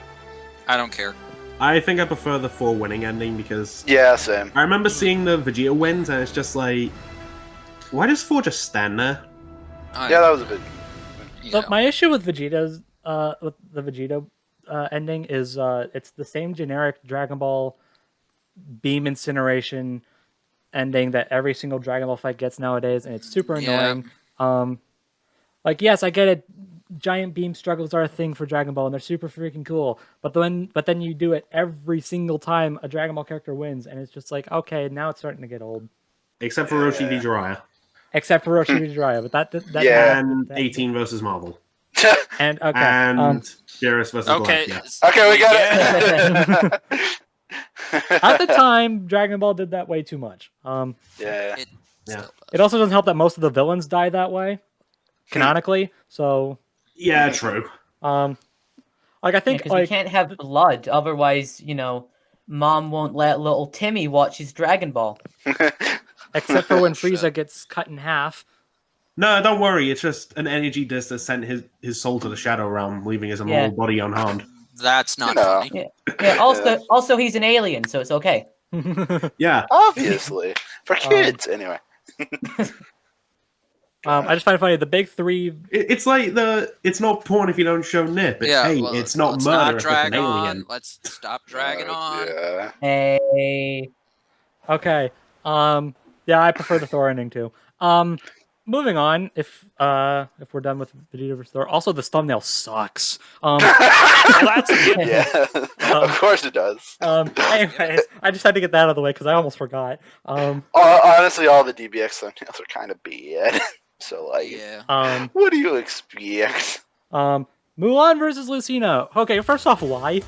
I don't care. I think I prefer the Thor winning ending because Yeah, same. I remember seeing the Vegeta wins and it's just like, why does Thor just stand there? Yeah, that was a bit. But my issue with Vegeta's with the Vegeta ending is it's the same generic Dragon Ball beam incineration ending that every single Dragon Ball fight gets nowadays, and it's super annoying. Like, yes, I get it. Giant beam struggles are a thing for Dragon Ball, and they're super freaking cool. But then you do it every single time a Dragon Ball character wins, and it's just like, okay, now it's starting to get old. Except for Roshi v. Jiraiya. Except for Roshi v. Jiraiya, but that Yeah. And 18 versus Marvel. and okay, And Beerus versus Okay. Galaxia. Okay, we got it. at the time, Dragon Ball did that way too much. Yeah. Yeah. It also doesn't help that most of the villains die that way, canonically. So, Yeah, true. like I think Because you can't have blood, otherwise, Mom won't let little Timmy watch his Dragon Ball. except for when Shit. Frieza gets cut in half. No, don't worry. It's just an energy disc that sent his soul to the Shadow Realm, leaving his immortal body unharmed. That's not You know. funny. Yeah. Also, he's an alien, so it's okay. Yeah. Obviously. For kids, anyway. I just find it funny. The big three. It's like it's not porn if you don't show nip. It's, Yeah, hey, well, it's not let's murder not if it's drag an on. alien. Let's stop dragging on. Yeah. Hey. Okay. Yeah, I prefer the Thor ending too. Moving on. If we're done with Vegeta vs. Thor, also this thumbnail sucks. Well, that's Yeah. Of course it does. Anyways, I just had to get that out of the way because I almost forgot. Honestly, all the DBX thumbnails are kind of bad. So, like, yeah. what do you expect? Mulan versus Lucina. Okay, first off, why?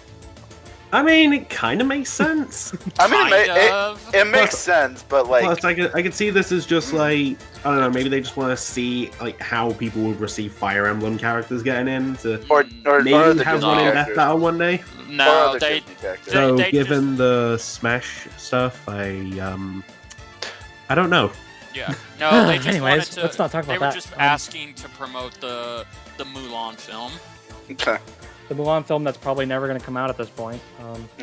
I mean, it kind of makes sense. I mean, Kind of. it makes sense, but like, Plus, I could see this as just like, I don't know, maybe they just want to see like how people would receive Fire Emblem characters getting in to or maybe the have Disney one in Death characters. Battle one day. Or No, other they. Disney characters. So, they given the Smash stuff, I don't know. Yeah. No, they just Anyways, wanted to. let's not talk They about were that. just asking to promote the Mulan film. Okay. The Mulan film that's probably never going to come out at this point.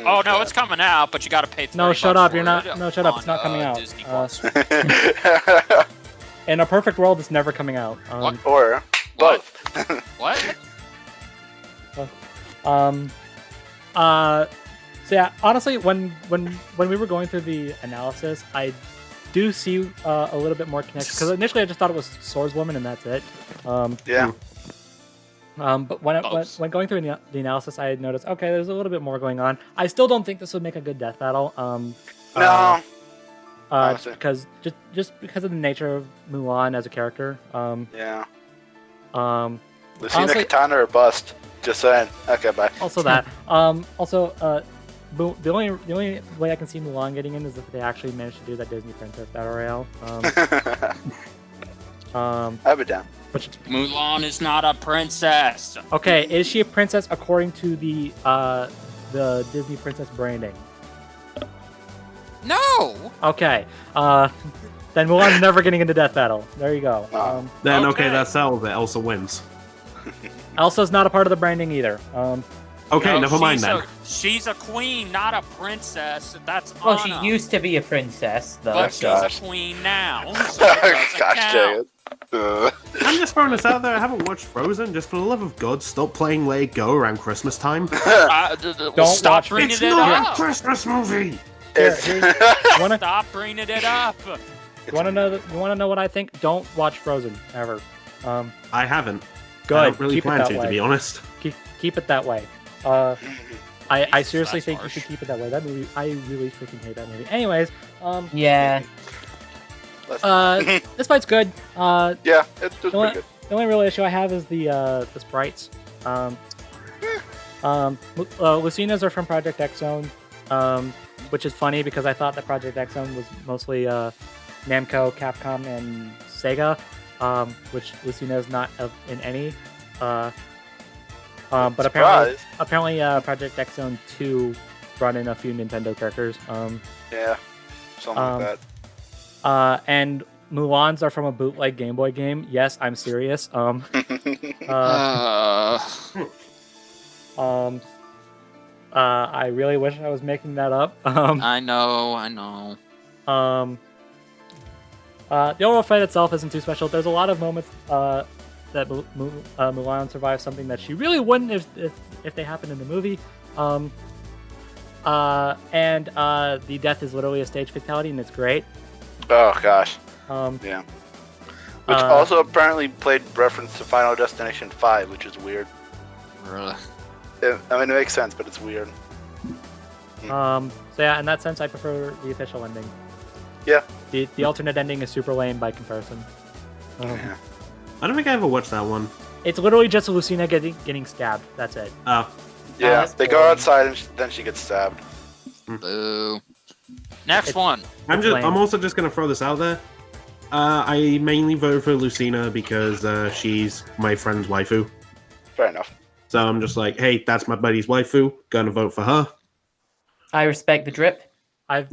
Oh no, it's coming out, but you got to pay. $30 No, shut up, for you're not- it no, shut up, it's on, not coming out. Disney Uh, Plus. In a perfect world, it's never coming out. What? Or both. What? So yeah, honestly, when we were going through the analysis, I do see a little bit more connection because initially I just thought it was Swordswoman and that's it. Yeah. But when going through the analysis, I noticed okay, there's a little bit more going on. I still don't think this would make a good death battle. No. Honestly. Because just because of the nature of Mulan as a character. Yeah. Um, Lucina honestly- Katana or bust. Just saying. Okay, bye. Also that. The only way I can see Mulan getting in is if they actually manage to do that Disney Princess Battle Royale. I'd be down. Which Mulan is not a princess. okay, is she a princess according to the Disney Princess branding? No. Okay. Then Mulan's never getting into Death Battle. There you go. Oh. Then, Okay. okay, that settles it. Elsa wins. Elsa's not a part of the branding either. Okay, No, never mind then. She's a queen, not a princess. That's Well, Anna. she used to be a princess, though. But she's gosh. a queen now, so it doesn't Gosh count. dang it. I'm just throwing this out there. I haven't watched Frozen. Just for the love of God, stop playing Let It Go around Christmas time. Don't stop watch bringing It's it not up. a Christmas movie. Wanna Stop bringing it up. you want to know what I think? Don't watch Frozen ever. I haven't. Good. I don't really Keep it plan that to way. be honest. Keep it that way. I seriously That's think harsh. you should keep it that way. That movie, I really freaking hate that movie. Anyways, Yeah. this fight's good. Yeah, it's pretty only- good. The only real issue I have is the sprites. Lucina's are from Project X Zone, which is funny because I thought that Project X Zone was mostly Namco, Capcom, and Sega, which Lucina is not in any. But apparently, Project X Zone 2 brought in a few Nintendo characters. Yeah, something like that. And Mulans are from a bootleg Game Boy game. Yes, I'm serious. I really wish I was making that up. I know. The overall fight itself isn't too special. There's a lot of moments that Mulan survives something that she really wouldn't if they happened in the movie. And the death is literally a stage fatality, and it's great. Oh gosh. Yeah. Which also apparently played reference to Final Destination 5, which is weird. Really? I mean, it makes sense, but it's weird. So yeah, in that sense, I prefer the official ending. Yeah. The alternate ending is super lame by comparison. Yeah. I don't think I ever watched that one. It's literally just Lucina getting stabbed. That's it. Oh. Yeah, that's they go boring. outside and then she gets stabbed. Boo. Next one. I'm lame. also just gonna throw this out there. I mainly voted for Lucina because she's my friend's waifu. Fair enough. So I'm just like, hey, that's my buddy's waifu. Gonna vote for her. I respect the drip. I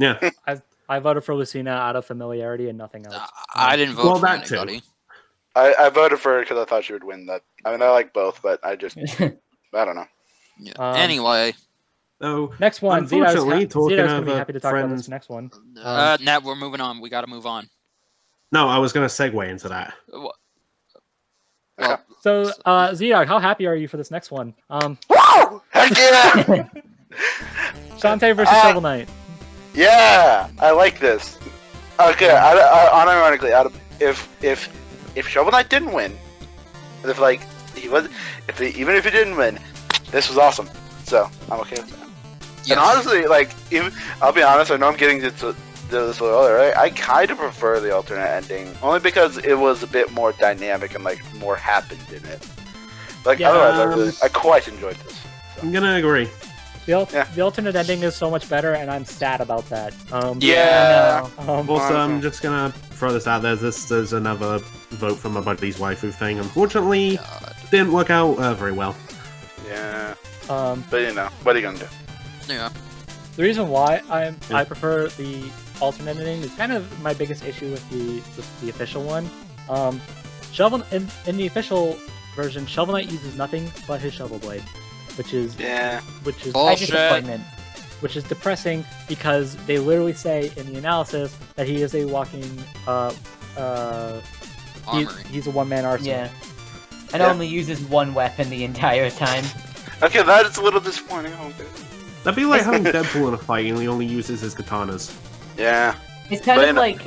voted for Lucina out of familiarity and nothing else. I didn't vote Well, for that too. anybody. I voted for her because I thought she would win that. I mean, I like both, but I don't know. Yeah. Anyway, So Next one. unfortunately, talking Zito's gonna of be happy to talk about this friends. next one. Nat, we're moving on. We got to move on. No, I was gonna segue into that. Well, So, Zidog, how happy are you for this next one? Woo! Heck yeah! Shantae versus Shovel Knight. Yeah, I like this. Okay, unironically, if Shovel Knight didn't win, even if he didn't win, this was awesome. So I'm okay with that. yes. And honestly, I'll be honest. I know I'm getting to this a little earlier, right? I kind of prefer the alternate ending, only because it was a bit more dynamic and more happened in it. Otherwise, I quite enjoyed this. So. I'm gonna agree. The alternate ending is so much better, and I'm sad about that. Yeah. Also, I'm just gonna throw this out there. This is another vote for my buddy's waifu thing. Unfortunately, didn't work out very well. Yeah. But But what are you gonna do? Yeah. the reason why I prefer the alternate ending is kind of my biggest issue with the official one. Shovel in the official version, Shovel Knight uses nothing but his shovel blade, which is Bullshit. Disappointment. which is depressing because they literally say in the analysis that he is a walking Armory. he's a one-man arsenal. Yeah. And only uses one weapon the entire time. Okay, that is a little disappointing. Okay. That'd be like having Deadpool in a fight and he only uses his katanas. Yeah. It's kind of like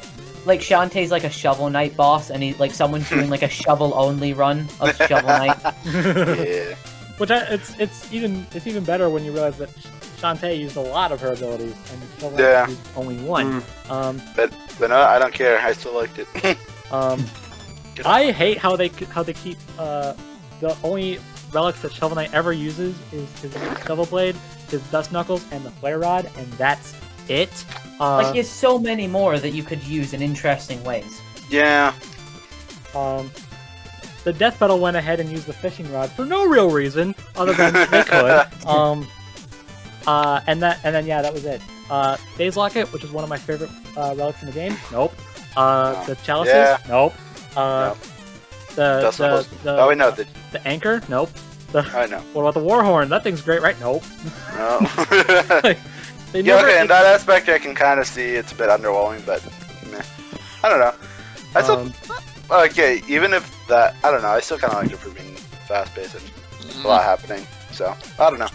Shantae's like a Shovel Knight boss, and he's like someone's doing like a shovel-only run of Shovel Knight. Yeah. Which it's even better when you realize that Shantae used a lot of her abilities and Shovel Knight used only one. But no, I don't care. I still liked it. I hate how they keep the only relics that Shovel Knight ever uses is his shovel blade, his dust knuckles, and the flare rod, and that's it. He has so many more that you could use in interesting ways. Yeah. The Death Battle went ahead and used the fishing rod for no real reason other than they could. And then that was it. Days Locket, which is one of my favorite relics in the game. Nope. The Chalices. Yeah. Nope. Nope. Oh wait, no. The anchor? Nope. I know. What about the war horn? That thing's great, right? Nope. No. Like, Yeah, okay, in that aspect I can kind of see it's a bit underwhelming, but meh. I don't know. I still, okay, even if that, I don't know, I still kind of like it for being fast-paced and a lot happening, so, I don't know.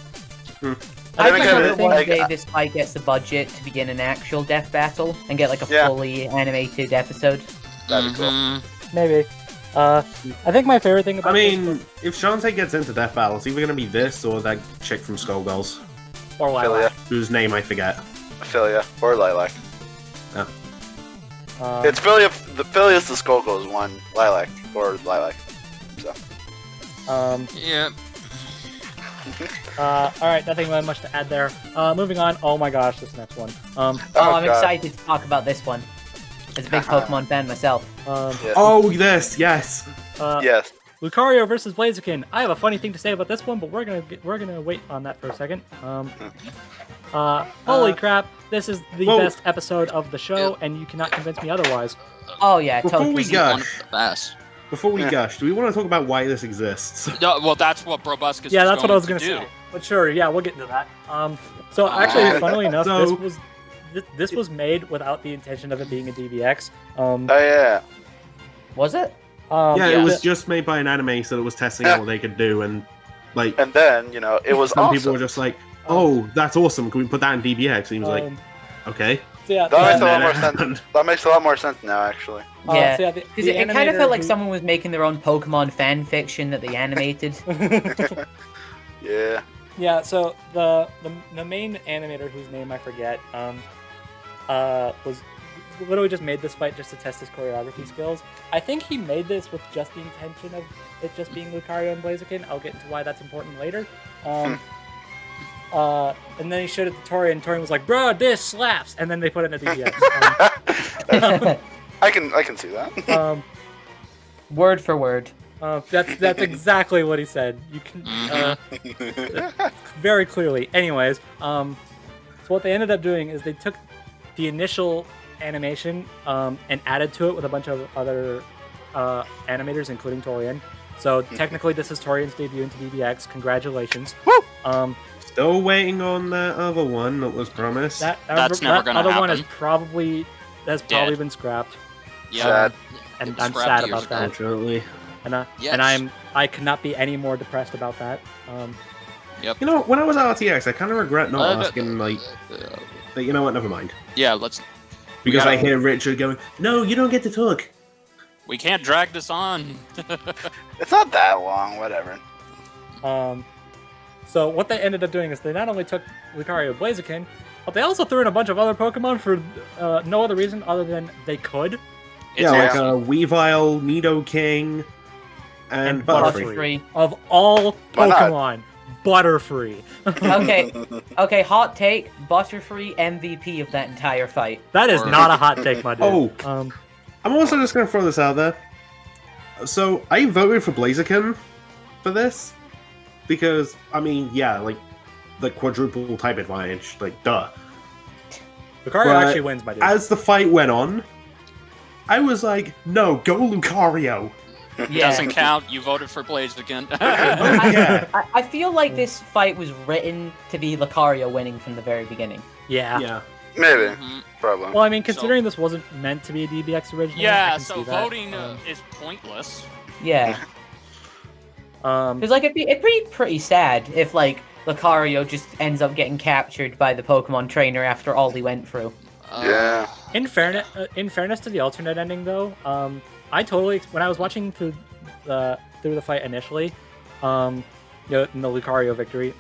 I think that one day this fight gets the budget to begin an actual death battle and get like a fully animated episode. That'd be cool. Maybe. I think my favorite thing about if Shantae gets into death battles, it's either gonna be this or that chick from Skullgirls. Or Lilac. Whose name I forget. Philia. Or Lilac. Yeah. It's Philia. The Philia's the Skullgirls one. Lilac. Or Lilac. So. Yeah. Alright, nothing really much to add there. Moving on. Oh my gosh, this next one. I'm excited to talk about this one. As a big Pokemon fan myself. Yes. Oh, yes, yes. Yes. Lucario versus Blaziken. I have a funny thing to say about this one, but we're gonna wait on that for a second. Holy crap! This is the best episode of the show, and you cannot convince me otherwise. Oh yeah, Before totally. we gush, Yeah. do we want to talk about why this exists? No, well, that's what BrobusCast. Yeah, that's what I was gonna gonna say. But sure, yeah, we'll get into that. So actually, funnily enough, this was made without the intention of it being a DBX. Oh yeah. Was it? It was just made by an anime, so it was testing out what they could do, and like. And then it was some awesome. people were just like, "Oh, that's awesome! Can we put that in DBX?" And he was like, "Okay." So yeah, that makes a lot more sense. That makes a lot more sense now, actually. Yeah, so because it kind of felt like someone was making their own Pokemon fan fiction that they animated. Yeah. Yeah. So the main animator, whose name I forget, was literally just made this fight just to test his choreography skills. I think he made this with just the intention of it just being Lucario and Blaziken. I'll get into why that's important later. And then he showed it to Tori, and Tori was like, "Bro, this slaps!" And then they put it in a DBX. I can see that. Word for word. That's exactly what he said. You can very clearly. Anyways, so what they ended up doing is they took the initial animation and added to it with a bunch of other animators, including Torian. So technically, this is Torian's debut into DBX. Congratulations! Woo! Still waiting on that other one that was promised. That's never gonna other happen. one has probably been scrapped. Yeah. And It was I'm scrapped sad years about ago. that. Unfortunately. And I cannot be any more depressed about that. Yep. You know, when I was at RTX, I kind of regret not asking, like, you know what, never mind. Yeah, let's. Because I hear Richard going, "No, you don't get to talk." We can't drag this on. It's not that long. Whatever. So what they ended up doing is they not only took Lucario and Blaziken, but they also threw in a bunch of other Pokemon for no other reason other than they could. It's like awesome. Weavile, Nidoking, and Butterfree. Of all Pokemon, Butterfree. Okay, hot take, Butterfree MVP of that entire fight. That is not a hot take, my dude. I'm also just going to throw this out there. So, I voted for Blaziken for this, because, I mean, yeah, like, the quadruple type advantage, like, duh. Lucario actually wins, my dude. As the fight went on, I was like, no, go Lucario! Yeah. Doesn't count. You voted for Blaziken. I feel like this fight was written to be Lucario winning from the very beginning. Yeah. Maybe. Probably. Well, I mean, considering this wasn't meant to be a DBX originally, I Yeah, can so see that. voting is pointless. Yeah. Because like it'd be pretty sad if like Lucario just ends up getting captured by the Pokemon trainer after all he went through. Yeah. In fairness to the alternate ending, though, I totally when I was watching through the fight initially, in the Lucario victory,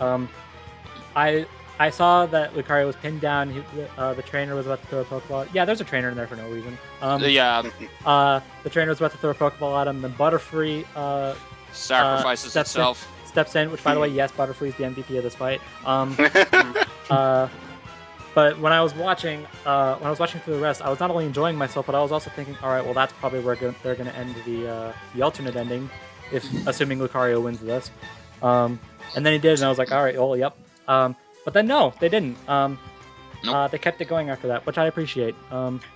I saw that Lucario was pinned down. The trainer was about to throw a Pokeball. Yeah, there's a trainer in there for no reason. The trainer was about to throw a Pokeball at him. Then Butterfree sacrifices itself. Steps in, which by the way, yes, Butterfree is the MVP of this fight. But when I was watching through the rest, I was not only enjoying myself, but I was also thinking, all right, well, that's probably where they're going to end the alternate ending, assuming Lucario wins this. And then he did, and I was like, all right, well, yep. But then no, they didn't. Nope. They kept it going after that, which I appreciate.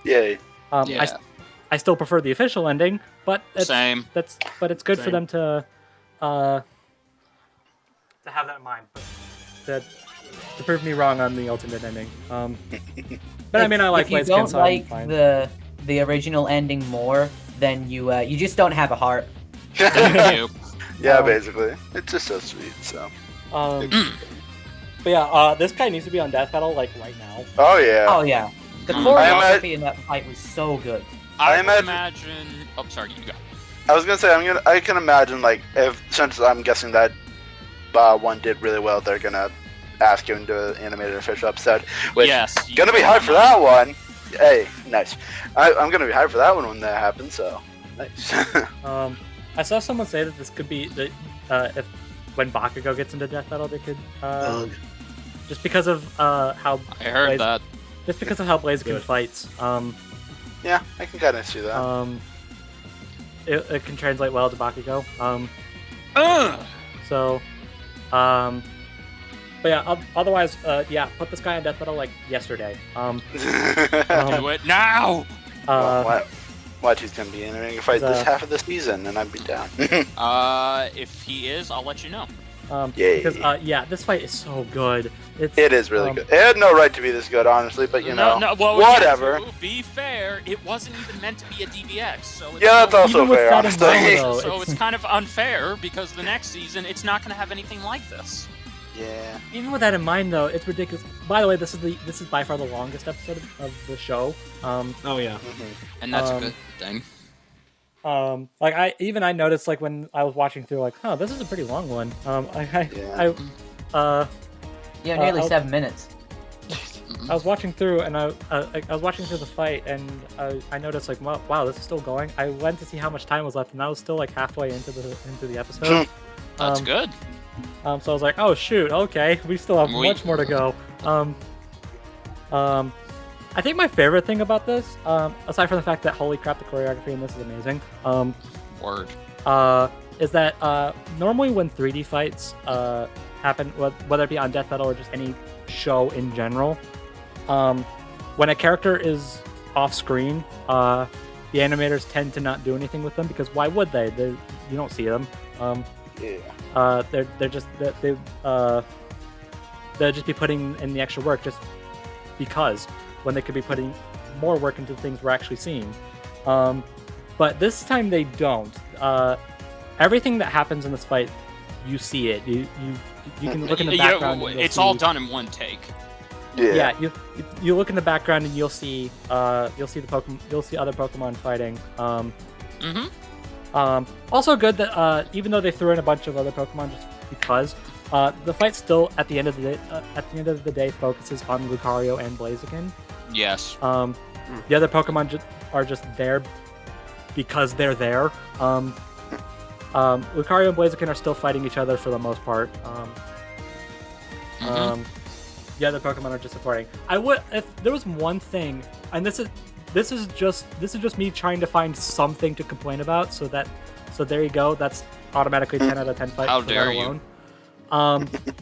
Yay. I I still prefer the official ending, but Same. But it's good for them to have that in mind. But to prove me wrong on the ultimate ending. But I mean, I like Blaziken. If you don't like the original ending more, then you just don't have a heart. Yeah, basically, it's just so sweet. So. But yeah, this guy needs to be on Death Battle like right now. Oh yeah. Oh yeah. The choreography in that fight was so good. I imagine. Oh, sorry, you go. I was gonna say I can imagine like since I'm guessing that one did really well, they're gonna ask him to an animated official episode. Which gonna be hard for that one. Hey, nice. I'm gonna be hyped for that one when that happens. So nice. I saw someone say that this could be if when Bakugo gets into Death Battle, they could just because of how I heard that. Just because of how Blaziken fights. Yeah, I can kind of see that. It can translate well to Bakugo. So, but yeah. Otherwise, yeah. Put this guy on Death Battle like yesterday. Do it now. Watch, he's gonna be entering a fight this half of the season, and I'd be down. If he is, I'll let you know. Because this fight is so good. It is really good. It had no right to be this good, honestly, but whatever. To be fair, it wasn't even meant to be a DBX, so it's that's also fair. Honestly. So it's kind of unfair because the next season it's not going to have anything like this. Yeah. Even with that in mind, though, it's ridiculous. By the way, this is by far the longest episode of the show. Oh yeah. And that's a good thing. Like I noticed like when I was watching through, like, this is a pretty long one. Nearly 7 minutes. I was watching through, and I was watching through the fight, and I noticed like, wow, this is still going. I went to see how much time was left, and I was still like halfway into the episode. That's good. So I was like, oh shoot, okay, we still have much more to go. I think my favorite thing about this, aside from the fact that holy crap, the choreography in this is amazing. Is that normally when 3D fights happen, whether it be on Death Battle or just any show in general, when a character is off screen, the animators tend to not do anything with them because why would they? You don't see them. They'll just be putting in the extra work just because, when they could be putting more work into the things we're actually seeing. But this time they don't. Everything that happens in this fight, you see it. You can look in the background. It's all done in one take. Yeah. You look in the background and you'll see other Pokemon fighting. Also good that even though they threw in a bunch of other Pokemon just because, the fight still at the end of the day focuses on Lucario and Blaziken. Yes. The other Pokemon are just there because they're there. Lucario and Blaziken are still fighting each other for the most part. The other Pokemon are just supporting. If there was one thing, and this is just me trying to find something to complain about. So there you go. That's automatically 10 out of 10 fights. How dare you?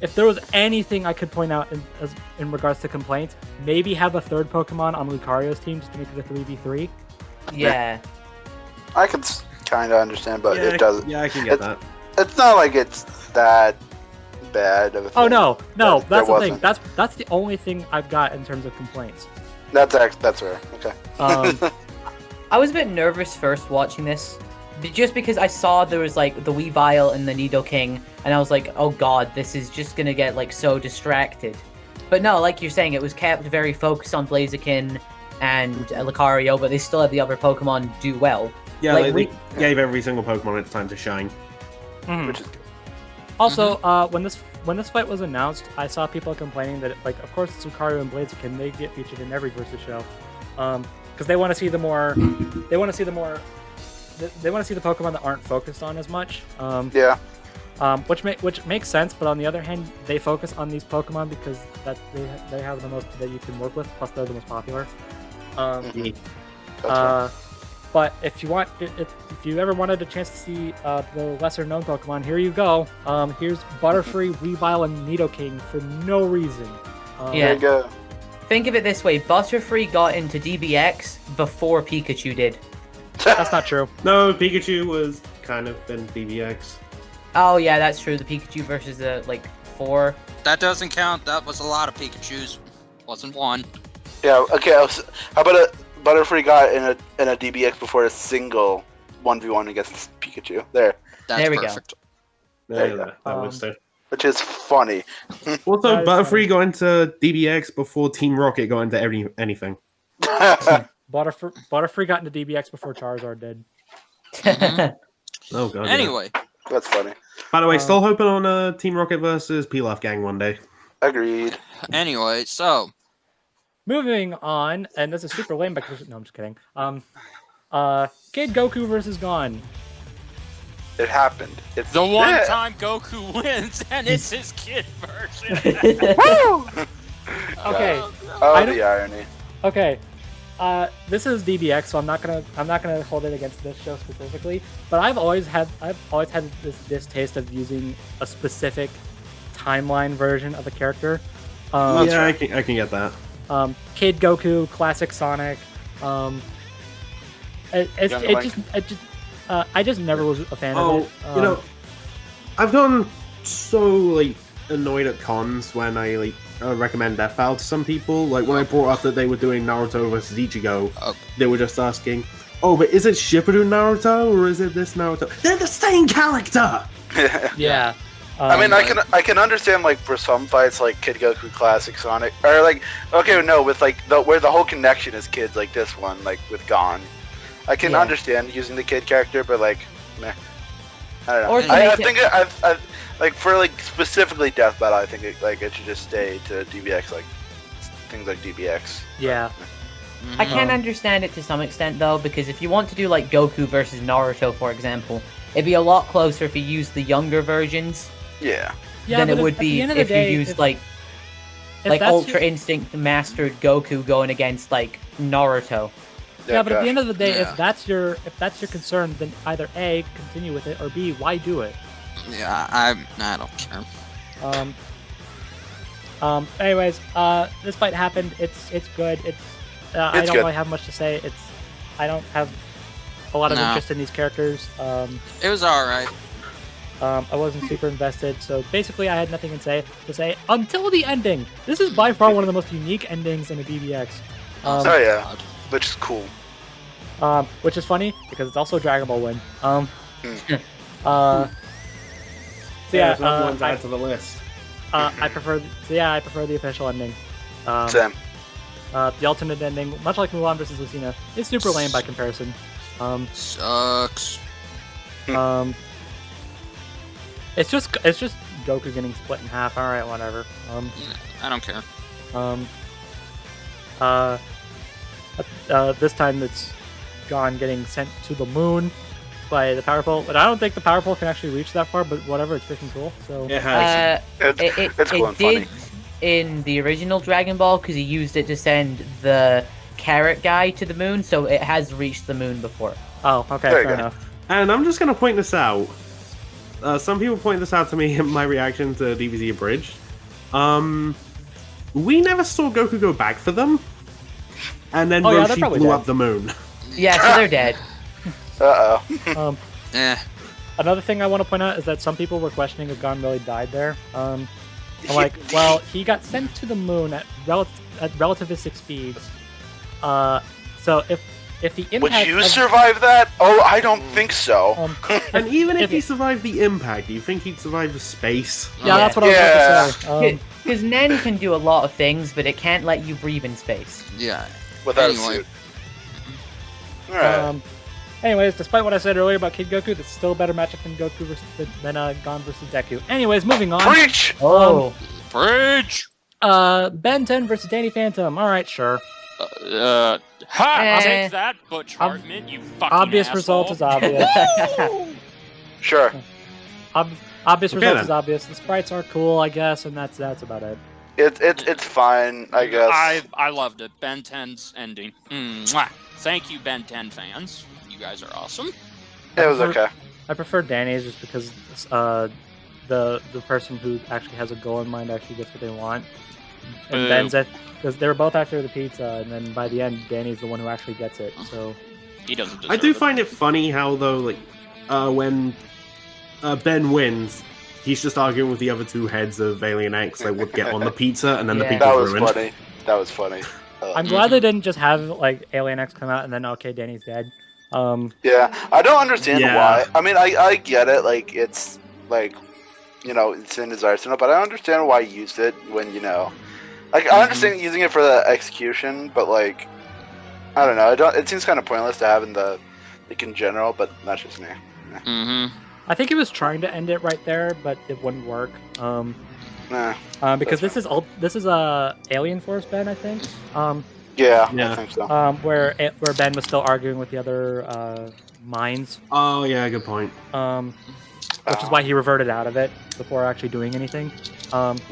If there was anything I could point out in regards to complaints, maybe have a third Pokemon on Lucario's team just to make it a 3v3. Yeah. I could kind of understand, but it doesn't. Yeah, I can get that. It's not like it's that bad of a thing. Oh no, that's the thing. That's the only thing I've got in terms of complaints. That's rare. Okay. I was a bit nervous first watching this, just because I saw there was like the Weavile and the Nidoking, and I was like, oh god, this is just gonna get like so distracted. But no, like you're saying, it was kept very focused on Blaziken and Lucario, but they still had the other Pokemon do well. Yeah, they gave every single Pokemon its time to shine. Which is good. Also, when this fight was announced, I saw people complaining that, like, of course, it's Lucario and Blaziken, they get featured in every versus show, because they want to see the Pokemon that aren't focused on as much. Which makes sense, but on the other hand, they focus on these Pokemon because that they have the most that you can work with, plus they're the most popular. But if you ever wanted a chance to see the lesser known Pokemon, here you go. Here's Butterfree, Weavile, and Nidoking for no reason. There you go. Think of it this way: Butterfree got into DBX before Pikachu did. That's not true. No, Pikachu was kind of in DBX. Oh yeah, that's true. The Pikachu versus the 4. That doesn't count. That was a lot of Pikachus. Wasn't one. Yeah. Okay. How about a Butterfree got in a DBX before a single 1v1 against Pikachu? There. That's there we perfect. There you you go. go. That was it. Which is funny. Also, That is Butterfree funny. got into DBX before Team Rocket got into anything. Butterfree got into DBX before Charizard did. Oh god. Anyway, That's funny. By the way, still hoping on Team Rocket versus Pilaf Gang one day. Agreed. so Moving on, and this is super lame, but no, I'm just kidding. Kid Goku versus Gon. It happened. It's the one there. time Goku wins, and it's his kid version. Okay, Oh, I the don't- irony. okay. This is DBX, so I'm not gonna hold it against this show specifically. But I've always had this distaste of using a specific timeline version of a character. That's Yeah, right. I can get that. Kid Goku, classic Sonic. I just never was a fan of it. I've gotten so annoyed at cons when I recommend Death Battle to some people. Like when I brought up that they were doing Naruto versus Ichigo, they were just asking, "Oh, but is it Shippuden Naruto or is it this Naruto?" They're the same character. Yeah. I mean, I can understand for some fights like Kid Goku Classic Sonic, or with where the whole connection is kids, like this one, with Gon. I can understand using the kid character, but meh. I don't know. Or I think I've for specifically Death Battle, I think it should just stay to DBX, things like DBX. Yeah. I can understand it to some extent though, because if you want to do Goku versus Naruto, for example, it'd be a lot closer if you used the younger versions Yeah. than it but would at the be end of the if day, you used if that's Ultra your- Instinct mastered Goku going against Naruto. Yeah, but at the end of the day, Yeah. if that's your concern, then either A, continue with it, or B, why do it? Yeah, I don't care. Anyways, this fight happened. It's good. I don't good. really have much to say. I don't have a lot of No. interest in these characters. It was alright. I wasn't super invested, so basically I had nothing to say until the ending. This is by far one of the most unique endings in a DBX. Oh yeah, which is cool. Which is funny because it's also a Dragon Ball win. So Yeah, yeah, so that one's added to the list. I prefer the official ending. Same. The alternate ending, much like Mulan versus Lucina, is super lame by comparison. Sucks. It's just Goku getting split in half. All right, whatever. I don't care. This time it's Gon getting sent to the moon by the Power Pole, but I don't think the Power Pole can actually reach that far. But whatever, it's freaking cool. So It has. It's cool and did funny. in the original Dragon Ball because he used it to send the carrot guy to the moon, so it has reached the moon before. oh, okay, There you fair go. enough. And I'm just going to point this out. Some people point this out to me in my reaction to DBZ Abridged. We never saw Goku go back for them. And then Oh, yeah, they're Roshi probably blew dead. up the moon. Yeah, so they're dead. Uh-oh. Another thing I want to point out is that some people were questioning if Gon really died there. I'm like, well, he got sent to the moon at relativistic speeds. So if the impact Would you of- survive that? Oh, I don't think so. And even if If he it- survived the impact, do you think he'd survive the space? yeah, that's what I was about to say. Because Nen can do a lot of things, but it can't let you breathe in space. Yeah. Without Anyway. a suit. Alright. Anyways, despite what I said earlier about Kid Goku, that's still a better matchup than Gon versus Deku. Anyways, moving on. Preach! Oh, Bridge! Ben 10 versus Danny Phantom. All right, sure. I'll take that, Butch Ob- Hartman, you fucking Obvious asshole. result is obvious. Sure. Obvious result then. is obvious. The sprites are cool, I guess, and that's about it. It's fine, I guess. I loved it. Ben 10's ending. Mwah. Thank you, Ben 10 fans. You guys are awesome. It was okay. I prefer Danny's just because the person who actually has a goal in mind actually gets what they want. And Boo. Ben's it because they were both after the pizza, and then by the end, Danny's the one who actually gets it. So He doesn't deserve I do it. find it funny how though, like, when Ben wins, he's just arguing with the other two heads of Alien X that would get on the pizza, and then the Yeah. pizza's That was ruined. funny. That was funny. I'm glad they didn't just have like Alien X come out and then okay, Danny's dead. Yeah, I don't understand Yeah. why. I mean, I get it. Like, it's like, you know, it's in his arsenal, but I don't understand why he used it when, you know, like, I understand using it for the execution, but like, I don't know. It seems kind of pointless to have in the, like, in general, but that's just me. Mm-hmm. I think he was trying to end it right there, but it wouldn't work. Nah, Because this is a Alien Force Ben, I think. yeah, Yeah. I think so. Where Ben was still arguing with the other minds. Oh yeah, good point. Which is why he reverted out of it before actually doing anything. But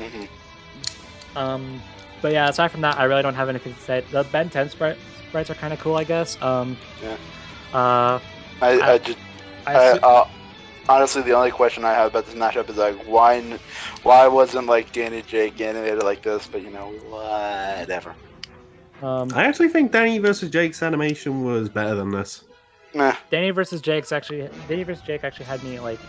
yeah, aside from that, I really don't have anything to say. The Ben 10 sprites are kind of cool, I guess. Honestly, the only question I have about this matchup is like, why wasn't like Danny Jake animated like this? But you know, whatever. I actually think Danny versus Jake's animation was better than this. Nah. Danny versus Jake actually had me like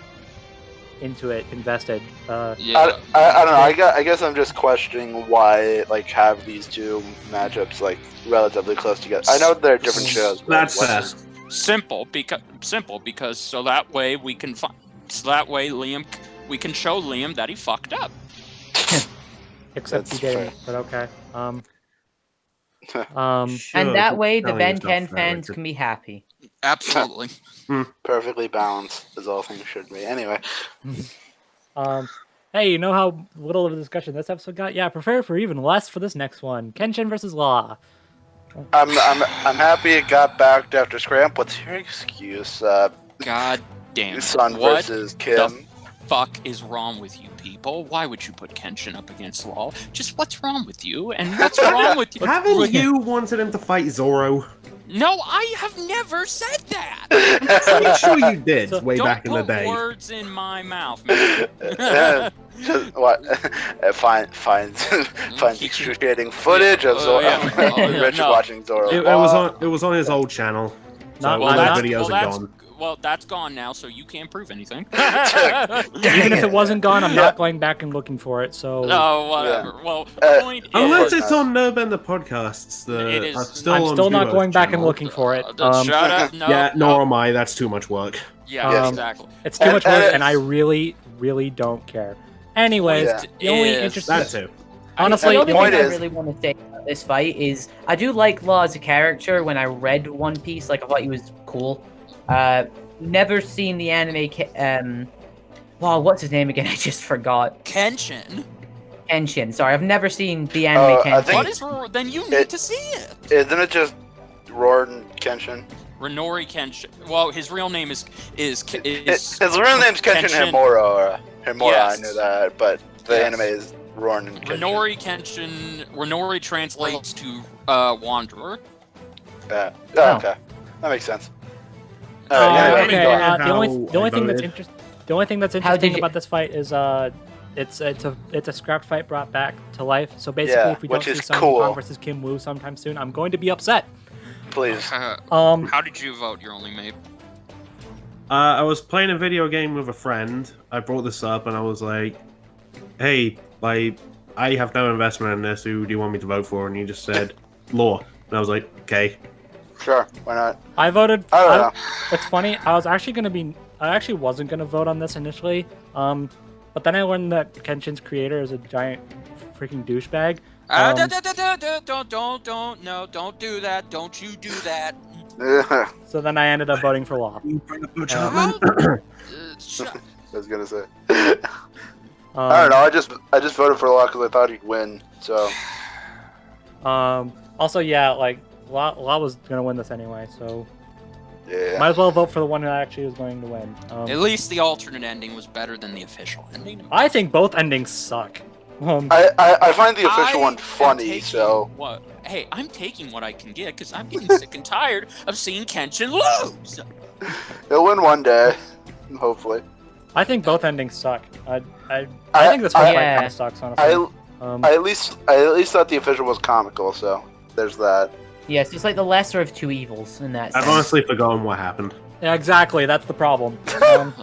into it, invested. Yeah. I don't know. I guess I'm just questioning why like have these two matchups like relatively close together. I know they're different shows. But That's what's- fair. Simple because so that way we can Liam, we can show Liam that he fucked up. Except That's he didn't, but okay. Sure, And that way, the telling Ben yourself 10 that, fans Richard. can be happy. Absolutely. Perfectly balanced, as all things should be. Anyway, Hey, you know how little of a discussion this episode got? Yeah, prepare for even less for this next one. Kenshin versus Law. I'm happy it got backed after Scramp. What's your excuse? God damn it. Son What versus the Kim. fuck is wrong with you people? Why would you put Kenshin up against Law? Just what's wrong with you? And what's wrong with you? Haven't you wanted him to fight Zoro? No, I have never said that. I'm sure you did way Don't back in the put day. words in my mouth, man. Just, what? Finds excruciating footage of Zoro. Rich no. watching Zoro. It was on his old channel. Not- So well, all that's- the videos are gone. Well, that's gone now, so you can't prove anything. Even if it wasn't gone, I'm not going back and looking for it. So No, whatever. Well, the point is... Unless it's on Nurbender podcasts, It is. are still I'm on still not Zubo's going back and channel. looking for it. Shut up. No, Yeah, no. nor am I. That's too much work. Yeah, Um, exactly. It's too much work, and and I really, really don't care. Anyways, Yeah. the only Is- interesting... That too. Honestly, The only point thing I is- really want to say about this fight is I do like Law as a character. When I read One Piece, like I thought he was cool. Never seen the anime. Wow, what's his name again? I just forgot. Kenshin. Kenshin. Sorry, I've never seen the anime I Kenshin. think- What is wrong? Then you need to see it. Isn't it just Roran Kenshin? Renori Kenshin. Well, his real name is His real name's Kenshin Himura. Himura, Yes. I knew that, but the Yes. anime is Roran and Kenshin. Renori Kenshin. Renori translates to Wanderer. Yeah. Oh. Oh, okay. That makes sense. Alright, yeah, okay. go on. The only How thing that's voted. interesting How did you- about this fight is it's a scrapped fight brought back to life. So basically, Yeah, if we don't which see is Sun cool. Wukong versus Kim Woo sometime soon, I'm going to be upset. Please. How did you vote? Your only mate. I was playing a video game with a friend. I brought this up and I was like, "Hey, I have no investment in this. Who do you want me to vote for?" And he just said, "Law." And I was like, "Okay." Sure, why not? I voted. I don't know. It's funny. I actually wasn't gonna vote on this initially. But then I learned that Kenshin's creator is a giant freaking douchebag. Don't do that. Don't you do that. So then I ended up voting for Law. You bring up Butch How- Hartman. Shut- I was gonna say. I don't know. I just voted for Law because I thought he'd win. So Also, yeah, like Law was gonna win this anyway, so yeah. might as well vote for the one who actually was going to win. At least the alternate ending was better than the official ending. I think both endings suck. I find the official I one am funny. taking So what? Hey, I'm taking what I can get because I'm getting sick and tired of seeing Kenshin lose. he'll win one day, hopefully. I think both endings suck. I think this fight kind of sucks, honestly. I at least thought the official was comical. So there's that. Yes, it's like the lesser of two evils in that sense. I've honestly forgotten what happened. Yeah, exactly. That's the problem. Still.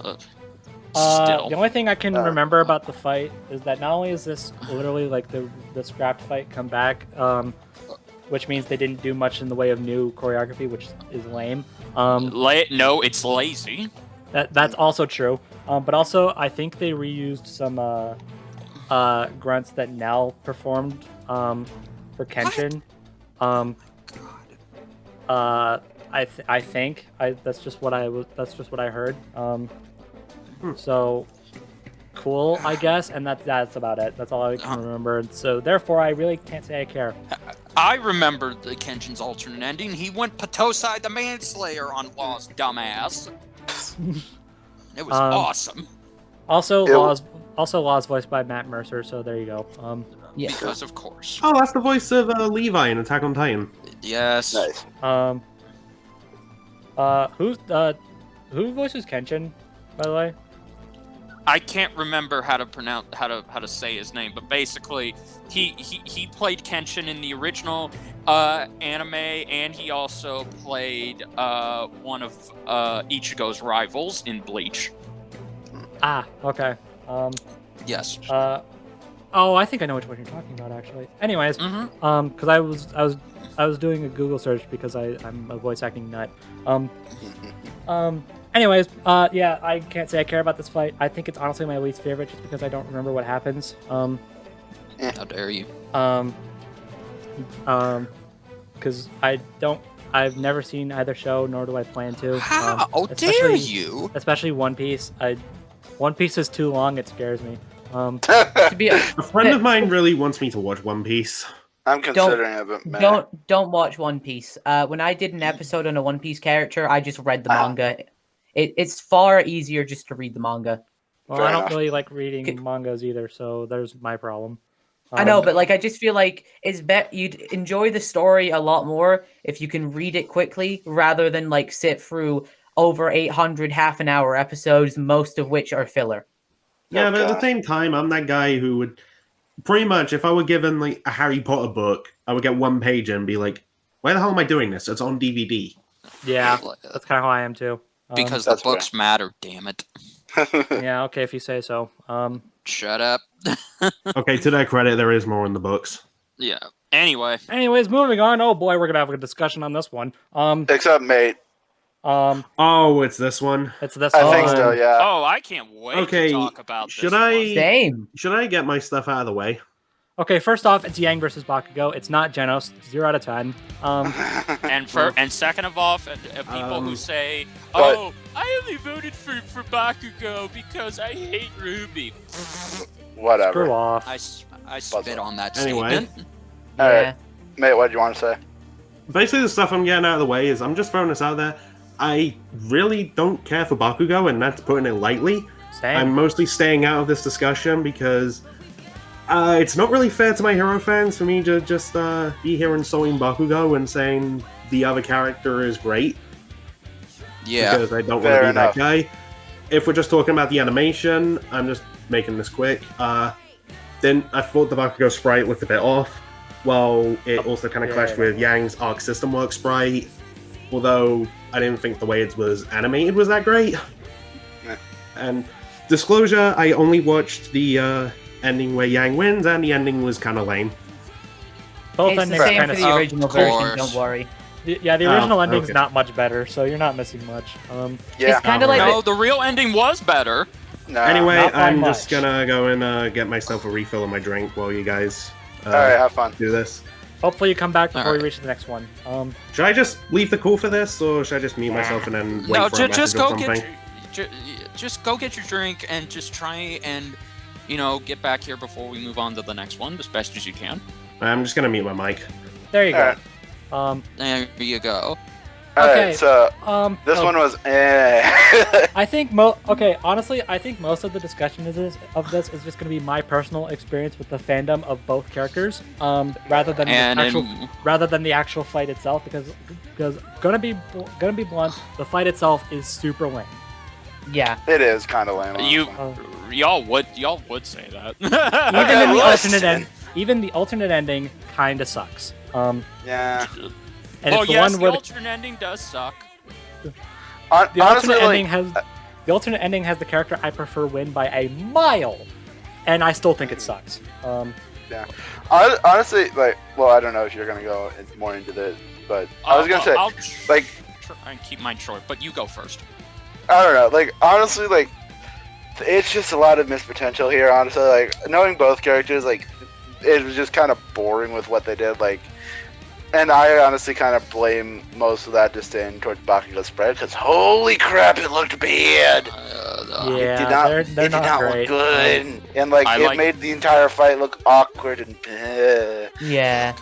The only thing I can remember about the fight is that not only is this literally like the scrapped fight come back, which means they didn't do much in the way of new choreography, which is lame. No, it's lazy. That's also true. But also, I think they reused some grunts that Nell performed for Kenshin. I think that's just what I heard. So cool, I guess, and that's about it. That's all I can remember. And so therefore, I really can't say I care. I remember the Kenshin's alternate ending. He went Patosai the Manslayer on Law's dumbass. It was awesome. Also, Law's voiced by Matt Mercer. So there you go. Yeah. Because of course. Oh, that's the voice of Levi in Attack on Titan. Yes. Nice. Who voices Kenshin, by the way? I can't remember how to say his name, but basically, he played Kenshin in the original anime, and he also played one of Ichigo's rivals in Bleach. Ah, okay. Yes. Oh, I think I know which one you're talking about, actually. Anyways, because I was doing a Google search because I'm a voice acting nut. Anyways, yeah, I can't say I care about this fight. I think it's honestly my least favorite just because I don't remember what happens. How dare you? Because I've never seen either show, nor do I plan to. How dare you? Especially One Piece. One Piece is too long, it scares me. To be A friend of mine really wants me to watch One Piece. I'm considering it, but man. Don't watch One Piece. When I did an episode on a One Piece character, I just read the manga. It's far easier just to read the manga. Well, I don't really like reading mangas either, so there's my problem. I know, but like I just feel like you'd enjoy the story a lot more if you can read it quickly rather than like sit through over 800 half-an-hour episodes, most of which are filler. Yeah, but at the same time, I'm that guy who would pretty much, if I were given like a Harry Potter book, I would get one page and be like, "Why the hell am I doing this? It's on DVD." Yeah, that's kind of how I am too. Because the books matter, damn it. Yeah, okay, if you say so. Shut up. Okay, to their credit, there is more in the books. Yeah. Anyways, moving on. Oh boy, we're gonna have a discussion on this one. Except, mate. Oh, it's this one. It's this I one. think so, yeah. Oh, I can't wait to talk about this. Should I get my stuff out of the way? Okay, first off, it's Yang versus Bakugo. It's not Genos. 0 out of 10. And second of all, people who say, "Oh, I only voted for Bakugo because I hate Ruby." Whatever. Screw off. I spit on that Anyway. statement. Alright. Mate, what do you want to say? Basically, the stuff I'm getting out of the way is I'm just throwing this out there. I really don't care for Bakugo, and that's putting it lightly. Same. I'm mostly staying out of this discussion because it's not really fair to my hero fans for me to just be here insulting Bakugo and saying the other character is great. Yeah. Because I don't want to be that guy. If we're just talking about the animation, I'm just making this quick. Then I thought the Bakugo sprite looked a bit off, while it also kind of clashed with Yang's Arc System Work sprite. Although I didn't think the way it was animated was that great. Yeah. And disclosure, I only watched the ending where Yang wins, and the ending was kind of lame. Both It's the endings same kind for of the original version, don't worry. Yeah, the original ending's okay. not much better, so you're not missing much. Yeah. It's kind of like No, the real ending was better. No. Anyway, not by I'm much. just gonna go and get myself a refill of my drink while you guys Alright, have fun. do this. Hopefully you come back before we Alright. reach the next one. Should I just leave the call for this, or should I just mute myself and then wait No, for a just message or go something? just go get your drink and just try and get back here before we move on to the next one as best as you can. I'm just gonna mute my mic. There you go. Alright. There you go. Alright, Okay, so this one was I think honestly, I think most of the discussion of this is just going to be my personal experience with the fandom of both characters, rather than the actual fight itself. Because gonna be blunt, the fight itself is super lame. Yeah. It is kind of lame. Y'all would say that. Even the alternate ending kind of sucks. Yeah. And well, it's the yes, one the where alternate ending does suck. the Honestly, alternate like, ending has the character I prefer win by a mile, and I still think it sucks. yeah. Honestly, like, well, I don't know if you're gonna go more into this, but I was gonna say, I'll like, try and keep mine short, but you go first. I don't know, like, honestly, like, it's just a lot of missed potential here. Honestly, like, knowing both characters, like, it was just kind of boring with what they did, like. And I honestly kind of blame most of that just in towards Bakugo's spread, because holy crap, it looked bad. Yeah, It did not great. look good, and like it made the entire fight look awkward and. Yeah.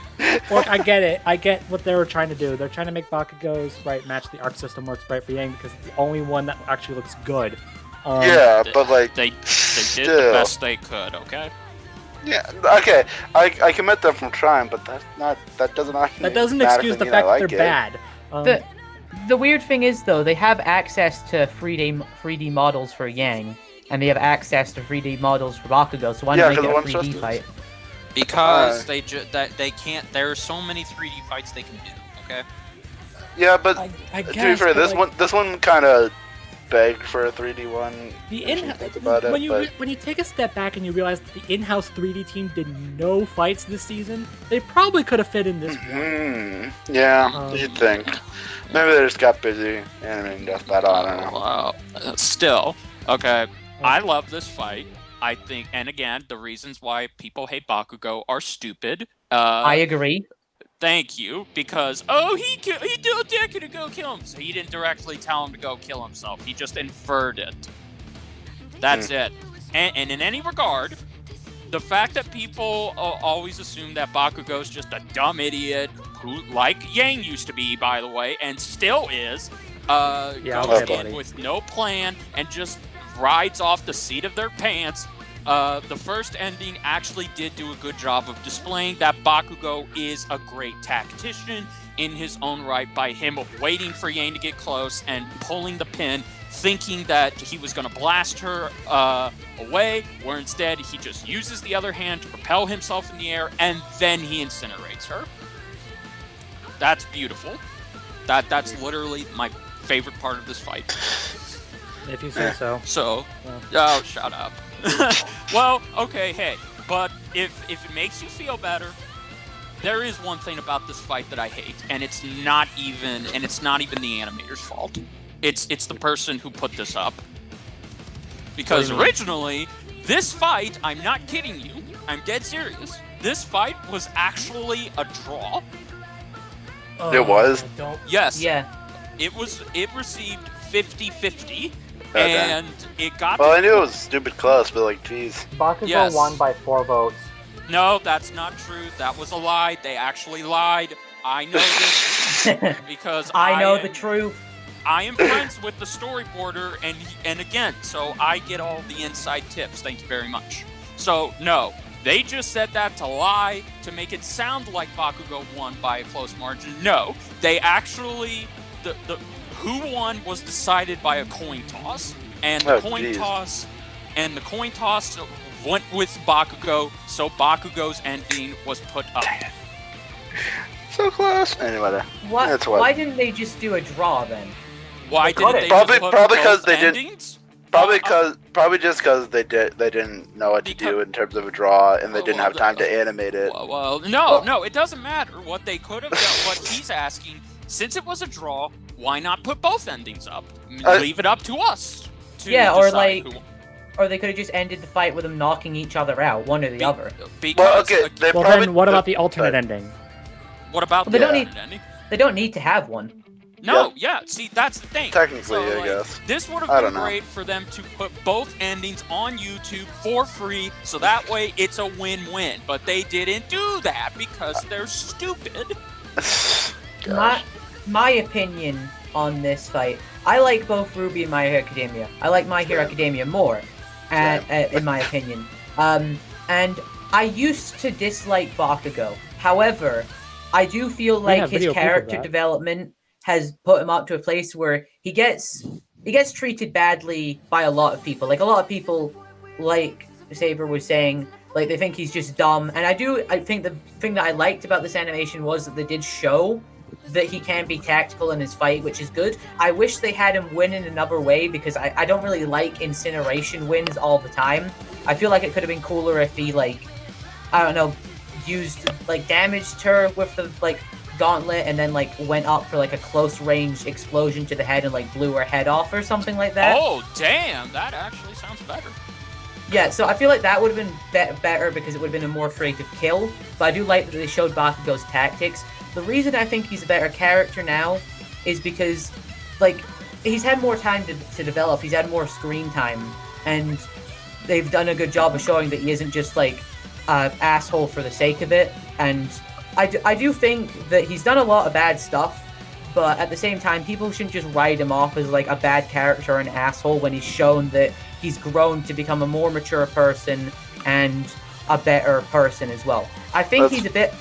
Look, I get it. I get what they were trying to do. They're trying to make Bakugo's match the arc system works right for Yang because it's the only one that actually looks good. Yeah, but like they did the best they could. Okay. Yeah, okay. I commend them from trying, but that doesn't excuse the fact that they're bad. The weird thing is though, they have access to 3D models for Yang, and they have access to 3D models for Bakugo. So why not make it a 3D fight? Because they can't. There are so many 3D fights they can do. Okay. Yeah, but I guess, to be fair, this one kind of begged for a 3D one. When you take a step back and you realize that the in-house 3D team did no fights this season, they probably could have fit in this one. Yeah, you'd think. Maybe they just got busy animating Death Battle. I don't know. Wow. Still, okay. I love this fight. I think, and again, the reasons why people hate Bakugo are stupid. I agree. Thank you, because he told Deku to go kill him. So he didn't directly tell him to go kill himself. He just inferred it. That's it. And in any regard, the fact that people always assume that Bakugo's just a dumb idiot who, like Yang used to be, by the way, and still is, goes in with no plan and just rides off the seat of their pants. The first ending actually did do a good job of displaying that Bakugo is a great tactician in his own right by him waiting for Yang to get close and pulling the pin, thinking that he was going to blast her away, where instead he just uses the other hand to propel himself in the air, and then he incinerates her. That's beautiful. That's literally my favorite part of this fight. If you say so. Oh, shut up. Well, okay, hey, but if it makes you feel better, there is one thing about this fight that I hate, and it's not even the animator's fault. It's the person who put this up. Because originally, this fight, I'm not kidding you, I'm dead serious. This fight was actually a draw. It was? Yes. Yeah. It received 50-50. And it got. Well, I knew it was stupid close, but like, geez. Bakugo won by 4 votes. No, that's not true. That was a lie. They actually lied. I know this because I know the truth. I am friends with the storyboarder, and again, so I get all the inside tips. Thank you very much. So no, they just said that to lie to make it sound like Bakugo won by a close margin. No, they actually the who won was decided by a coin toss, and the coin toss went with Bakugo, so Bakugo's ending was put up. So close. Anyway, why didn't they just do a draw then? Why didn't they probably because they endings? Didn't. Probably just because they didn't know what to do in terms of a draw, and they didn't have time to animate it. No, it doesn't matter. What they could have done, what he's asking, since it was a draw, why not put both endings up? Leave it up to us. Or they could have just ended the fight with them knocking each other out, one or the other. Then what about the alternate ending? What about the alternate ending? They don't need to have one. No, see, that's the thing. Technically, I guess. This would have been great for them to put both endings on YouTube for free, so that way it's a win-win. But they didn't do that because they're stupid. My opinion on this fight, I like both Ruby and My Hero Academia. I like My Hero Academia more, in my opinion. And I used to dislike Bakugo. However, I do feel like his character development has put him up to a place where he gets treated badly by a lot of people. Like, a lot of people, like Saber was saying, like, they think he's just dumb. And I think the thing that I liked about this animation was that they did show that he can be tactical in his fight, which is good. I wish they had him win in another way, because I don't really like incineration wins all the time. I feel like it could have been cooler if he, like, I don't know, used, like, damaged her with the, like, gauntlet and then, like, went up for, like, a close range explosion to the head and, like, blew her head off or something like that. Oh, damn! That actually sounds better. Yeah, so I feel like that would have been better because it would have been a more creative kill, but I do like that they showed Bakugo's tactics. The reason I think he's a better character now is because, like, he's had more time to develop, he's had more screen time, and they've done a good job of showing that he isn't just, like, an asshole for the sake of it, and I do think that he's done a lot of bad stuff, but at the same time, people shouldn't just write him off as, like, a bad character or an asshole when he's shown that he's grown to become a more mature person and a better person as well. I think he's a bit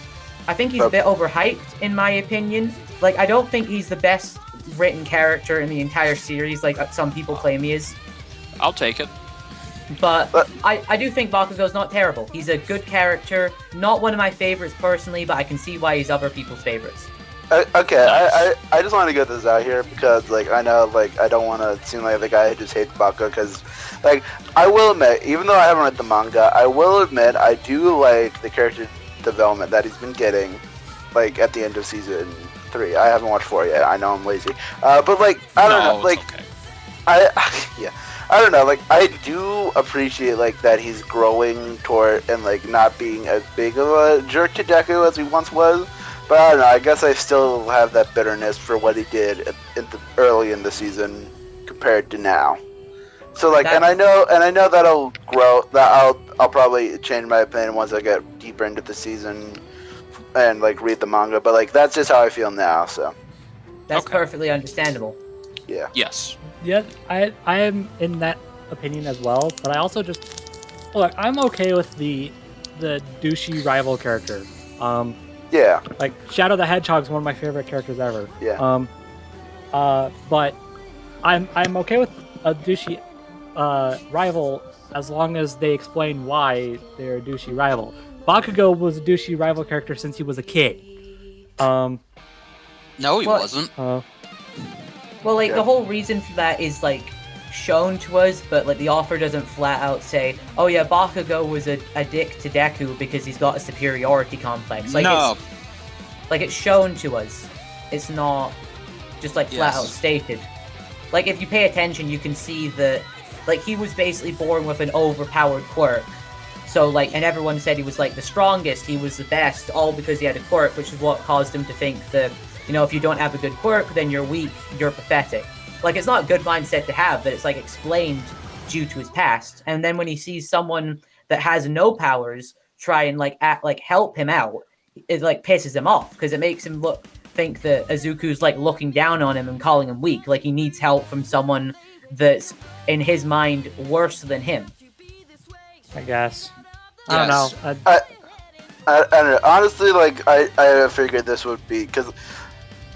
overhyped, in my opinion. Like, I don't think he's the best written character in the entire series, like some people claim he is. I'll take it. But I do think Bakugo's not terrible. He's a good character, not one of my favorites personally, but I can see why he's other people's favorites. Okay, I just want to get this out here because, like, I know, like, I don't want to seem like the guy who just hates Bakugo because, like, I will admit, even though I haven't read the manga, I will admit I do like the character development that he's been getting, like, at the end of season 3. I haven't watched 4 yet. I know I'm lazy, but, like, I don't know, like, okay. I don't know, like, I do appreciate, like, that he's growing toward and, like, not being as big of a jerk to Deku as he once was. But I don't know, I guess I still have that bitterness for what he did early in the season compared to now. So, like, and I know that'll grow. That I'll probably change my opinion once I get deeper into the season and, like, read the manga. But, like, that's just how I feel now. So that's perfectly understandable. Yeah. Yes. Yeah, I am in that opinion as well. But I also just look. I'm okay with the douchey rival character. Yeah. Like, Shadow the Hedgehog's one of my favorite characters ever. Yeah. But I'm okay with a douchey rival as long as they explain why they're a douchey rival. Bakugo was a douchey rival character since he was a kid. No, he wasn't. Well, like, the whole reason for that is, like, shown to us, but, like, the author doesn't flat out say, oh yeah, Bakugo was a dick to Deku because he's got a superiority complex. Like, no. It's shown to us. It's not just, like, flat out stated. Like, if you pay attention, you can see that, like, he was basically born with an overpowered quirk. So, like, and everyone said he was, like, the strongest, he was the best, all because he had a quirk, which is what caused him to think that, you know, if you don't have a good quirk, then you're weak, you're pathetic. Like, it's not a good mindset to have, but it's, like, explained due to his past. And then when he sees someone that has no powers try and, like, help him out, it, like, pisses him off, because it makes him think that Izuku's, like, looking down on him and calling him weak. Like, he needs help from someone that's, in his mind, worse than him. I guess. I don't know. I don't know. Honestly, like, I figured this would be, because,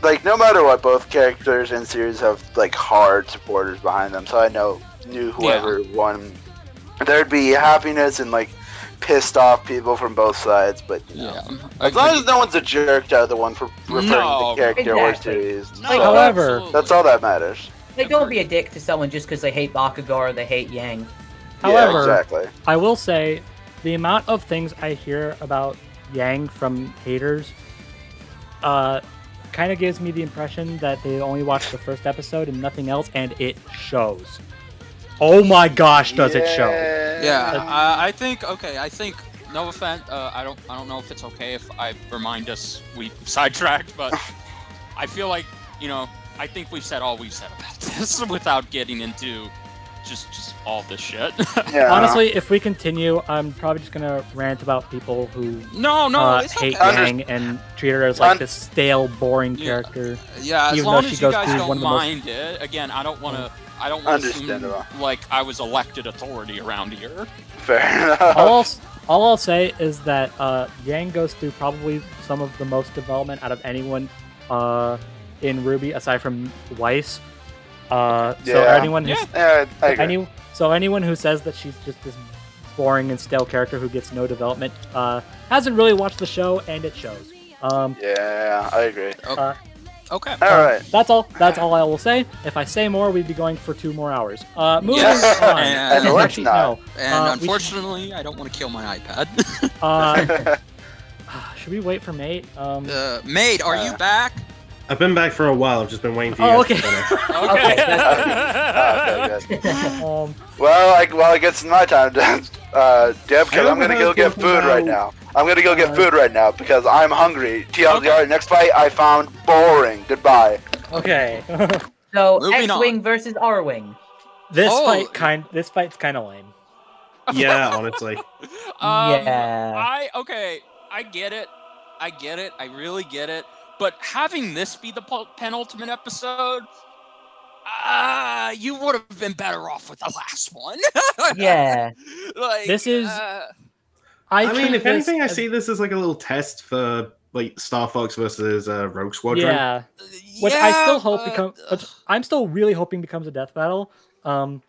like, no matter what, both characters in series have, like, hard supporters behind them, so I knew whoever won, there'd be happiness and, like, pissed off people from both sides, but, you know, as long as no one's a jerk to the other one for referring to the character or series. No, however, absolutely. That's all that matters. Like, don't be a dick to someone just because they hate Bakugo or they hate Yang. However, yeah, exactly. I will say, the amount of things I hear about Yang from haters, kind of gives me the impression that they only watched the first episode and nothing else, and it shows. Oh my gosh, does it show? Yeah, I think no offense. I don't know if it's okay if I remind us we sidetracked, but I feel like, you know, I think we've said all we've said about this without getting into just all this shit. Yeah. Honestly, if we continue, I'm probably just gonna rant about people who hate Yang and treat her as, like, this stale, boring character. Yeah, as even long though she as you goes guys through one don't of the mind it. Again, I don't want to assume like I was elected authority around here. Fair enough. All I'll say is that Yang goes through probably some of the most development out of anyone in RWBY aside from Weiss. So anyone who's anyone who says that she's just this boring and stale character who gets no development hasn't really watched the show, and it shows. Yeah, I agree. Okay. All right. That's all I will say. If I say more, we'd be going for 2 more hours. Moving Yes, on. and let's Actually, not. no. And unfortunately, I don't want to kill my iPad. Should we wait for Mate? Mate, are you back? I've been back for a while. I've just been waiting for you. Oh, guys okay. to finish. Okay, good. Well, it gets my time to dip, because I'm gonna go get food right now. I'm gonna go get food right now because I'm hungry. TLDR, next fight I found boring. Goodbye. Okay. So Moving X-wing versus R-wing. This Oh. fight's kind of lame. Yeah, honestly. Yeah. I get it. I really get it. But having this be the penultimate episode, you would have been better off with the last one. Yeah. Like, This is. I mean, treat if this anything, I as- see this as like a little test for like Star Fox versus Rogue Squadron. Yeah. Which I still hope but- which I'm still really hoping becomes a death battle. My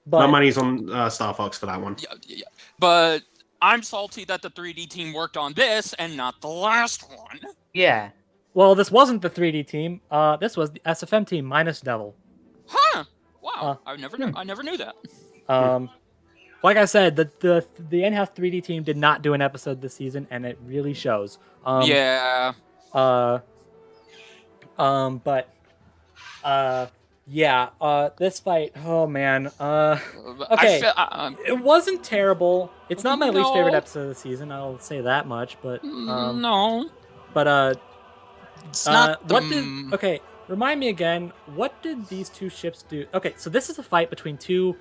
But money's on Star Fox for that one. Yeah. But I'm salty that the 3D team worked on this and not the last one. Yeah. well, this wasn't the 3D team. This was the SFM team minus Devil. Huh? Wow. I never knew that. Like I said, the in-house 3D team did not do an episode this season, and it really shows. Yeah. This fight. Oh man. I Okay. feel, It wasn't terrible. It's not my least No. favorite episode of the season. I'll say that much. But no. But It's not the... what did? Okay, remind me again. What did these two ships do? Okay, so this is a fight between two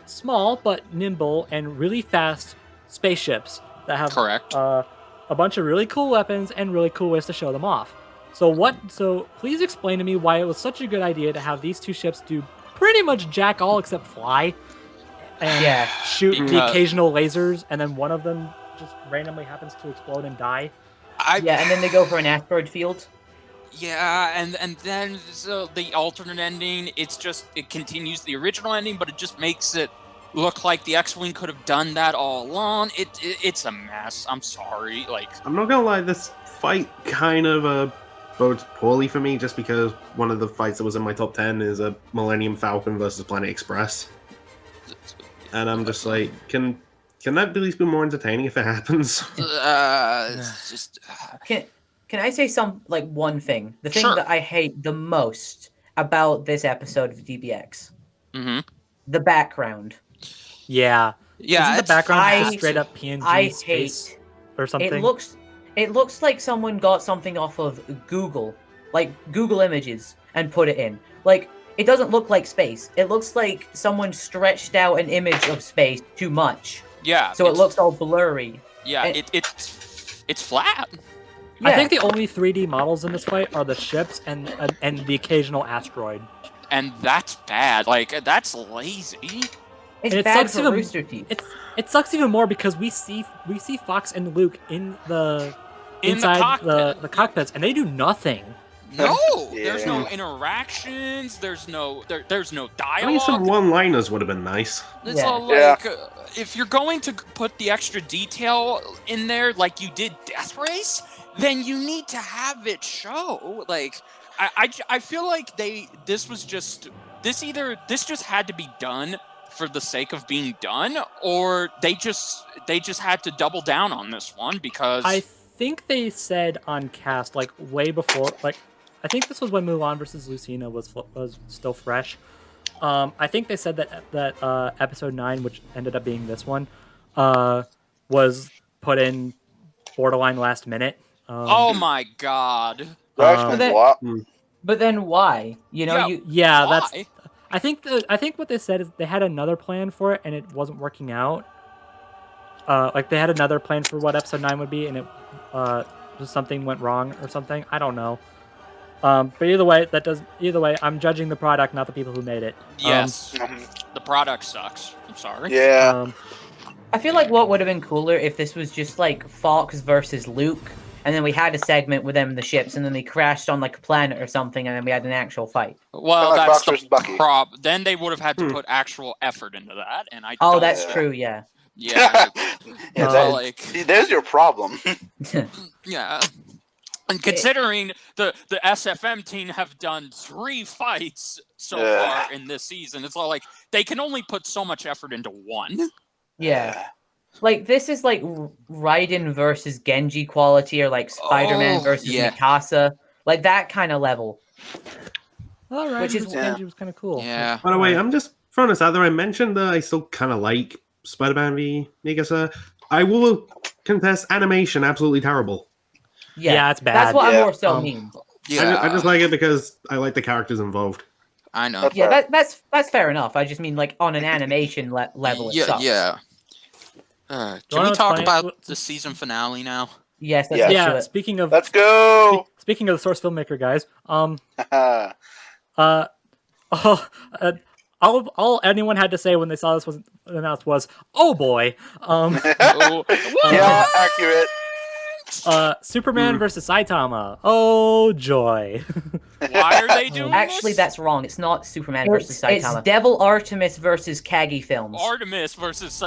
small but nimble and really fast spaceships that have Correct. a bunch of really cool weapons and really cool ways to show them off. So please explain to me why it was such a good idea to have these two ships do pretty much jack all except fly and shoot the Because- occasional lasers, and then one of them just randomly happens to explode and die. Yeah, and then they go for an asteroid field. Yeah, and then so the alternate ending, it continues the original ending, but it just makes it look like the X-Wing could have done that all along. It's a mess. I'm sorry. Like, I'm not gonna lie, this fight kind of bodes poorly for me, just because one of the fights that was in my top 10 is a Millennium Falcon versus Planet Express, and I'm just like, can that at least be more entertaining if it happens? it's just Can I say one thing? The thing Sure. that I hate the most about this episode of DBX. Mhm. The background. Yeah. Yeah, Isn't the it's background I- just straight up PNG I space hate or something? It looks like someone got something off of Google, like Google Images, and put it in. Like, it doesn't look like space. It looks like someone stretched out an image of space too much, yeah. so it it's- looks all blurry. Yeah, and- it's flat. I Yeah. think the only 3D models in this fight are the ships and the occasional asteroid. And that's bad. Like, that's lazy. It's and it bad sucks for even- Rooster Teeth. It sucks even more because we see Fox and Luke in the In the inside cockpit. the cockpits, and they do nothing. No, Yeah. there's no interactions. There's no dialogue. I mean, some one-liners would have been nice. It's Yeah. all like, if you're going to put the extra detail in there, like you did Death Race, then you need to have it show. Like, I feel like this just had to be done for the sake of being done, or they just had to double down on this one because I think they said on cast way before, I think this was when Mulan versus Lucina was still fresh. I think they said that episode 9, which ended up being this one, was put in borderline last minute. oh my god. That Um, explains a lot. But then why? You know, Yeah. Yeah, Why? that's. I think what they said is they had another plan for it and it wasn't working out. They had another plan for what episode 9 would be, and it just something went wrong or something. I don't know. But either way, I'm judging the product, not the people who made it. Yes, the product sucks. I'm sorry. Yeah. I feel like what would have been cooler if this was just like Fox versus Luke, and then we had a segment with them in the ships, and then they crashed on like a planet or something, and then we had an actual fight. Well, Kinda like that's Fox versus the Bucky. problem. Then they would have had to put actual effort into that, and I. Oh, don't that's think- true. Yeah. Yeah. Yeah, so, that- like, See, there's your problem. yeah. And considering the SFM team have done 3 fights so far in this season, it's all like they can only put so much effort into one. Yeah. Like, this is like Raiden versus Genji quality, or like Spider-Man versus Mikasa. Like, that kind of level. All right, Genji was kind of cool. Yeah. By the way, I'm just throwing this out there. I mentioned that I still kind of like Spider-Man v Mikasa. I will contest animation absolutely terrible. Yeah, it's bad. That's what I more so mean. Yeah. I just like it because I like the characters involved. I know. Yeah, that's fair enough. I just mean, like, on an animation level, it sucks. Yeah. Can we talk about the season finale now? Yes, let's speaking of... Let's go! Speaking of the source filmmaker, guys, all anyone had to say when they saw this was announced was, "Oh boy!" Yeah, accurate. Superman versus Saitama. Oh joy! Why are they doing Actually, this? that's wrong. It's not Superman versus Saitama. It's Devil Artemis versus Kagi Films. Artemis versus...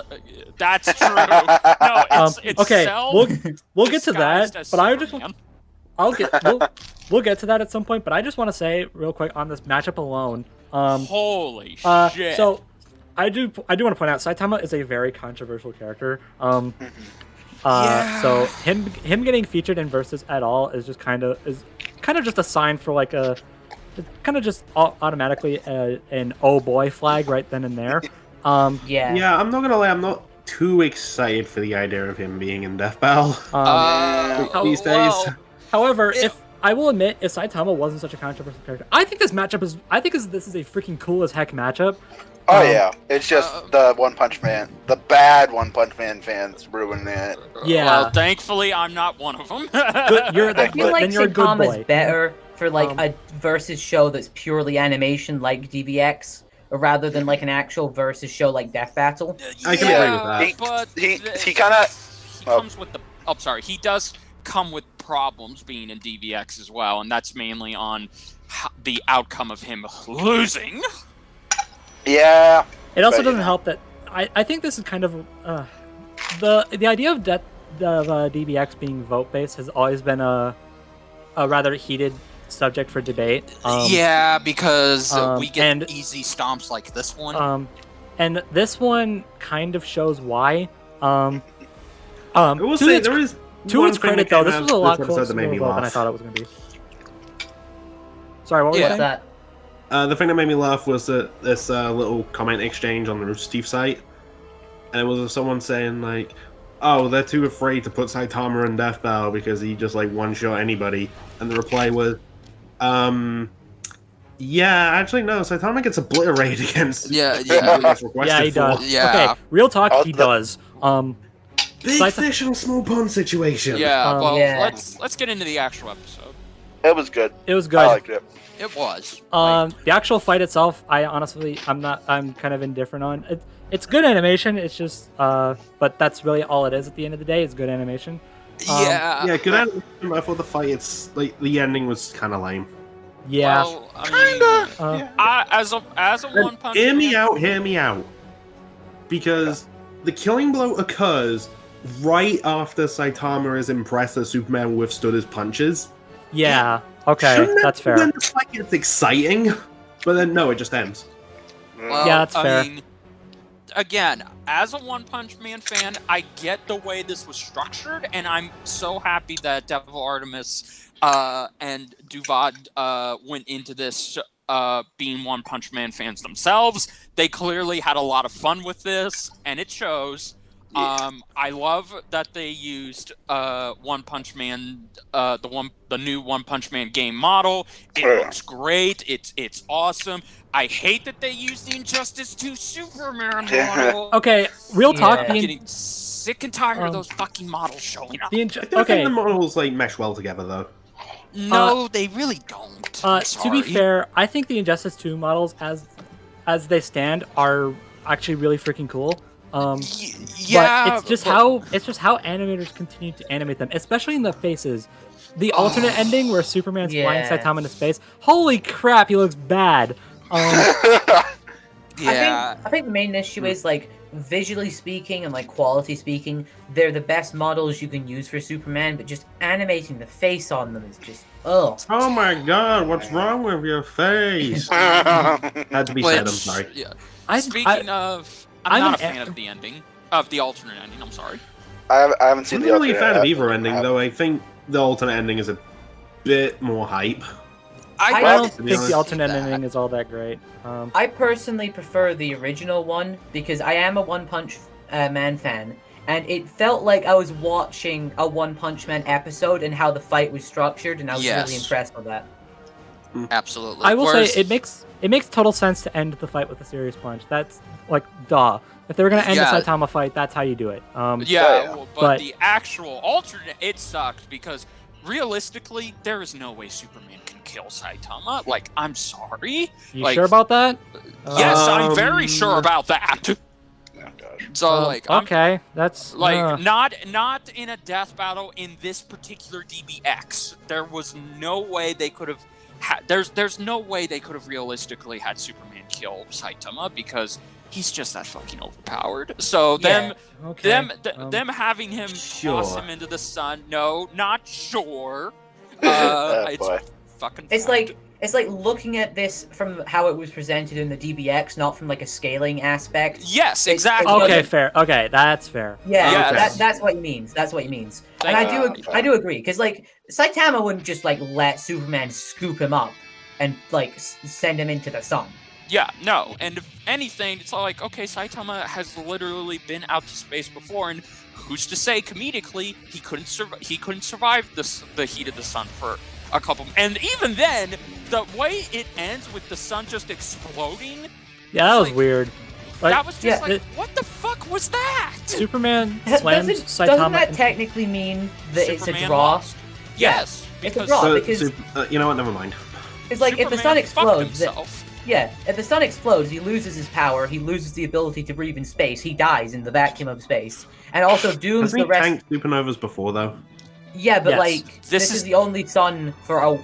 That's true. No, it's okay. Cell We'll get to that, as but I just Superman. we'll get to that at some point. But I just want to say real quick on this matchup alone. Holy shit! So I do want to point out Saitama is a very controversial character. So him getting featured in Versus at all is just kind of just a sign for like kind of just automatically an oh boy flag right then and there. Yeah, I'm not gonna lie, I'm not too excited for the idea of him being in Death Battle these days. However, if I will admit, if Saitama wasn't such a controversial character, I think this is a freaking cool as heck matchup. Oh yeah, it's just the One Punch Man, the bad One Punch Man fans ruining it. Yeah. Well, thankfully, I'm not one of them. I feel like then you're a good boy. Saitama's better for like a versus show that's purely animation, like DBX, rather than like an actual versus show like Death Battle. I can agree with that. But he kind of comes with the. Oh, sorry. He does come with problems being in DBX as well, and that's mainly on the outcome of him losing. Yeah. It also doesn't help that I think this is kind of the idea of DBX being vote based has always been a rather heated subject for debate. Yeah, because we get and easy stomps like this one. And this one kind of shows why. I will say there is to its credit though, this was a lot closer than I thought it was going to be. Sorry, what was that? The thing that made me laugh was that this little comment exchange on the Rooster Teeth site, and it was someone saying like, "Oh, they're too afraid to put Saitama in Death Battle because he just like one-shot anybody," and the reply was, "Yeah, actually no, Saitama gets obliterated against." Yeah, he does. Yeah. Okay, real talk, he does. Big fish in a small pond situation. Yeah, let's get into the actual episode. It was good. It was good. I liked it. It was. The actual fight itself, I'm kind of indifferent on. It's good animation. It's just, but that's really all it is at the end of the day. It's good animation. Yeah, good animation. I thought the fight, it's like the ending was kind of lame. Yeah. Well, I mean, as a One Punch Man. Hear me out. Because the killing blow occurs right after Saitama is impressed that Superman withstood his punches. Yeah. Okay, Shouldn't that's fair. Then the fight gets exciting, but then no, it just ends. Well, yeah, that's fair. I mean, again, as a One Punch Man fan, I get the way this was structured, and I'm so happy that Devil Artemis and Duvad went into this being One Punch Man fans themselves. They clearly had a lot of fun with this, and it shows. I love that they used One Punch Man, the new One Punch Man game model. It looks great. It's awesome. I hate that they used the Injustice 2 Superman model. Okay, real talk. I'm getting sick and tired of those fucking models showing up. I think the models like mesh well together though. No, they really don't. To be fair, I think the Injustice 2 models as they stand are actually really freaking cool. Yeah, but it's just how animators continue to animate them, especially in the faces. The alternate ending where Superman's flying Saitama into space. Holy crap, he looks bad. I think the main issue is like visually speaking and like quality speaking, they're the best models you can use for Superman, but just animating the face on them is just oh my god, what's wrong with your face? Had to be said, I'm sorry. Yeah. Speaking of, I'm not a fan of the ending, of the alternate ending, I'm sorry. I haven't seen I'm the not really a fan of either ending, ending, though. I think the alternate ending is a bit more hype. I don't think the alternate ending is all that great. I personally prefer the original one because I am a One Punch Man fan, and it felt like I was watching a One Punch Man episode and how the fight was structured, and I was really impressed with that. Absolutely. I will say it makes total sense to end the fight with a serious punch. That's like duh. If they were gonna end the Saitama fight, that's how you do it. But the actual alternate, it sucked because realistically, there is no way Superman can kill Saitama. Like, I'm sorry. You sure about that? Yes, I'm very sure about that. Oh, gosh. So like, that's like not in a death battle in this particular DBX. There was no way they could have. There's no way they could have realistically had Superman kill Saitama because he's just that fucking overpowered. So them having him toss him into the sun. No, not sure. It's like looking at this from how it was presented in the DBX, not from like a scaling aspect. Yes, exactly. Okay, fair. Okay, that's fair. Yeah, that's what he means. That's what he means. And I do agree because like Saitama wouldn't just like let Superman scoop him up and like send him into the sun. Yeah, no, and if anything, it's like, okay, Saitama has literally been out to space before, and who's to say, comedically, he couldn't survive the heat of the sun for a couple. And even then, the way it ends with the sun just exploding. Yeah, that was weird. Like, that was just what the fuck was that? Superman slams Saitama. Doesn't that technically mean that Superman it's a draw? Lost? Yes, it's a draw because you know what? Never mind. It's like Superman if the sun explodes. Yeah, if the sun explodes, he loses his power, he loses the ability to breathe in space, he dies in the vacuum of space, and also dooms the rest. Tanked supernovas before though. Yeah, but like this is the only sun for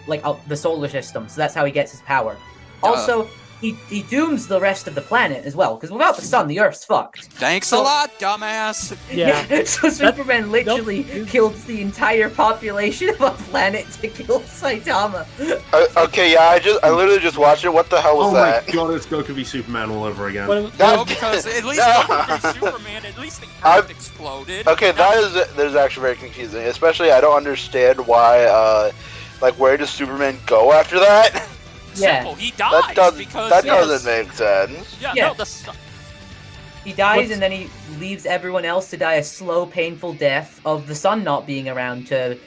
the solar system, so that's how he gets his power. Also, he dooms the rest of the planet as well, because without the sun, the Earth's fucked. Thanks a lot, dumbass. Yeah. So Superman literally killed the entire population of a planet to kill Saitama. Okay, yeah, I literally just watched it. What the hell was that? Oh my god, it's Goku v Superman all over again. No, because at least Goku v Superman, at least the Earth exploded. Okay, that is actually very confusing. Especially, I don't understand why. Like, where does Superman go after that? Simple. He dies that doesn't make sense. Yeah. No, he dies and then he leaves everyone else to die a slow, painful death of the sun not being around to,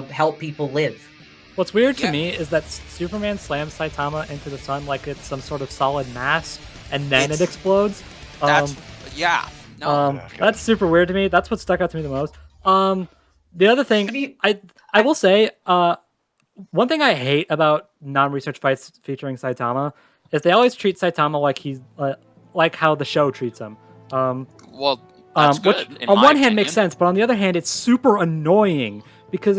help people live. What's weird to me is that Superman slams Saitama into the sun like it's some sort of solid mass, and then it explodes. That's that's super weird to me. That's what stuck out to me the most. The other thing, I will say, one thing I hate about non-research fights featuring Saitama is they always treat Saitama like he's like how the show treats him. That's good, which on one hand makes sense, but on the other hand, it's super annoying because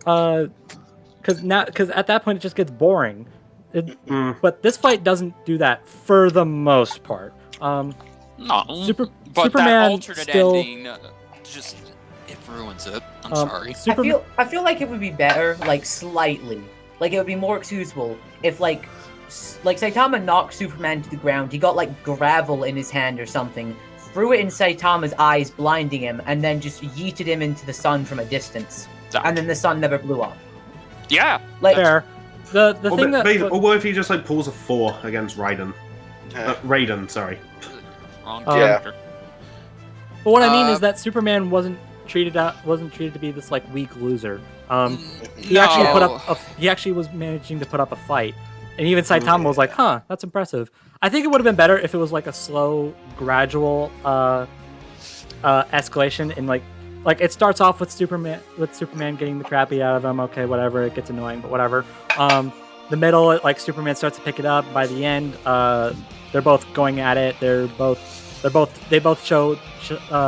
because at that point it just gets boring. But this fight doesn't do that for the most part. No, but Superman that alternate still ending it ruins it. I'm sorry. I feel like it would be better, like slightly, like it would be more excusable if like Saitama knocked Superman to the ground. He got like gravel in his hand or something, threw it in Saitama's eyes, blinding him, and then just yeeted him into the sun from a distance. And then the sun never blew up. Yeah, like fair. The thing that what if he just like pulls a 4 against Raiden? Raiden, sorry. Wrong character. But what I mean is that Superman wasn't treated to be this like weak loser. He actually was managing to put up a fight, and even Saitama was like, "Huh, that's impressive." I think it would have been better if it was like a slow, gradual escalation, and like it starts off with Superman getting the crappy out of him. Okay, whatever, it gets annoying, but whatever. The middle, like Superman starts to pick it up. By the end, they're both going at it. They both show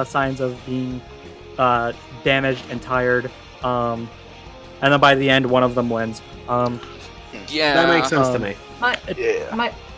signs of being damaged and tired, and then by the end, one of them wins. Yeah, that makes sense to me.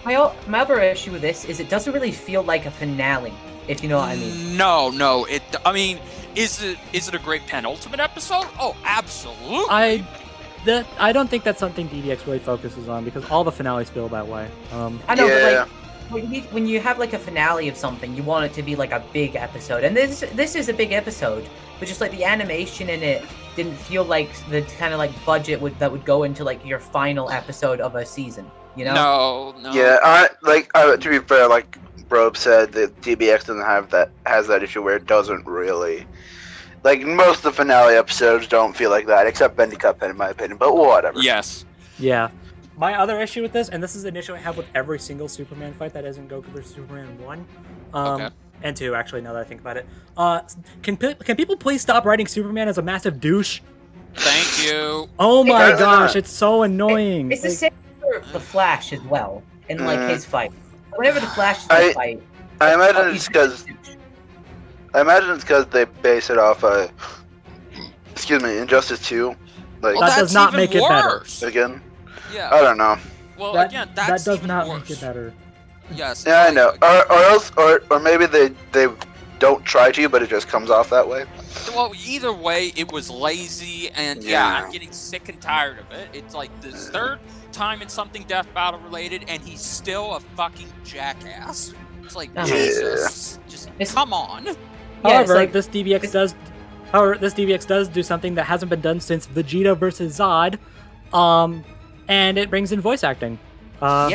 My other issue with this is it doesn't really feel like a finale, if you know what I mean. No. I mean, is it a great penultimate episode? Oh, absolutely. I don't think that's something DBX really focuses on because all the finales feel that way. I know, but like when you have like a finale of something, you want it to be like a big episode, and this is a big episode, but just like the animation in it didn't feel like the kind of like budget that would go into like your final episode of a season. You know? No. Yeah, to be fair, like Brob said, the DBX has that issue where it doesn't really, like most of the finale episodes don't feel like that, except Bendy Cuphead in my opinion. But whatever. Yes. Yeah. My other issue with this, and this is an issue I have with every single Superman fight that isn't Goku vs. Superman 1, and 2, actually, now that I think about it. Can people please stop writing Superman as a massive douche? Thank you. Oh my gosh, it's so annoying. It's the same for the Flash as well, in like his fight. Whenever the Flash is in a fight, I imagine it's because they base it off Injustice 2. Like that does not make it better. Again. Yeah. I don't know. Well, that that's does even not worse. make it better. Yes. Yeah, I know. Or maybe they don't try to, but it just comes off that way. Well, either way, it was lazy, and I'm getting sick and tired of it. It's like this third time in something Death Battle related, and he's still a fucking jackass. It's like Jesus, just come on. However, this DBX does do something that hasn't been done since Vegeta versus Zod, and it brings in voice acting. And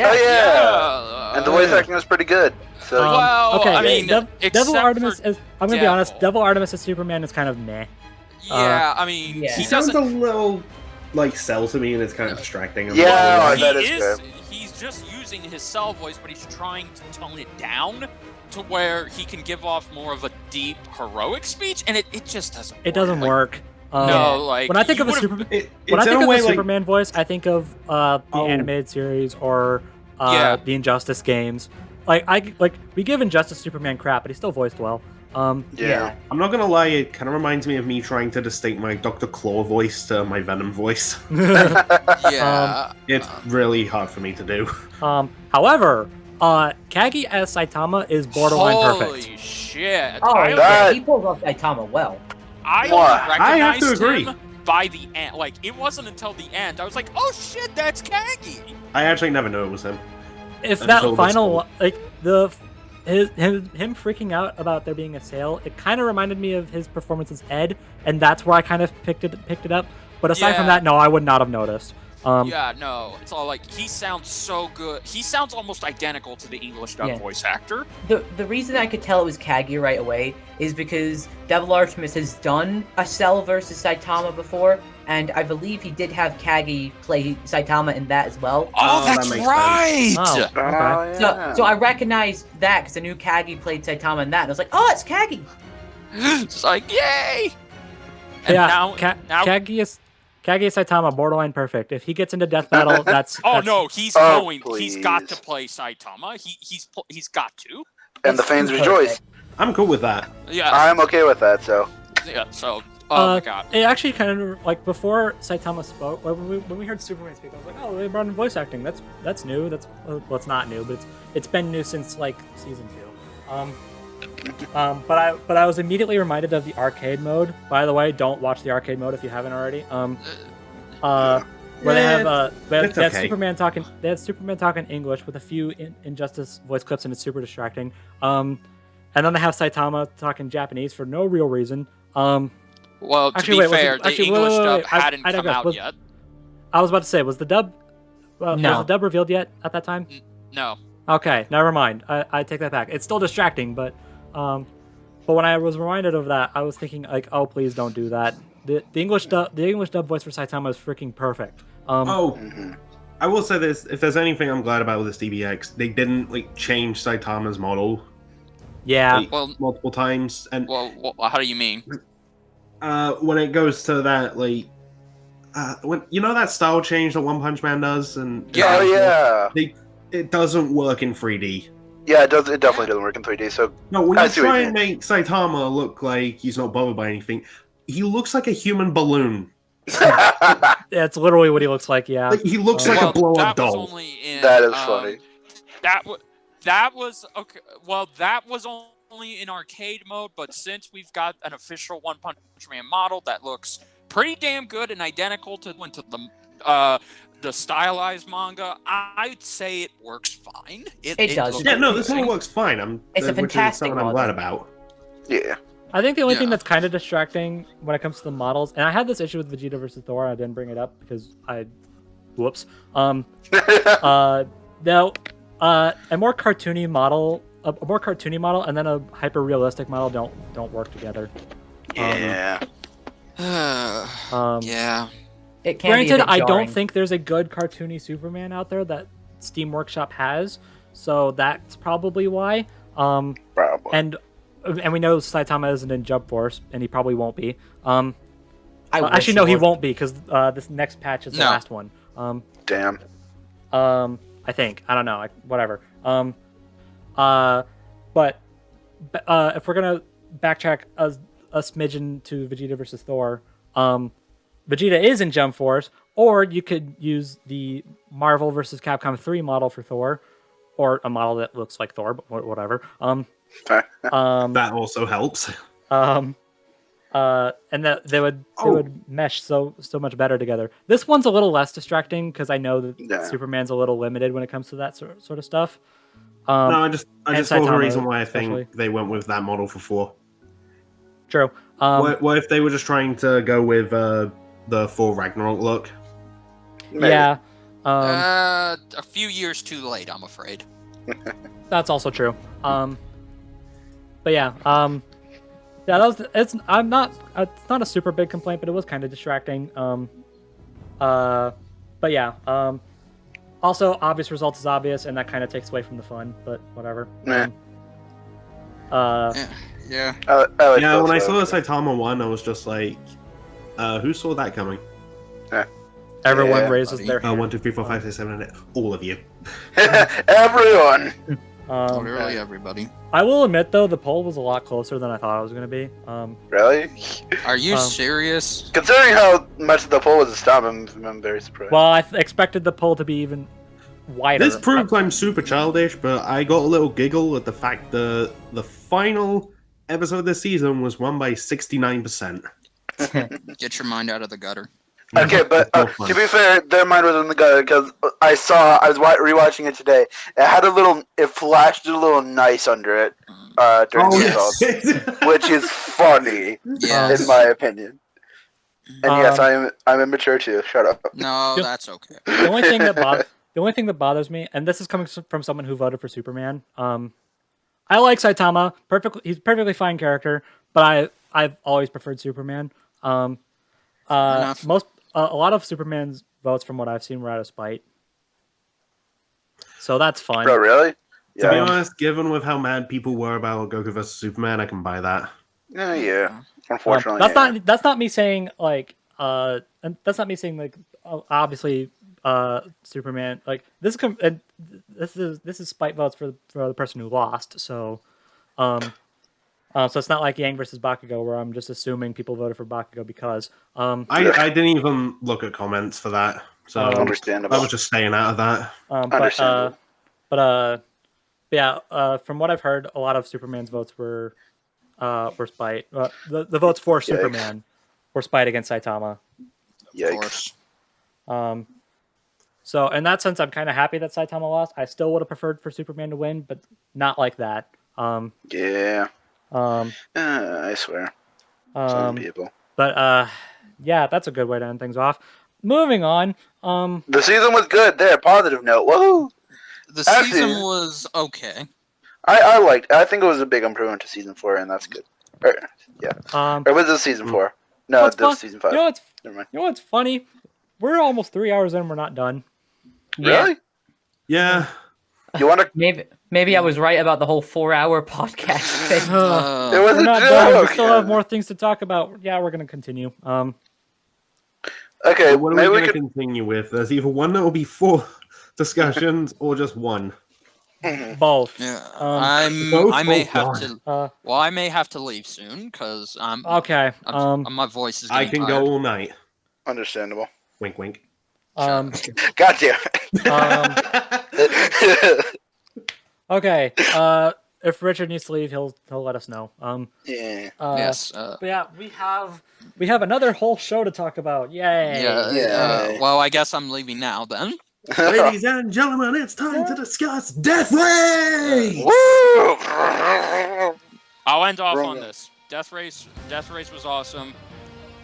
the voice acting was pretty good. So okay, I mean, Devil Artemis. I'm gonna be honest. Devil Artemis as Superman is kind of meh. Yeah, I mean, he sounds a little like Cell to me, and it's kind of distracting. He's just using his Cell voice, but he's trying to tone it down to where he can give off more of a deep, heroic speech, and it just doesn't. It doesn't work. No, like when I think of a Superman voice, I think of the animated series or the Injustice games. We give Injustice Superman crap, but he's still voiced well. I'm not gonna lie, it kind of reminds me of me trying to distinct my Dr. Claw voice to my Venom voice. It's really hard for me to do. However, Kagi as Saitama is borderline perfect. Holy shit! He pulls off Saitama well. I recognized have to agree. him by the end. Like, it wasn't until the end I was like, "Oh shit, that's Kagi." I actually never knew it was him. If that final, him freaking out about there being a sale, it kind of reminded me of his performance as Ed, and that's where I kind of picked it up. But aside from that, no, I would not have noticed. It's all like he sounds so good. He sounds almost identical to the English dub voice actor. The reason I could tell it was Kagi right away is because Devil Artemis has done a Cell versus Saitama before, and I believe he did have Kagi play Saitama in that as well. Oh, that's right! So I recognized that because I knew Kagi played Saitama in that, and I was like, oh, it's Kagi! It's like, yay! And now Kagi is Saitama, borderline perfect. If he gets into Death Battle, that's... he's going. Please. He's got to play Saitama. He's got to. And the fans rejoice. I'm cool with that. Yeah. I'm okay with that, so... Yeah, so... Oh my god. It actually kind of, like, before Saitama spoke, when we heard Superman speak, I was like, oh, they brought in voice acting. That's new. Well, it's not new, but it's been new since, like, Season 2. But I was immediately reminded of the arcade mode. By the way, don't watch the arcade mode if you haven't already. Where they had Superman talking. They had Superman talking English with a few Injustice voice clips, and it's super distracting. And then they have Saitama talking Japanese for no real reason. Well, to be fair, the English dub hadn't come out yet. I was about to say, was the dub? No. Was the dub revealed yet at that time? No. Okay, never mind. I take that back. It's still distracting, but when I was reminded of that, I was thinking like, oh, please don't do that. The English dub voice for Saitama is freaking perfect. I will say this: if there's anything I'm glad about with this DBX, they didn't like change Saitama's model. Yeah, multiple times. And how do you mean? When it goes to that when you know that style change that One Punch Man does, and it doesn't work in 3D. Yeah, it does. It definitely doesn't work in 3D. So no, when you try and make Saitama look like he's not bothered by anything, he looks like a human balloon. That's literally what he looks like. Yeah, he looks like a blow-up doll. That is funny. That was okay. Well, that was only in arcade mode, but since we've got an official One Punch Man model that looks pretty damn good and identical to the stylized manga, I'd say it works fine. It does. Yeah, no, this one works fine. It's a fantastic model. I'm glad about. Yeah. I think the only thing that's kind of distracting when it comes to the models, and I had this issue with Vegeta versus Thor, I didn't bring it up because whoops. A more cartoony model, and then a hyper realistic model don't work together. Yeah. Yeah. It can Granted, be a bit I jarring. don't think there's a good cartoony Superman out there that Steam Workshop has, so that's probably why. Probably. And we know Saitama isn't in Jump Force, and he probably won't be. Actually, no, he won't be because this next patch is the last one. Damn. I think. I don't know. Whatever. But if we're gonna backtrack a smidgen to Vegeta versus Thor, Vegeta is in Jump Force, or you could use the Marvel versus Capcom 3 model for Thor, or a model that looks like Thor, but whatever. That also helps. And that they would mesh so much better together. This one's a little less distracting because I know that Superman's a little limited when it comes to that sort of stuff. No, I just saw the reason why I especially. think they went with that model for 4. True. What if they were just trying to go with the Thor Ragnarok look? Maybe. Yeah. A few years too late, I'm afraid. That's also true. But yeah. It's not a super big complaint, but it was kind of distracting. But yeah. Also, obvious results is obvious, and that kind of takes away from the fun. But whatever. Yeah. Yeah. When I saw the Saitama one, I was just like, who saw that coming? Everyone raises their hand. 1, 2, 3, 4, 5, 6, 7, 8. All of you. Everyone. Literally everybody. I will admit, though, the poll was a lot closer than I thought it was going to be. Really? Are you serious? Considering how much the poll was stopped, I'm very surprised. Well, I expected the poll to be even wider. This proves I'm super childish, but I got a little giggle at the fact that the final episode of this season was won by 69%. Get your mind out of the gutter. Okay, but to be fair, their mind was in the gutter because I was rewatching it today. It flashed a little nice under it during the results, which is funny, in my opinion. And yes, I'm immature too. Shut up. No, that's okay. The only thing that bothers me, and this is coming from someone who voted for Superman. I like Saitama. He's a perfectly fine character, but I've always preferred Superman. A lot of Superman's votes, from what I've seen, were out of spite. So that's fun. Bro, really? To be honest, given with how mad people were about Goku vs Superman, I can buy that. Yeah. Unfortunately, that's not me saying obviously Superman like this is spite votes for the person who lost. So so it's not like Yang versus Bakugo where I'm just assuming people voted for Bakugo because I didn't even look at comments for that, so understandable. I was just staying out of that. But from what I've heard, a lot of Superman's votes were spite. The votes for Superman were spite against Saitama. Yikes. So in that sense, I'm kind of happy that Saitama lost. I still would have preferred for Superman to win, but not like that. I swear. Some people. But yeah, that's a good way to end things off. Moving on. The season was good. There, positive note. Woohoo! The season was okay. I think it was a big improvement to season 4, and that's good. Or was this season 4? No, this is season 5. Never mind. You know what's funny? We're almost 3 hours in. We're not done. Really? Yeah. You want to? Maybe I was right about the whole 4-hour podcast thing. It was we're a not joke. done. We still have more things to talk about. Yeah, we're gonna continue. Okay, So what are maybe we we going to could. continue with? There's either one that will be 4 discussions or just one. Both. Yeah, Both I may both have gone. to. Well, I may have to leave soon because I'm Okay. my voice is. I Getting can tired. go all night. Understandable. Wink, wink. God damn it. Okay. If Richard needs to leave, he'll let us know. Yeah. Yes. But yeah, we have another whole show to talk about. Yay! Yeah. Well, I guess I'm leaving now then. Ladies and gentlemen, it's time to discuss Death Race! Woo! I'll end off Bring on it. this. Death Race was awesome.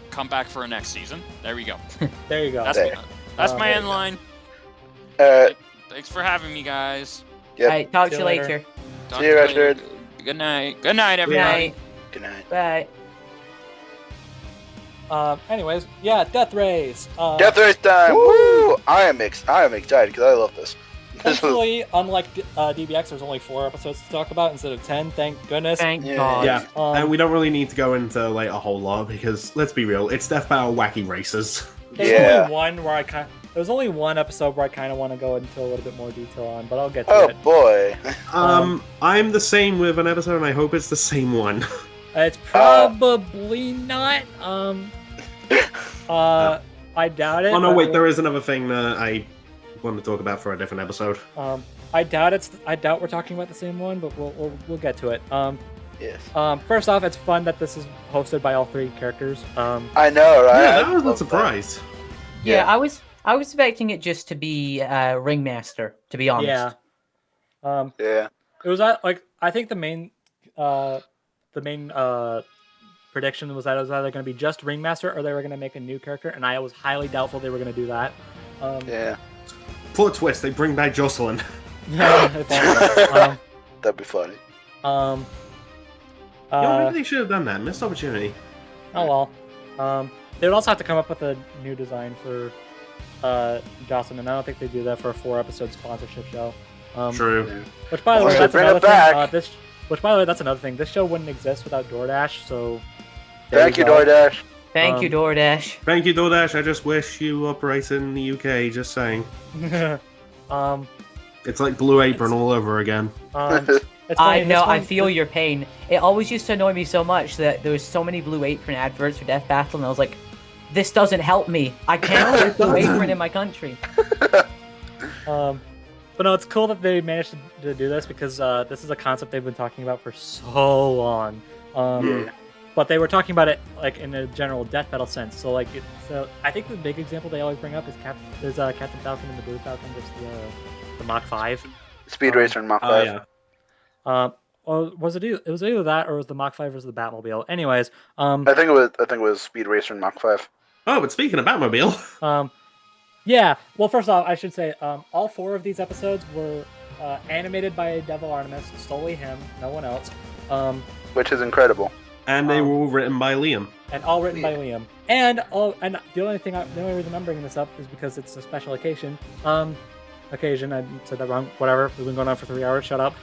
Come back for a next season. There we go. There you go. That's my end line. Thanks for having me, guys. Yep. Alright, talk See to you you later. later. Talk See you, to later. Richard. Good night. Good night, Good everybody. night. Good night. Bye. Anyways, yeah, Death Race. Death Race time! Woo! I am excited because I love this. Thankfully, unlike DBX, there's only 4 episodes to talk about instead of 10. Thank goodness. Thank Yeah. God. Yeah, and we don't really need to go into like a whole lot because let's be real, it's Death Battle Wacky Races. There's only one episode where I kind of want to go into a little bit more detail on, but I'll get to Oh it. boy. I'm the same with an episode, and I hope it's the same one. It's probably not. I doubt it. Oh no, but wait, there is another thing that I want to talk about for a different episode. I doubt we're talking about the same one, but we'll get to it. Yes. First off, it's fun that this is hosted by all 3 characters. I know, right? Yeah, that I was a love surprise. Yeah, I was expecting it just to be Ringmaster, to be honest. Yeah. Yeah. It was I think the main prediction was that it was either going to be just Ringmaster or they were going to make a new character, and I was highly doubtful they were going to do that. Yeah. Plot twist: they bring back Jocelyn. Yeah, if only. That'd be funny. Maybe they should have done that. Missed opportunity. Oh well. They would also have to come up with a new design for Jocelyn, and I don't think they do that for a 4-episode sponsorship show. True. Which, by the way, Unless they that's bring another it back. thing. Which, by the way, that's another thing. This show wouldn't exist without DoorDash. So. Thank you, go. DoorDash. Thank you, DoorDash. Thank you, DoorDash. I just wish you operate in the UK. Just saying. It's like Blue Apron all over again. It's I funny, know, this I one- feel your pain. It always used to annoy me so much that there was so many Blue Apron adverts for Death Battle, and I was like, this doesn't help me. I can't get Blue Apron in my country. But no, it's cool that they managed to do this because this is a concept they've been talking about for so long. Yeah. But they were talking about it like in a general Death Battle sense. So I think the big example they always bring up is Captain Falcon and the Blue Falcon versus the Mach 5. Speed Racer and Mach 5. Oh yeah. Or was it was either that or was the Mach 5 versus the Batmobile? Anyways, I think it was Speed Racer and Mach 5. Oh, but speaking of Batmobile, yeah. Well, first off, I should say all 4 of these episodes were animated by Devil Artemis, solely him, no one else. Which is incredible. and they were all written by Liam. And all written by Liam. And the only reason I'm bringing this up is because it's a special occasion. Occasion, I said that wrong. Whatever. We've been going on for 3 hours. Shut up.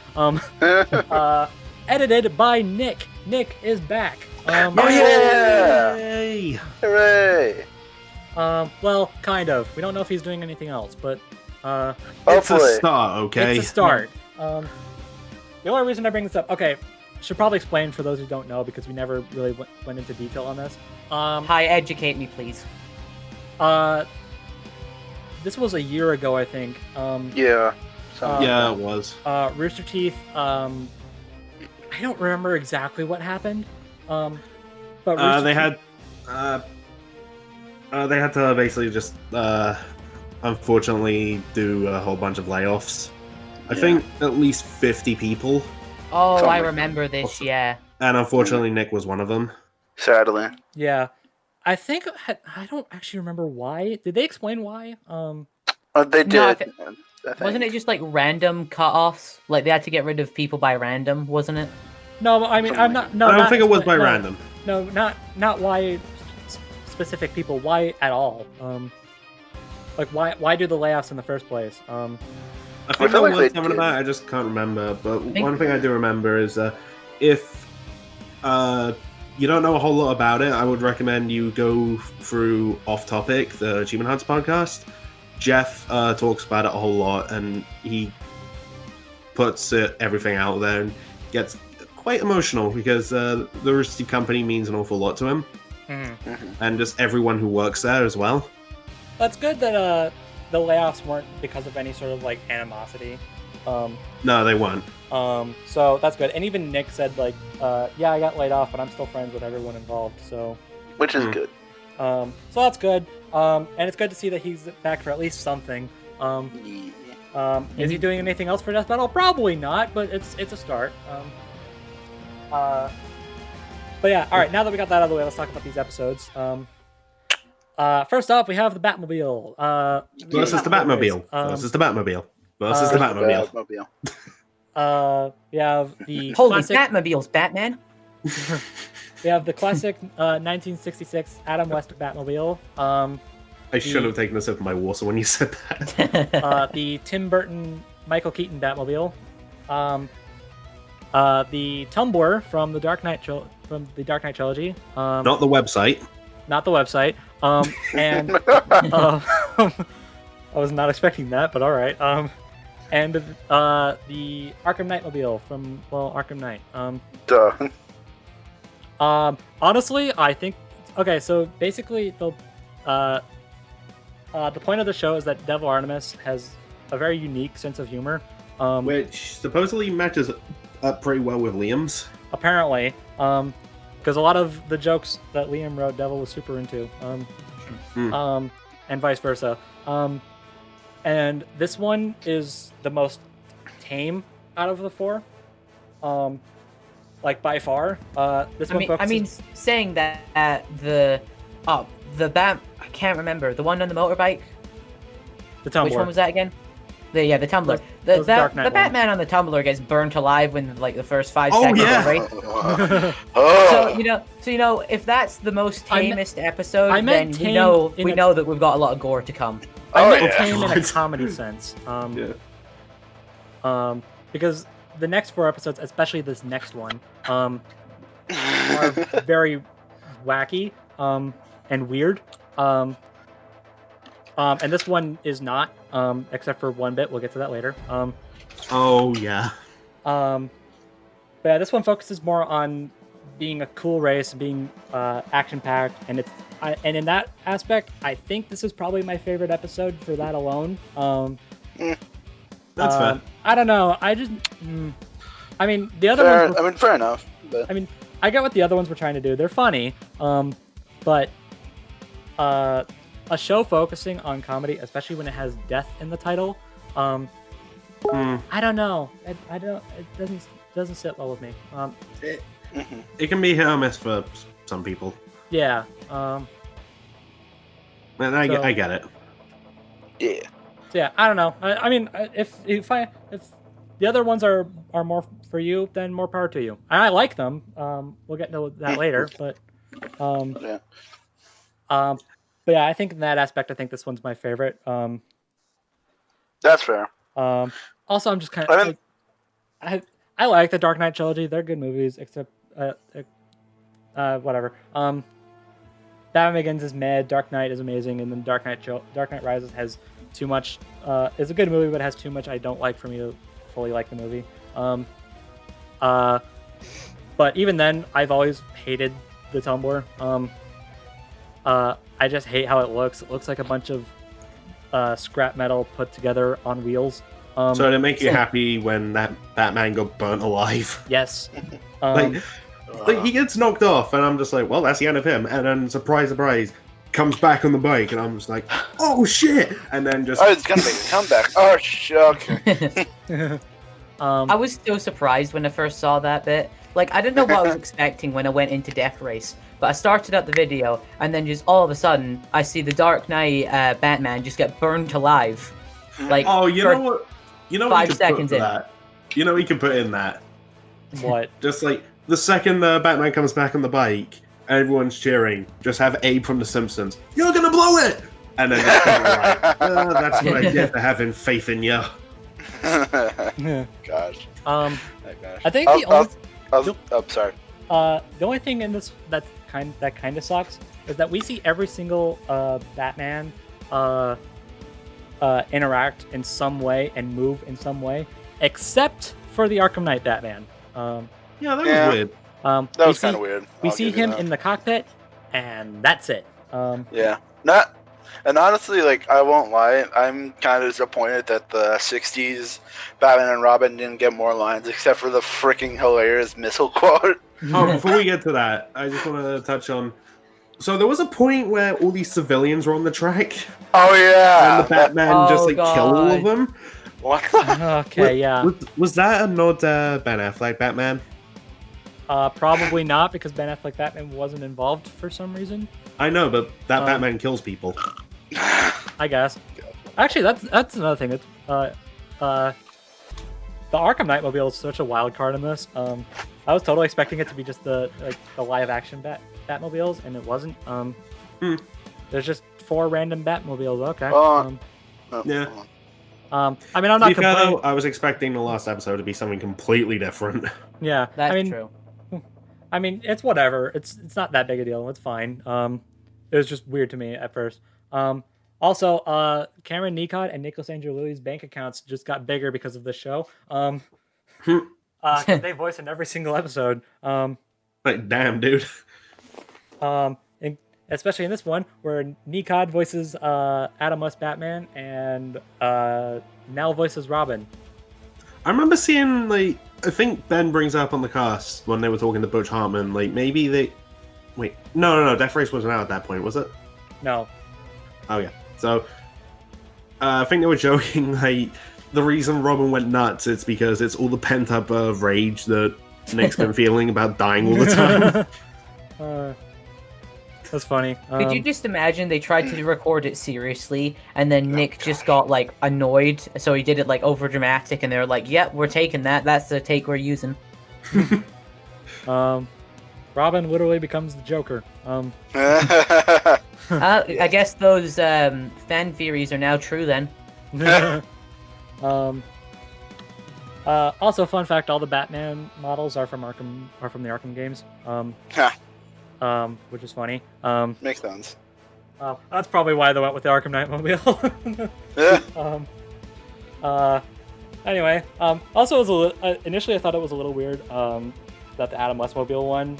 Edited by Nick. Nick is back. Oh yeah! Yay! Hooray! Well, kind of. We don't know if he's doing anything else, but It's a Hopefully. start, okay? it's a start. The only reason I bring this up, okay, should probably explain for those who don't know because we never really went into detail on this. Hi, educate me, please. This was a year ago, I think. Yeah. So, Yeah, it was. Rooster Teeth. I don't remember exactly what happened. But Rooster They Teeth- had to basically just unfortunately do a whole bunch of layoffs. I Yeah. think at least 50 people, Oh, Something I like remember this, yeah. and unfortunately Nick was one of them. sadly. Yeah, I think I don't actually remember why. Did they explain why? They did. No, I think. Wasn't it just like random cut-offs? Like they had to get rid of people by random, wasn't it? No, I mean I'm not. No, I don't not think it was expla- by no, random. No, not why specific people. Why at all? Like why do the layoffs in the first place? I think feel there like was they something did. about it, I just can't remember. But think- one thing I do remember is if you don't know a whole lot about it, I would recommend you go through Off Topic, the Achievement Hunts podcast. Jeff talks about it a whole lot, and he puts everything out there and gets quite emotional because the Rooster Teeth company means an awful lot to him, and just everyone who works there as well. That's good that the layoffs weren't because of any sort of like animosity. No, they weren't. So that's good. And even Nick said like, yeah, I got laid off, but I'm still friends with everyone involved. So, which is good. So that's good. And it's good to see that he's back for at least something. Is he doing anything else for Death Battle? Probably not, but it's a start. But yeah, all right. Now that we got that out of the way, let's talk about these episodes. First off, we have the Batmobile. Versus the Batmobile. Versus the Batmobile. Versus the Batmobile. We have the holy classic... Batmobiles, Batman. We have the classic 1966 Adam West Batmobile. I should have taken a sip of my water when you said that. The Tim Burton Michael Keaton Batmobile. The Tumbler from the Dark Knight trilogy. Not the website. Not the website. And I was not expecting that, but all right. And the Arkham Knight mobile from Arkham Knight. Duh. Honestly, I think okay. So basically, the point of the show is that Devil Artemis has a very unique sense of humor, which supposedly matches up pretty well with Liam's. Apparently, because a lot of the jokes that Liam wrote, Devil was super into, and vice versa. And this one is the most tame out of the four, like by far. This one focuses... I mean, saying that the Bat, I can't remember the one on the motorbike. The Tumbler. Which one was that again? The Tumbler. The Batman on the Tumbler gets burnt alive when like the first 5 seconds. Yeah. Right? So you know, if that's the most tamest episode, then we know that we've got a lot of gore to come. I meant tame in a comedy sense. Because the next 4 episodes, especially this next one, are very wacky and weird. And this one is not, except for one bit. We'll get to that later. Oh yeah. But yeah, this one focuses more on being a cool race, being action-packed, and and in that aspect, I think this is probably my favorite episode for that alone. That's fair. I don't know. I just, I mean, the other ones. Fair enough. But... I mean, I get what the other ones were trying to do. They're funny, but a show focusing on comedy, especially when it has death in the title, I don't know. I don't. It doesn't sit well with me. It can be hit or miss for some people. Yeah. And I get it. Yeah. So yeah, I don't know. I mean, if the other ones are more for you, then more power to you. I like them. We'll get into that later, but yeah. But yeah, I think in that aspect, I think this one's my favorite. That's fair. Also, I'm just kind of I like the Dark Knight trilogy. They're good movies, except whatever. Batman Begins is mad. Dark Knight is amazing, and then Dark Knight Rises has too much. It's a good movie, but it has too much I don't like for me to fully like the movie. But even then, I've always hated the Tumbler. I just hate how it looks. It looks like a bunch of scrap metal put together on wheels. So did it make you happy when that Batman got burnt alive? Yes. Like he gets knocked off, and I'm just like, well, that's the end of him. And then, surprise, surprise, comes back on the bike, and I'm just like, oh shit! And then just it's gonna make a comeback. Oh shit! Okay. I was so surprised when I first saw that bit. Like, I didn't know what I was expecting when I went into Death Race, but I started up the video, and then just all of a sudden, I see the Dark Knight Batman just get burned alive. Like, oh, you know what? You know 5 seconds in. That? You know, we can put in that. What? Just like the second the Batman comes back on the bike, everyone's cheering. Just have Abe from The Simpsons. You're gonna blow it, and then just like, that's what I get for having faith in you. Gosh. I think sorry. The only thing in this that kind of sucks is that we see every single Batman interact in some way and move in some way, except for the Arkham Knight Batman. Yeah, that was weird. That was kind of weird. We see him in the cockpit, and that's it. Yeah. Not And honestly, like, I won't lie, I'm kind of disappointed that the 60s Batman and Robin didn't get more lines, except for the freaking hilarious missile quote. Oh, before we get to that, I just want to touch on... So there was a point where all these civilians were on the track. Oh, yeah! And the Batman just, like, killed all of them. What? Okay, yeah. Was that a nod to Ben Affleck Batman? Probably not, because Ben Affleck Batman wasn't involved for some reason. I know, but that Batman kills people. I guess. Actually, that's another thing. It's the Arkham Knightmobile is such a wild card in this. I was totally expecting it to be just the live action Batmobiles, and it wasn't. There's just 4 random Batmobiles. Okay. Yeah. I mean, I'm not to be fair, complaining. though, I was expecting the last episode to be something completely different. Yeah, That's true. I mean, it's whatever. It's not that big a deal. It's fine. It was just weird to me at first. Also, Cameron Nicot and Nicholas Angelilli's bank accounts just got bigger because of this show. They voice in every single episode. Like, damn, dude. Especially in this one, where Nicot voices Adam West Batman and Nell voices Robin. I remember seeing, like, I think Ben brings up on the cast when they were talking to Butch Hartman, like, maybe they... Wait, no, Death Race wasn't out at that point, was it? No. Oh, yeah. So, I think they were joking, like, the reason Robin went nuts is because it's all the pent-up rage that Nick's been feeling about dying all the time. That's funny. Could you just imagine they tried to record it seriously, and then Nick just got, like, annoyed, so he did it, like, over dramatic, and they were like, yep, we're taking that. That's the take we're using. Robin literally becomes the Joker. I guess those fan theories are now true then. Also, fun fact: all the Batman models are from the Arkham games. Which is funny. Makes sense. That's probably why they went with the Arkham Knightmobile. Anyway, also, it was initially I thought it was a little weird that the Adam Westmobile one,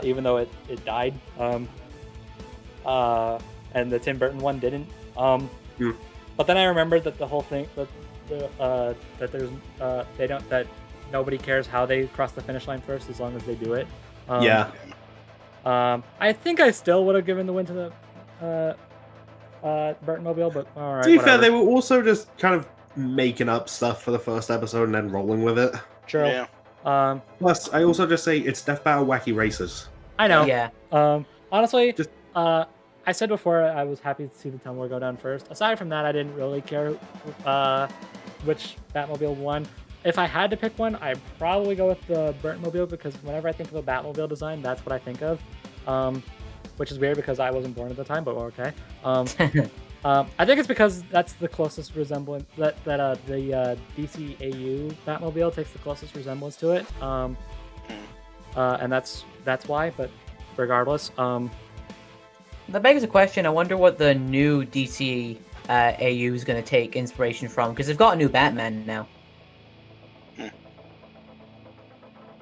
even though it died, and the Tim Burton one didn't. But then I remembered that the whole thing that there's that nobody cares how they cross the finish line first as long as they do it. Yeah. I think I still would have given the win to the Burtonmobile, but all right. To be whatever. fair, they were also just kind of making up stuff for the first episode and then rolling with it. True. Yeah. Plus, I also just say it's Death Battle Wacky Races. I know. Yeah. Honestly, Just- I said before I was happy to see the Tumbler go down first. Aside from that, I didn't really care which Batmobile won. If I had to pick one, I'd probably go with the Burtonmobile because whenever I think of a Batmobile design, that's what I think of. Which is weird because I wasn't born at the time, but okay. I think it's because that's the closest resemblance that the DCAU Batmobile takes the closest resemblance to it. And that's why. But regardless, That begs a question. I wonder what the new DC AU is going to take inspiration from, because they've got a new Batman now.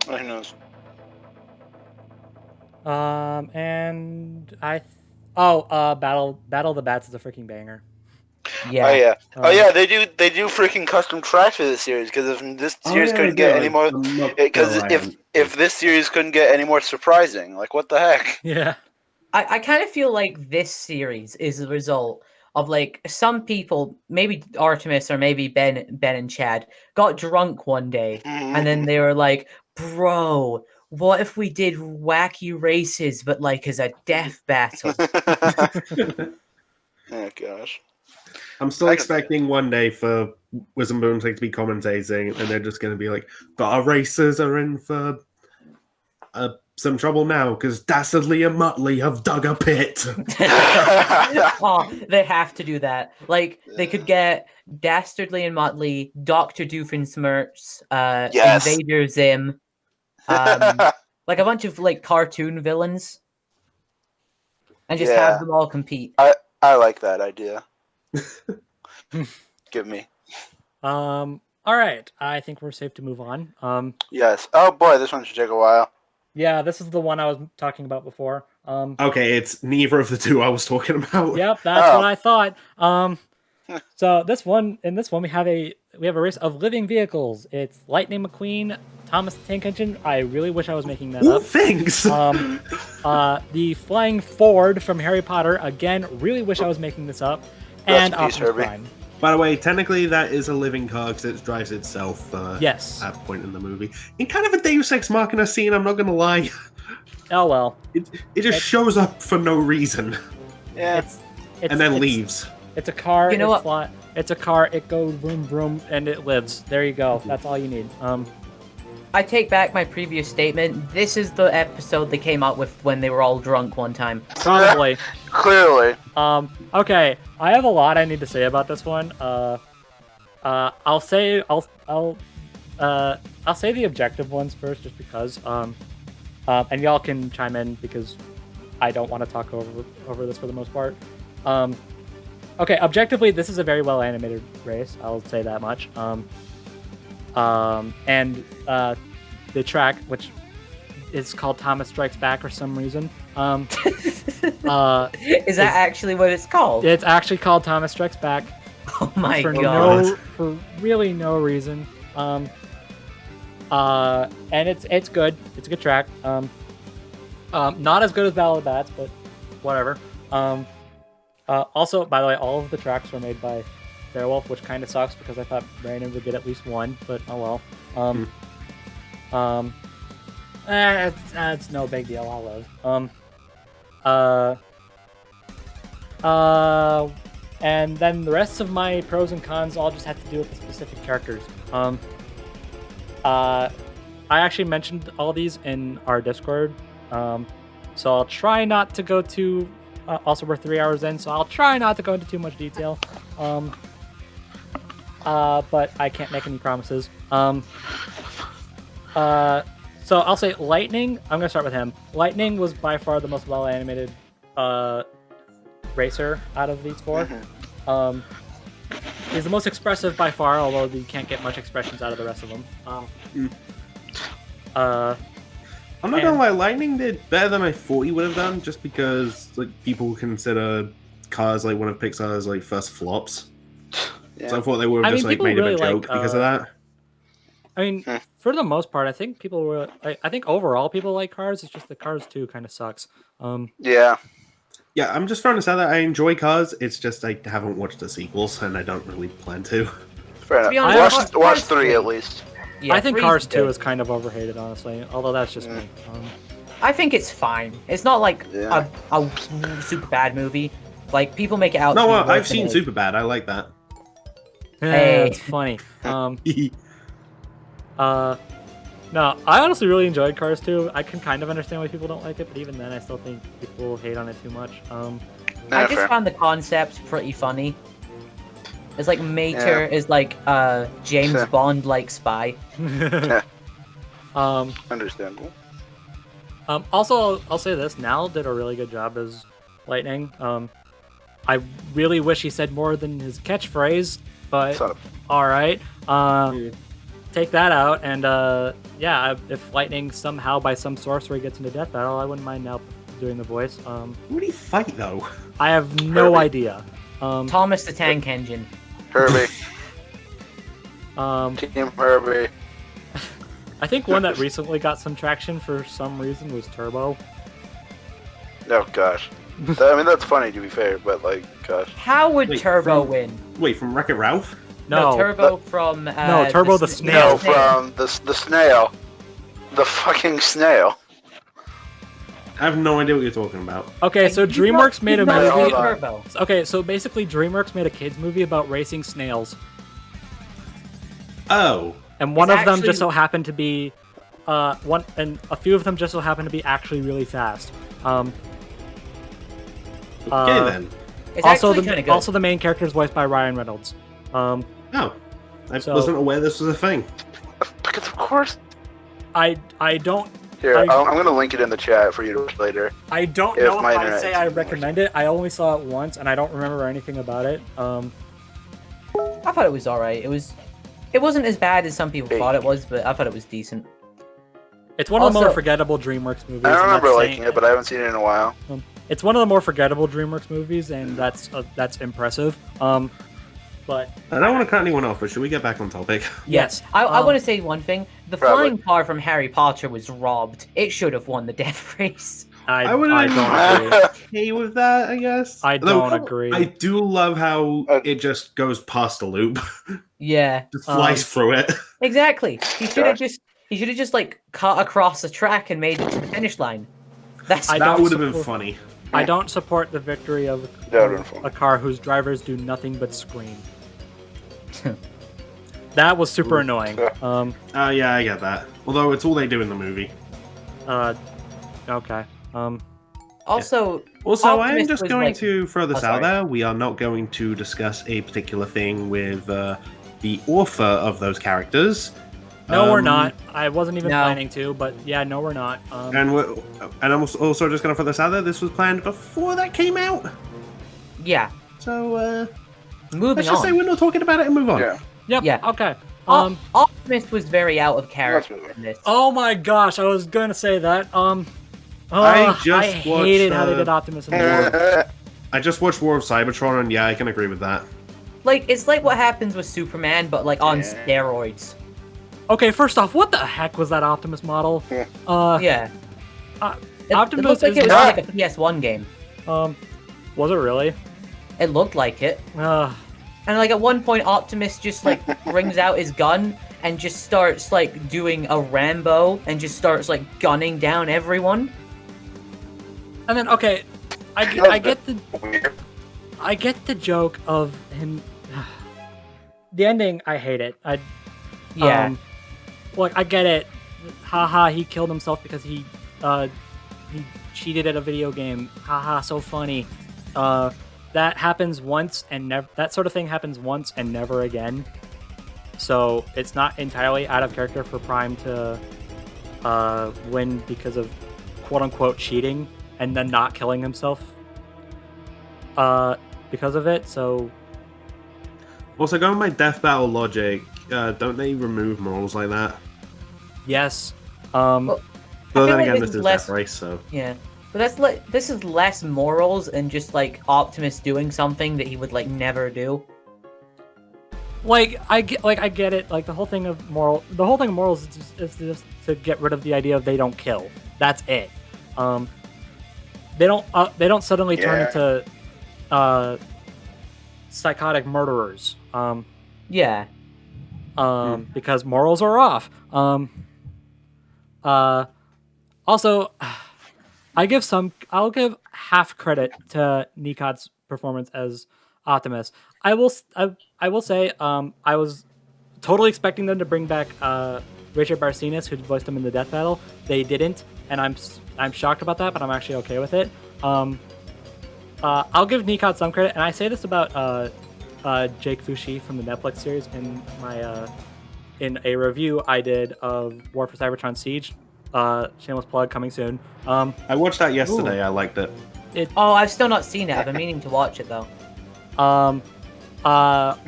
Who knows? and Battle of the Bats is a freaking banger. Yeah. Oh yeah. Oh yeah. They do freaking custom tracks for this series because if this series couldn't get any more, because if this series couldn't get any more surprising, like what the heck? Yeah. I kind of feel like this series is the result of like some people, maybe Artemis or maybe Ben and Chad, got drunk one day and then they were like, "Bro, what if we did wacky races but like as a death battle?" Oh gosh. I'm still expecting one day for Wisdom Boomstick to be commentating, and they're just going to be like, "But our racers are in for some trouble now because Dastardly and Muttley have dug a pit." Oh, they have to do that. Like they could get Dastardly and Muttley, Dr. Doofenshmirtz, Invader Zim, like a bunch of like cartoon villains, and just have them all compete. I like that idea. Give me. All right. I think we're safe to move on. Yes. Oh boy, this one should take a while. Yeah, this is the one I was talking about before. Okay, it's neither of the two I was talking about. Yep, that's what I thought. So in this one we have a race of living vehicles. It's Lightning McQueen, Thomas the Tank Engine. I really wish I was making that up. Thanks. The Flying Ford from Harry Potter. Again, really wish I was making this up. And Optimus Prime. By the way, technically that is a living car because it drives itself. Yes. At a point in the movie, in kind of a Deus Ex Machina scene. I'm not gonna lie. Oh well. It just shows up for no reason. Yeah. And then leaves. It's a car. You know what? It's a car. It goes boom boom and it lives. There you go. That's all you need. I take back my previous statement. This is the episode they came out with when they were all drunk one time. Probably. Clearly. Okay. I have a lot I need to say about this one. I'll say the objective ones first, just because. And y'all can chime in because I don't want to talk over this for the most part. Okay, objectively, this is a very well animated race. I'll say that much. And the track, which is called Thomas Strikes Back for some reason. Is that actually what it's called? It's actually called Thomas Strikes Back. Oh my god! For really no reason. And it's good. It's a good track. Not as good as Battle of the Bats, but whatever. Also, by the way, all of the tracks were made by Fairwolf, which kind of sucks because I thought Brandon would get at least one, but oh well. It's no big deal. I'll live. And then the rest of my pros and cons all just have to do with the specific characters. I actually mentioned all these in our Discord, so I'll try not to go too. Also, we're 3 hours in, so I'll try not to go into too much detail. But I can't make any promises. So I'll say Lightning. I'm gonna start with him. Lightning was by far the most well-animated racer out of these four. He's the most expressive by far, although you can't get much expressions out of the rest of them. I'm not gonna lie, Lightning did better than I thought he would have done, just because like people consider Cars like one of Pixar's like first flops. Yeah. So I thought they would have just like made really a joke because of that. I mean, for the most part, I think people were. I think overall people like Cars. It's just the Cars 2 kind of sucks. Yeah. Yeah, I'm just trying to say that I enjoy Cars. It's just I haven't watched the sequels, and I don't really plan to. Fair enough. Watch 3 at least. Yeah, I think Cars 2 is kind of overhated, honestly. Although that's just me. I think it's fine. It's not like a super bad movie. Like people make it out. No, I've seen Superbad. I like that. Hey, it's funny. No, I honestly really enjoyed Cars 2. I can kind of understand why people don't like it, but even then, I still think people hate on it too much. I just found the concept pretty funny. It's like Mater is like James Bond like spy. Understandable. Also, I'll say this: Nal did a really good job as Lightning. I really wish he said more than his catchphrase, but all right. Take that out, and yeah, if Lightning somehow by some sorcery gets into Death Battle, I wouldn't mind now doing the voice. Who would he fight though? I have no idea. Thomas the Tank Engine. Herbie. Team Herbie. I think one that recently got some traction for some reason was Turbo. Oh gosh. I mean that's funny to be fair, but like, gosh. How would Turbo win? Wait, from Wreck-It Ralph? No, Turbo from... no, Turbo the snail. No, from the snail. The fucking snail. I have no idea what you're talking about. Okay, so DreamWorks made a movie... Turbo. Okay, so basically DreamWorks made a kids movie about racing snails. Oh. And one of them just so happened to be... and a few of them just so happened to be actually really fast. Okay then. Also the main character is voiced by Ryan Reynolds. I wasn't aware this was a thing. Because of course. I don't. Here, I'm gonna link it in the chat for you to watch later. I don't know if I'd say I recommend it. I only saw it once, and I don't remember anything about it. I thought it was alright. It wasn't as bad as some people thought it was, but I thought it was decent. It's one of the more forgettable DreamWorks movies. I don't remember liking it, but I haven't seen it in a while. It's one of the more forgettable DreamWorks movies, and that's impressive. But I don't want to cut anyone off, but should we get back on topic? Yes. I want to say one thing. The flying car from Harry Potter was robbed. It should have won the Death Race. I don't agree. Okay with that, I guess. I don't agree. I do love how it just goes past the loop. Yeah. Just flies through it. Exactly. He should have just like cut across the track and made it to the finish line. That would have been funny. I don't support the victory of a car whose drivers do nothing but scream. That was super annoying. Yeah, I get that. Although it's all they do in the movie. Okay. Also, I am just going to throw this out there. We are not going to discuss a particular thing with the author of those characters. No, we're not. I wasn't even planning to, but yeah, no, we're not. And I'm also just going to throw this out there. This was planned before that came out. Yeah. So, let's just say we're not talking about it and move on. Yeah. Yep. Yeah. Okay. Optimus was very out of character in this. Oh my gosh, I was going to say that. I hated how they did Optimus in the war. I just watched War of Cybertron, and yeah, I can agree with that. Like, it's like what happens with Superman, but like on steroids. Okay, first off, what the heck was that Optimus model? Yeah. Optimus it looked like it was like a PS1 game. Was it really? It looked like it. And like at one point, Optimus just like brings out his gun and just starts like doing a Rambo and just starts like gunning down everyone. And then I get the joke of him. The ending, I hate it. Like I get it. Haha, he killed himself because he cheated at a video game. Haha, so funny. That happens once and never. That sort of thing happens once and never again. So it's not entirely out of character for Prime to win because of quote-unquote cheating and then not killing himself because of it. So also, going by Death Battle logic, don't they remove morals like that? Yes. But then again, this is Death Race, so yeah. But this is less morals and just like Optimus doing something that he would like never do. I get it. Like the whole thing of morals is just to get rid of the idea of they don't kill. That's it. They don't suddenly turn into psychotic murderers. Because morals are off. Also, I'll give half credit to Nikod's performance as Optimus. I will say I was totally expecting them to bring back Richard Barcinas, who voiced him in the Death Battle. They didn't, and I'm shocked about that, but I'm actually okay with it. I'll give Nikod some credit, and I say this about Jake Fushi from the Netflix series in my in a review I did of War for Cybertron Siege. Shameless plug, coming soon. I watched that yesterday. I liked it. I've still not seen it. I've been meaning to watch it though.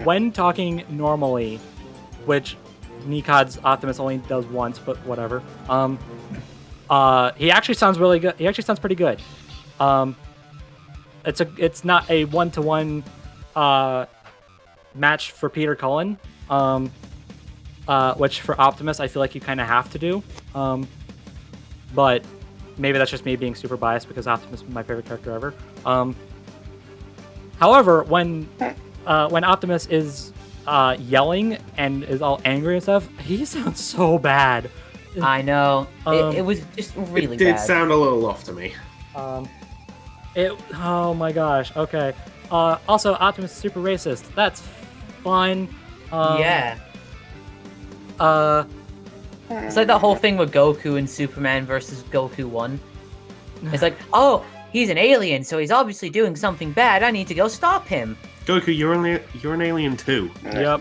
When talking normally, which Nikod's Optimus only does once, but whatever. He actually sounds really good. He actually sounds pretty good. It's not a 1-to-1 match for Peter Cullen, which for Optimus I feel like you kind of have to do. But maybe that's just me being super biased because Optimus is my favorite character ever. However, when Optimus is yelling and is all angry and stuff, he sounds so bad. I know. It was just really bad. It did sound a little off to me. Oh my gosh. Okay. Also, Optimus is super racist. That's fine. Yeah. It's like that whole thing with Goku and Superman versus Goku 1. It's like, oh, he's an alien, so he's obviously doing something bad. I need to go stop him. Goku, you're an alien too. Yep.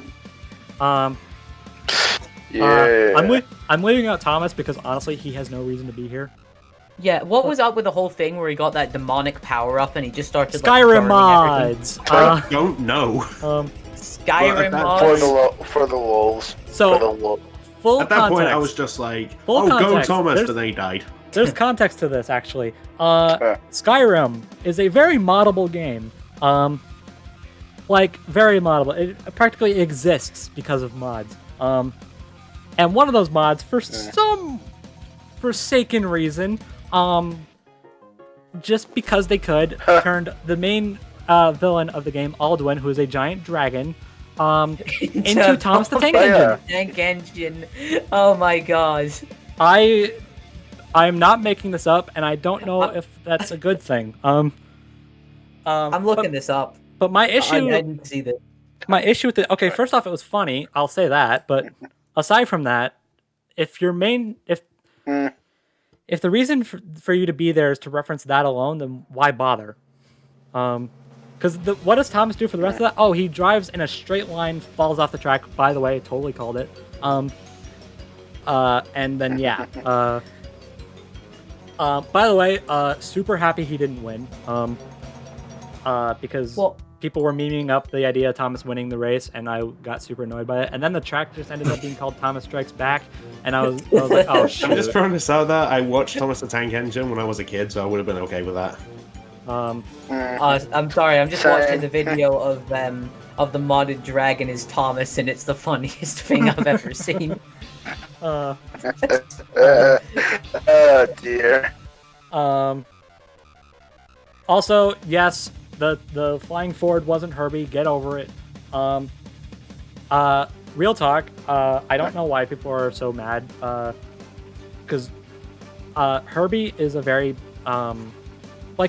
Yeah. I'm leaving out Thomas because honestly, he has no reason to be here. Yeah, what was up with the whole thing where he got that demonic power up and he just started Skyrim mods? I don't know. Skyrim mods for the lulz. So, full At that context. point, I was just like, Full "Oh, go context. Thomas!" But then he died. There's context to this, actually. Skyrim is a very moddable game. Like, very moddable. It practically exists because of mods. And one of those mods, for some forsaken reason, just because they could, turned the main villain of the game, Alduin, who is a giant dragon, into Thomas the Tank Engine. Tank Engine. Oh my god. I'm not making this up, and I don't know if that's a good thing. I'm looking this up. But my issue, I didn't see this. My issue with it. Okay, first off, it was funny. I'll say that. But aside from that, if your main, if the reason for you to be there is to reference that alone, then why bother? Because what does Thomas do for the rest of that? Oh, he drives in a straight line, falls off the track. By the way, totally called it. And then yeah. By the way, super happy he didn't win. Because people were memeing up the idea of Thomas winning the race, and I got super annoyed by it. And then the track just ended up being called Thomas Strikes Back, and I was like, oh shit. I'm just throwing this out there. I watched Thomas the Tank Engine when I was a kid, so I would have been okay with that. I'm sorry. I'm just watching the video of the modded dragon is Thomas, and it's the funniest thing I've ever seen. Oh dear. Also, yes, the flying forward wasn't Herbie. Get over it. Real talk. I don't know why people are so mad. Because Herbie is a very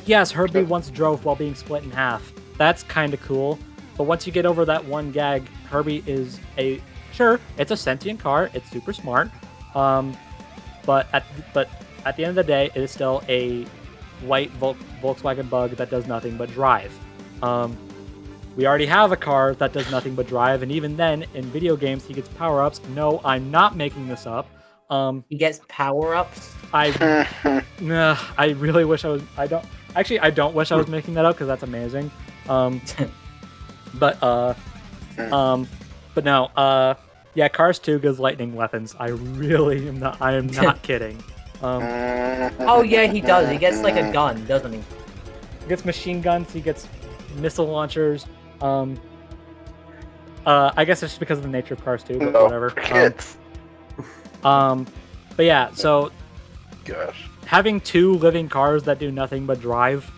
yes, Herbie once drove while being split in half. That's kind of cool. But once you get over that one gag, Herbie is sure, it's a sentient car. It's super smart. But at the end of the day, it is still a white Volkswagen Bug that does nothing but drive. We already have a car that does nothing but drive, and even then, in video games, he gets power-ups. No, I'm not making this up. He gets power-ups? I really wish I was... I don't wish I was making that up, because that's amazing. But no, yeah, Cars 2 gives lightning weapons. I really am not... I am not kidding. Oh yeah, he does. He gets like a gun, doesn't he? He gets machine guns. He gets missile launchers. I guess it's just because of the nature of Cars 2, but whatever. But yeah, so having two living cars that do nothing but drive,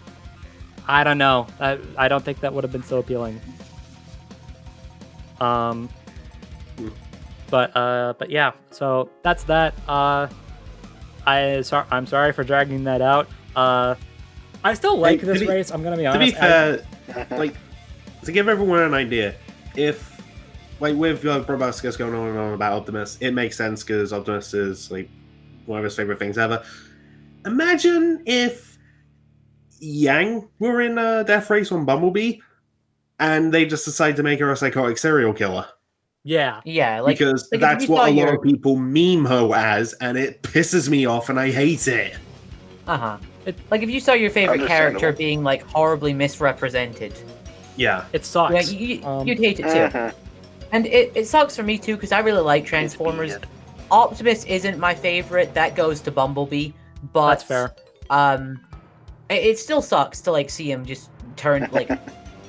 I don't know. I don't think that would have been so appealing. But yeah, so that's that. I'm sorry for dragging that out. I still like this race. I'm gonna be honest. To be fair, like to give everyone an idea, if like with BrobusCast going on and on about Optimus, it makes sense because Optimus is like one of his favorite things ever. Imagine if Yang were in a Death Race on Bumblebee, and they just decide to make her a psychotic serial killer. Yeah, like, because that's what a lot of people meme her as, and it pisses me off, and I hate it. Like if you saw your favorite character being like horribly misrepresented. Yeah, it sucks. Yeah, you'd hate it too. And it sucks for me too because I really like Transformers. Optimus isn't my favorite. That goes to Bumblebee. But that's fair. It still sucks to like see him just turn like.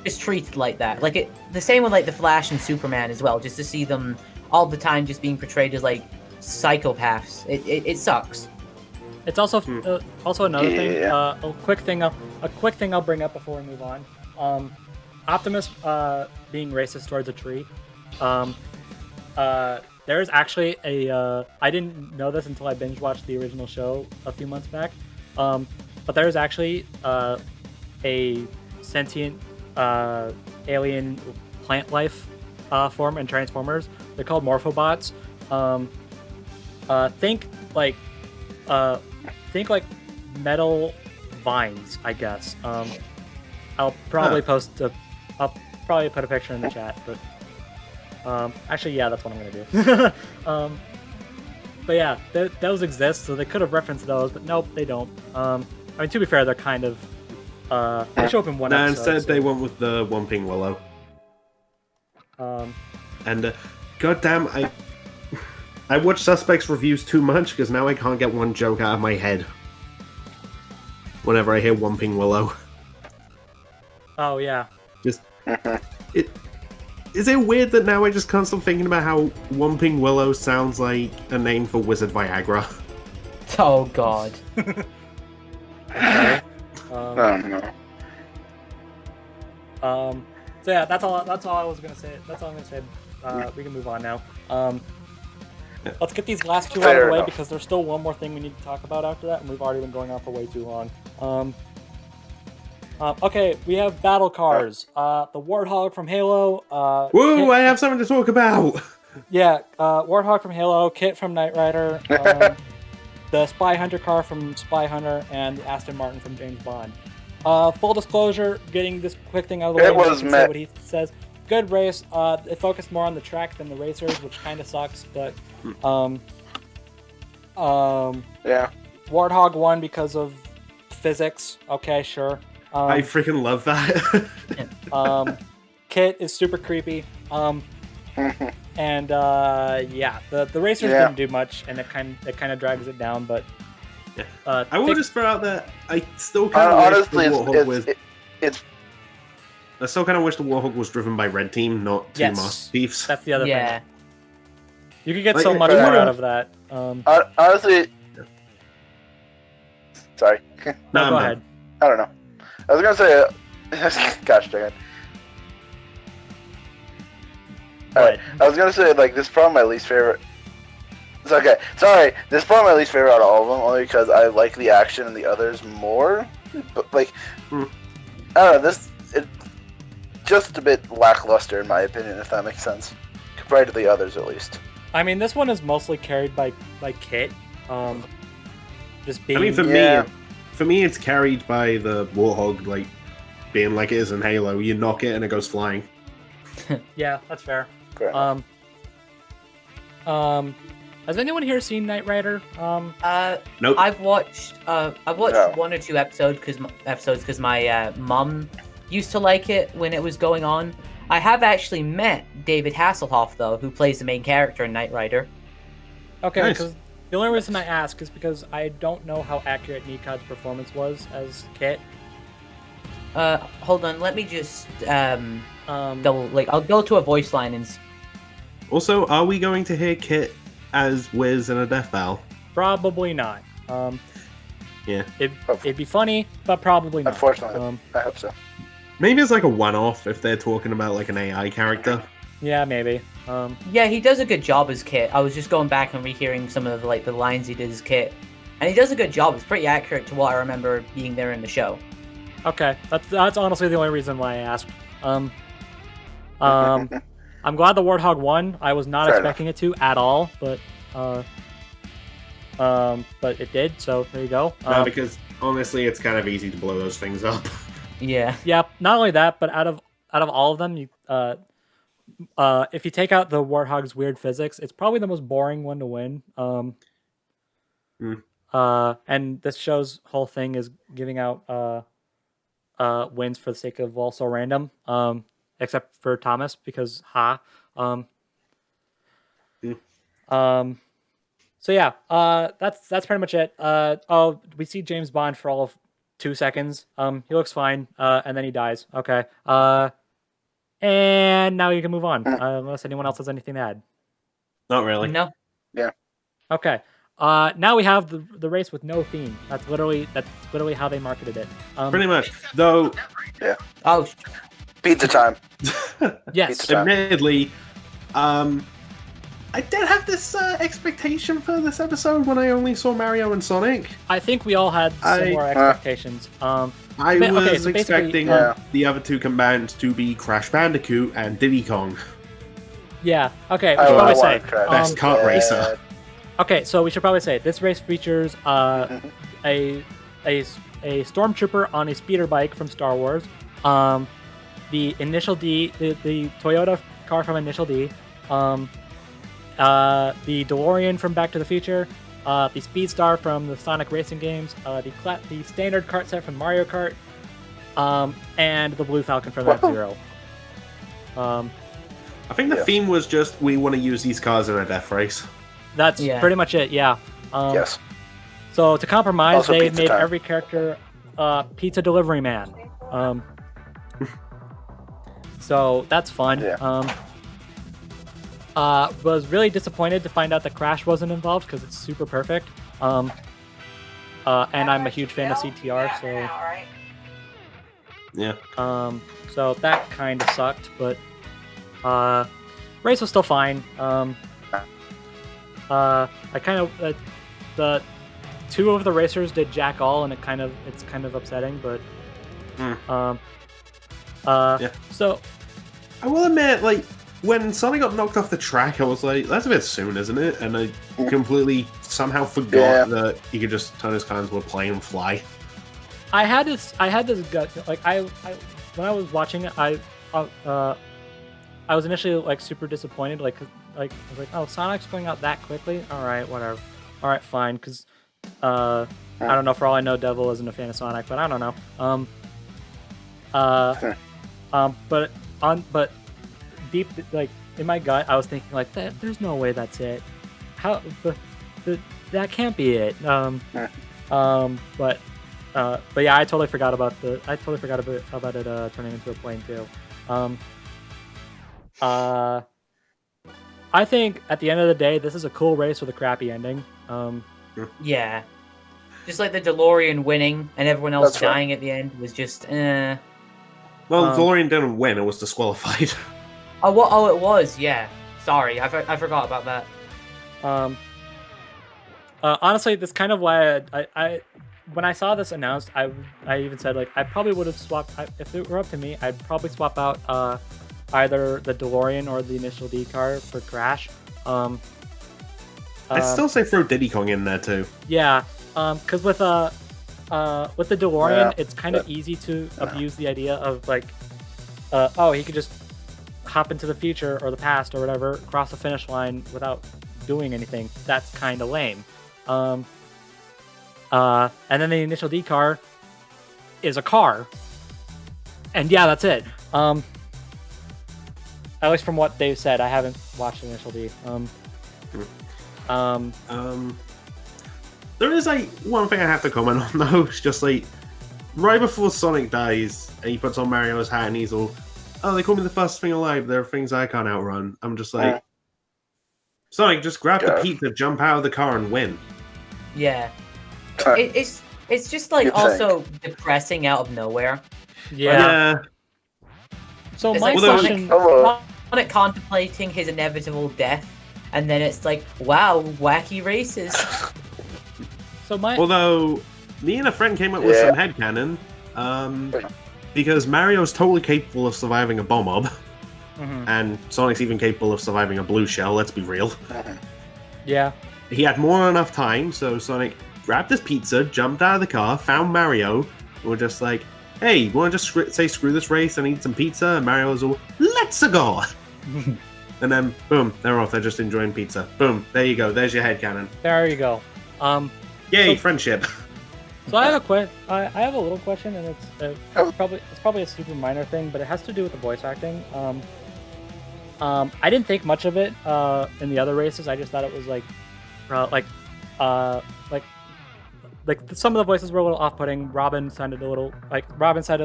Just treated like that. Like the same with like the Flash and Superman as well. Just to see them all the time just being portrayed as like psychopaths. It sucks. It's also another thing. A quick thing I'll bring up before we move on. Optimus being racist towards a tree. There's actually I didn't know this until I binge watched the original show a few months back. But there's actually a sentient alien plant life form in Transformers. They're called Morphobots. Think like metal vines, I guess. I'll probably I'll probably put a picture in the chat, but actually, yeah, that's what I'm gonna do. But yeah, those exist, so they could have referenced those, but nope, they don't. I mean, to be fair, they're kind of they show up in one episode. Instead, they went with the Whomping Willow. And goddamn, I watch Suspects reviews too much because now I can't get one joke out of my head. Whenever I hear Whomping Willow. Oh yeah. Just is it weird that now I just can't stop thinking about how Whomping Willow sounds like a name for Wizard Viagra? Oh god. Okay. I don't know. So yeah, that's all I was gonna say. That's all I'm gonna say. We can move on now. Let's get these last two out of the way because there's still one more thing we need to talk about after that, and we've already been going on for way too long. Okay, we have battle cars. The Warthog from Halo. Whoa! I have something to talk about. Yeah, Warthog from Halo, Kit from Knight Rider, the Spy Hunter car from Spy Hunter, and the Aston Martin from James Bond. Full disclosure, getting this quick thing out of the way. It was say what he says. Good race. It focused more on the track than the racers, which kind of sucks. But yeah, Warthog won because of physics. Okay, sure. I freaking love that. Kit is super creepy. And yeah, the racers didn't do much, and it kind of drags it down. But I will just throw out that I still kind of honestly, I still kind of wish the Warthog was driven by Red Team, not two Master Chiefs. That's the other thing. Yeah. You could get so much more out of that. Honestly, sorry. No, go ahead. I don't know. I was gonna say, gosh dang it. Alright, I was gonna say, like, this is probably my least favorite. It's okay. Sorry, this is probably my least favorite out of all of them, only because I like the action in the others more. But, like, I don't know, it's just a bit lackluster in my opinion, if that makes sense. Compared to the others, at least. I mean, this one is mostly carried by Kit. Just being... I mean, for me, it's carried by the Warthog, like, being like it is in Halo. You knock it and it goes flying. Yeah, that's fair. Fair has anyone here seen Knight Rider? Nope. I've watched one or two episodes because my mum used to like it when it was going on. I have actually met David Hasselhoff though, who plays the main character in Knight Rider. Okay, Nice. because the only reason I ask is because I don't know how accurate Nikod's performance was as Kit. Hold on, let me just I'll go to a voice line and. Also, are we going to hear Kit as Wiz in a death battle? Probably not. Yeah. It'd be funny, but probably not. Unfortunately, I hope so. Maybe it's like a one-off if they're talking about like an AI character. Yeah, maybe. Yeah, he does a good job as Kit. I was just going back and rehearing some of the lines he did as Kit, and he does a good job. It's pretty accurate to what I remember being there in the show. Okay, that's honestly the only reason why I asked. I'm glad the Warthog won. I was not expecting it to at all, but it did. So there you go. No, because honestly, it's kind of easy to blow those things up. Yeah. Yeah. Not only that, but out of all of them, you if you take out the Warthog's weird physics, it's probably the most boring one to win. And this show's whole thing is giving out wins for the sake of also random. Except for Thomas, because So yeah, that's pretty much it. We see James Bond for all of 2 seconds. He looks fine, and then he dies. Okay. And now you can move on, unless anyone else has anything to add. Not really. No. Yeah. Okay. Now we have the race with no theme. That's literally how they marketed it. Pretty much. Though. Yeah. Oh. Pizza time. Yes. Pizza time. Admittedly, I did have this expectation for this episode when I only saw Mario and Sonic. I think we all had similar expectations. I was expecting the other two combined to be Crash Bandicoot and Diddy Kong. Yeah. Okay. We should probably say best kart racer. Okay, so we should probably say this race features a stormtrooper on a speeder bike from Star Wars. The Initial D, the Toyota car from Initial D, the DeLorean from Back to the Future, the Speedstar from the Sonic Racing games, the standard kart set from Mario Kart, and the Blue Falcon from F-Zero. I think the theme was just we want to use these cars in a death race. That's pretty much it. Yeah. Yes. So to compromise, Also they pizza made time. every character pizza delivery man. So that's fun. Yeah. Was really disappointed to find out that Crash wasn't involved because it's super perfect. And I'm a huge fan of CTR, so Yeah. so that kind of sucked, but race was still fine. I kind of the two of the racers did jack all, and it's kind of upsetting, but Yeah. So I will admit, like, when Sonic got knocked off the track, I was like, that's a bit soon, isn't it? And I completely somehow forgot that he could just turn his car into a plane and fly. I had this gut, like I when I was watching it, I was initially like super disappointed, like I was like, oh, Sonic's going out that quickly. All right, whatever. All right, fine, because I don't know. For all I know, Devil isn't a fan of Sonic, but I don't know. But deep, like in my gut, I was thinking like there's no way that's it. How that can't be it. But yeah, I totally forgot about it turning into a plane too. I think at the end of the day, this is a cool race with a crappy ending. Yeah. Just like the DeLorean winning and everyone else That's right. dying at the end was just Well, DeLorean didn't win; it was disqualified. Oh, it was. Yeah. Sorry, I forgot about that. Honestly, that's kind of why I when I saw this announced, I even said like I probably would have swapped if it were up to me. I'd probably swap out either the DeLorean or the initial D car for Crash. I'd still say throw Diddy Kong in there too. Yeah, because with the DeLorean, it's kind of easy to abuse the idea of like, oh, he could just hop into the future or the past or whatever, cross the finish line without doing anything. That's kind of lame. And then the initial D car is a car, and yeah, that's it. At least from what they've said, I haven't watched initial D. There is like one thing I have to comment on though. It's just like right before Sonic dies, and he puts on Mario's hat, and he's all, "Oh, they call me the fastest thing alive. There are things I can't outrun." I'm just like, Sonic, just grab the pizza, jump out of the car, and win. Yeah. It's just like also depressing out of nowhere. Yeah. So It's my like question. Sonic contemplating his inevitable death, and then it's like, wow, wacky races. So my. Although me and a friend came up with some headcanon, because Mario's totally capable of surviving a bomb mob, and Sonic's even capable of surviving a blue shell. Let's be real. Yeah. He had more than enough time, so Sonic grabbed his pizza, jumped out of the car, found Mario, and we're just like, "Hey, you want to just say screw this race and eat some pizza?" And Mario was all, "Let's go!" And then, boom, they're off. They're just enjoying pizza. Boom, there you go. There's your headcanon. There you go. Yay, friendship. So I have I have a little question, and it's probably a super minor thing, but it has to do with the voice acting. I didn't think much of it in the other races. I just thought it was like some of the voices were a little off-putting. Robin sounded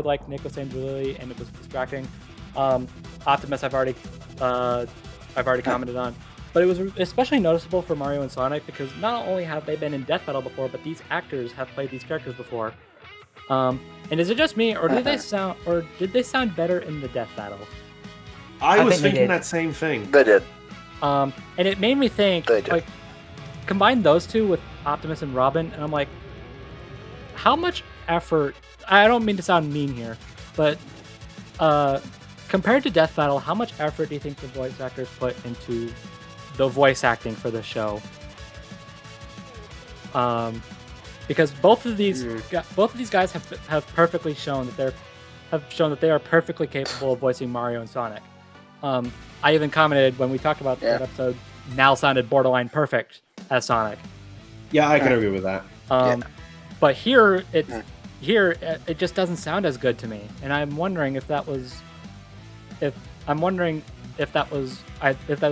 like Nick was saying Lily, and it was distracting. Optimus I've already commented on, but it was especially noticeable for Mario and Sonic because not only have they been in Death Battle before, but these actors have played these characters before. And is it just me, or did they sound better in the Death Battle? I was thinking that same thing. They did. And it made me think, like, combine those two with Optimus and Robin, and I'm like, how much effort? I don't mean to sound mean here, but compared to Death Battle, how much effort do you think the voice actors put into the voice acting for the show? Because both of these guys have perfectly shown that they are perfectly capable of voicing Mario and Sonic. I even commented when we talked about that episode, Nal sounded borderline perfect as Sonic. Yeah, I can agree with that. But here it just doesn't sound as good to me, and I'm wondering if that was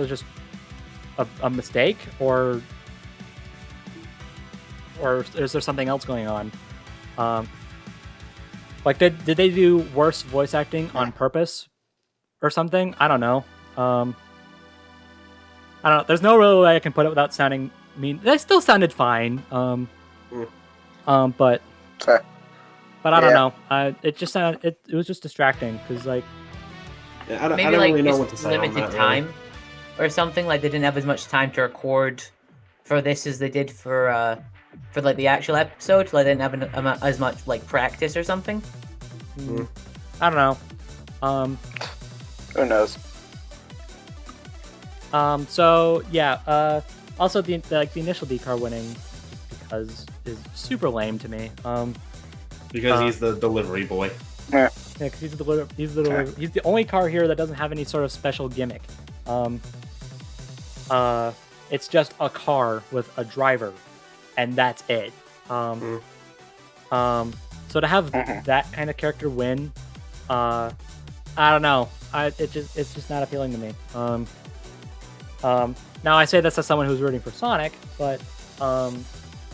just a mistake, or is there something else going on? Like, did they do worse voice acting on purpose or something? I don't know. I don't know. There's no real way I can put it without sounding mean. They still sounded fine. But I don't know. It just sounded. It was just distracting because like. Yeah, I don't maybe really like know it's what to say limited on that, time or something. Like they didn't have as much time to record for this as they did for like the actual episode. Like they didn't have as much like practice or something. I don't know. Who knows? So yeah. Also, the initial D-Car winning because is super lame to me. Because he's the delivery boy. Yeah. Yeah, because he's the only car here that doesn't have any sort of special gimmick. It's just a car with a driver, and that's it. So to have that kind of character win, I don't know. It's just not appealing to me. Now I say this as someone who's rooting for Sonic, but I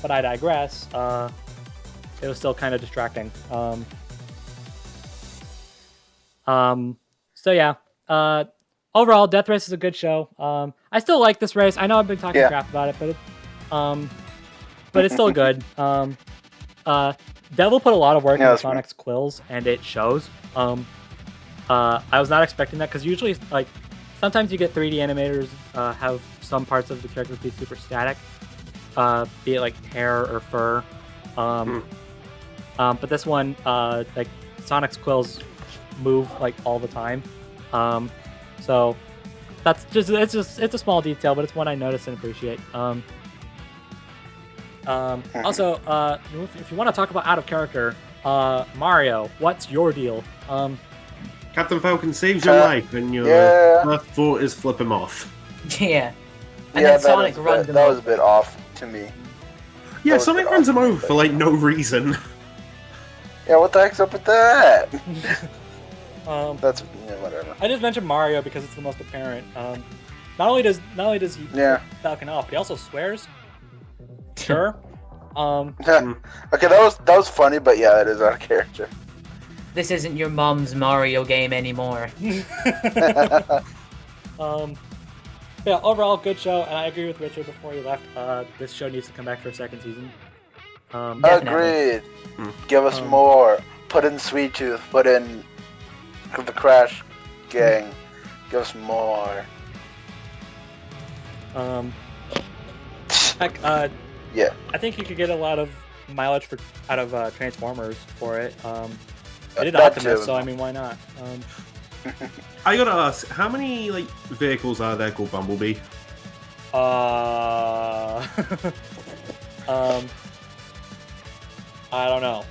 digress. It was still kind of distracting. So yeah. Overall, Death Race is a good show. I still like this race. I know I've been talking crap about it, but it's still good. Devil put a lot of work into Sonic's quills, and it shows. I was not expecting that because usually, like, sometimes you get 3D animators have some parts of the character be super static, be it like hair or fur. But this one, like Sonic's quills move like all the time. So that's it's a small detail, but it's one I notice and appreciate. Also, if you want to talk about out of character, Mario, what's your deal? Captain Falcon saves your life, and your first thought is flip him off. Yeah. And then Sonic runs him that over. was a bit off to me. Yeah, Sonic runs him over for like no reason. Yeah, what the heck's up with that? That's whatever. I just mentioned Mario because it's the most apparent. Not only does he Falcon off, but he also swears. Sure. Okay, that was funny, but yeah, it is out of character. This isn't your mom's Mario game anymore. Yeah, overall good show, and I agree with Richard before he left. This show needs to come back for a second season. Agreed. Give us more. Put in Sweet Tooth. Put in the Crash Gang. Give us more. Yeah. I think you could get a lot of mileage out of Transformers for it. I did Optimus, so I mean, why not? I gotta ask, how many like vehicles are there called Bumblebee? I don't know.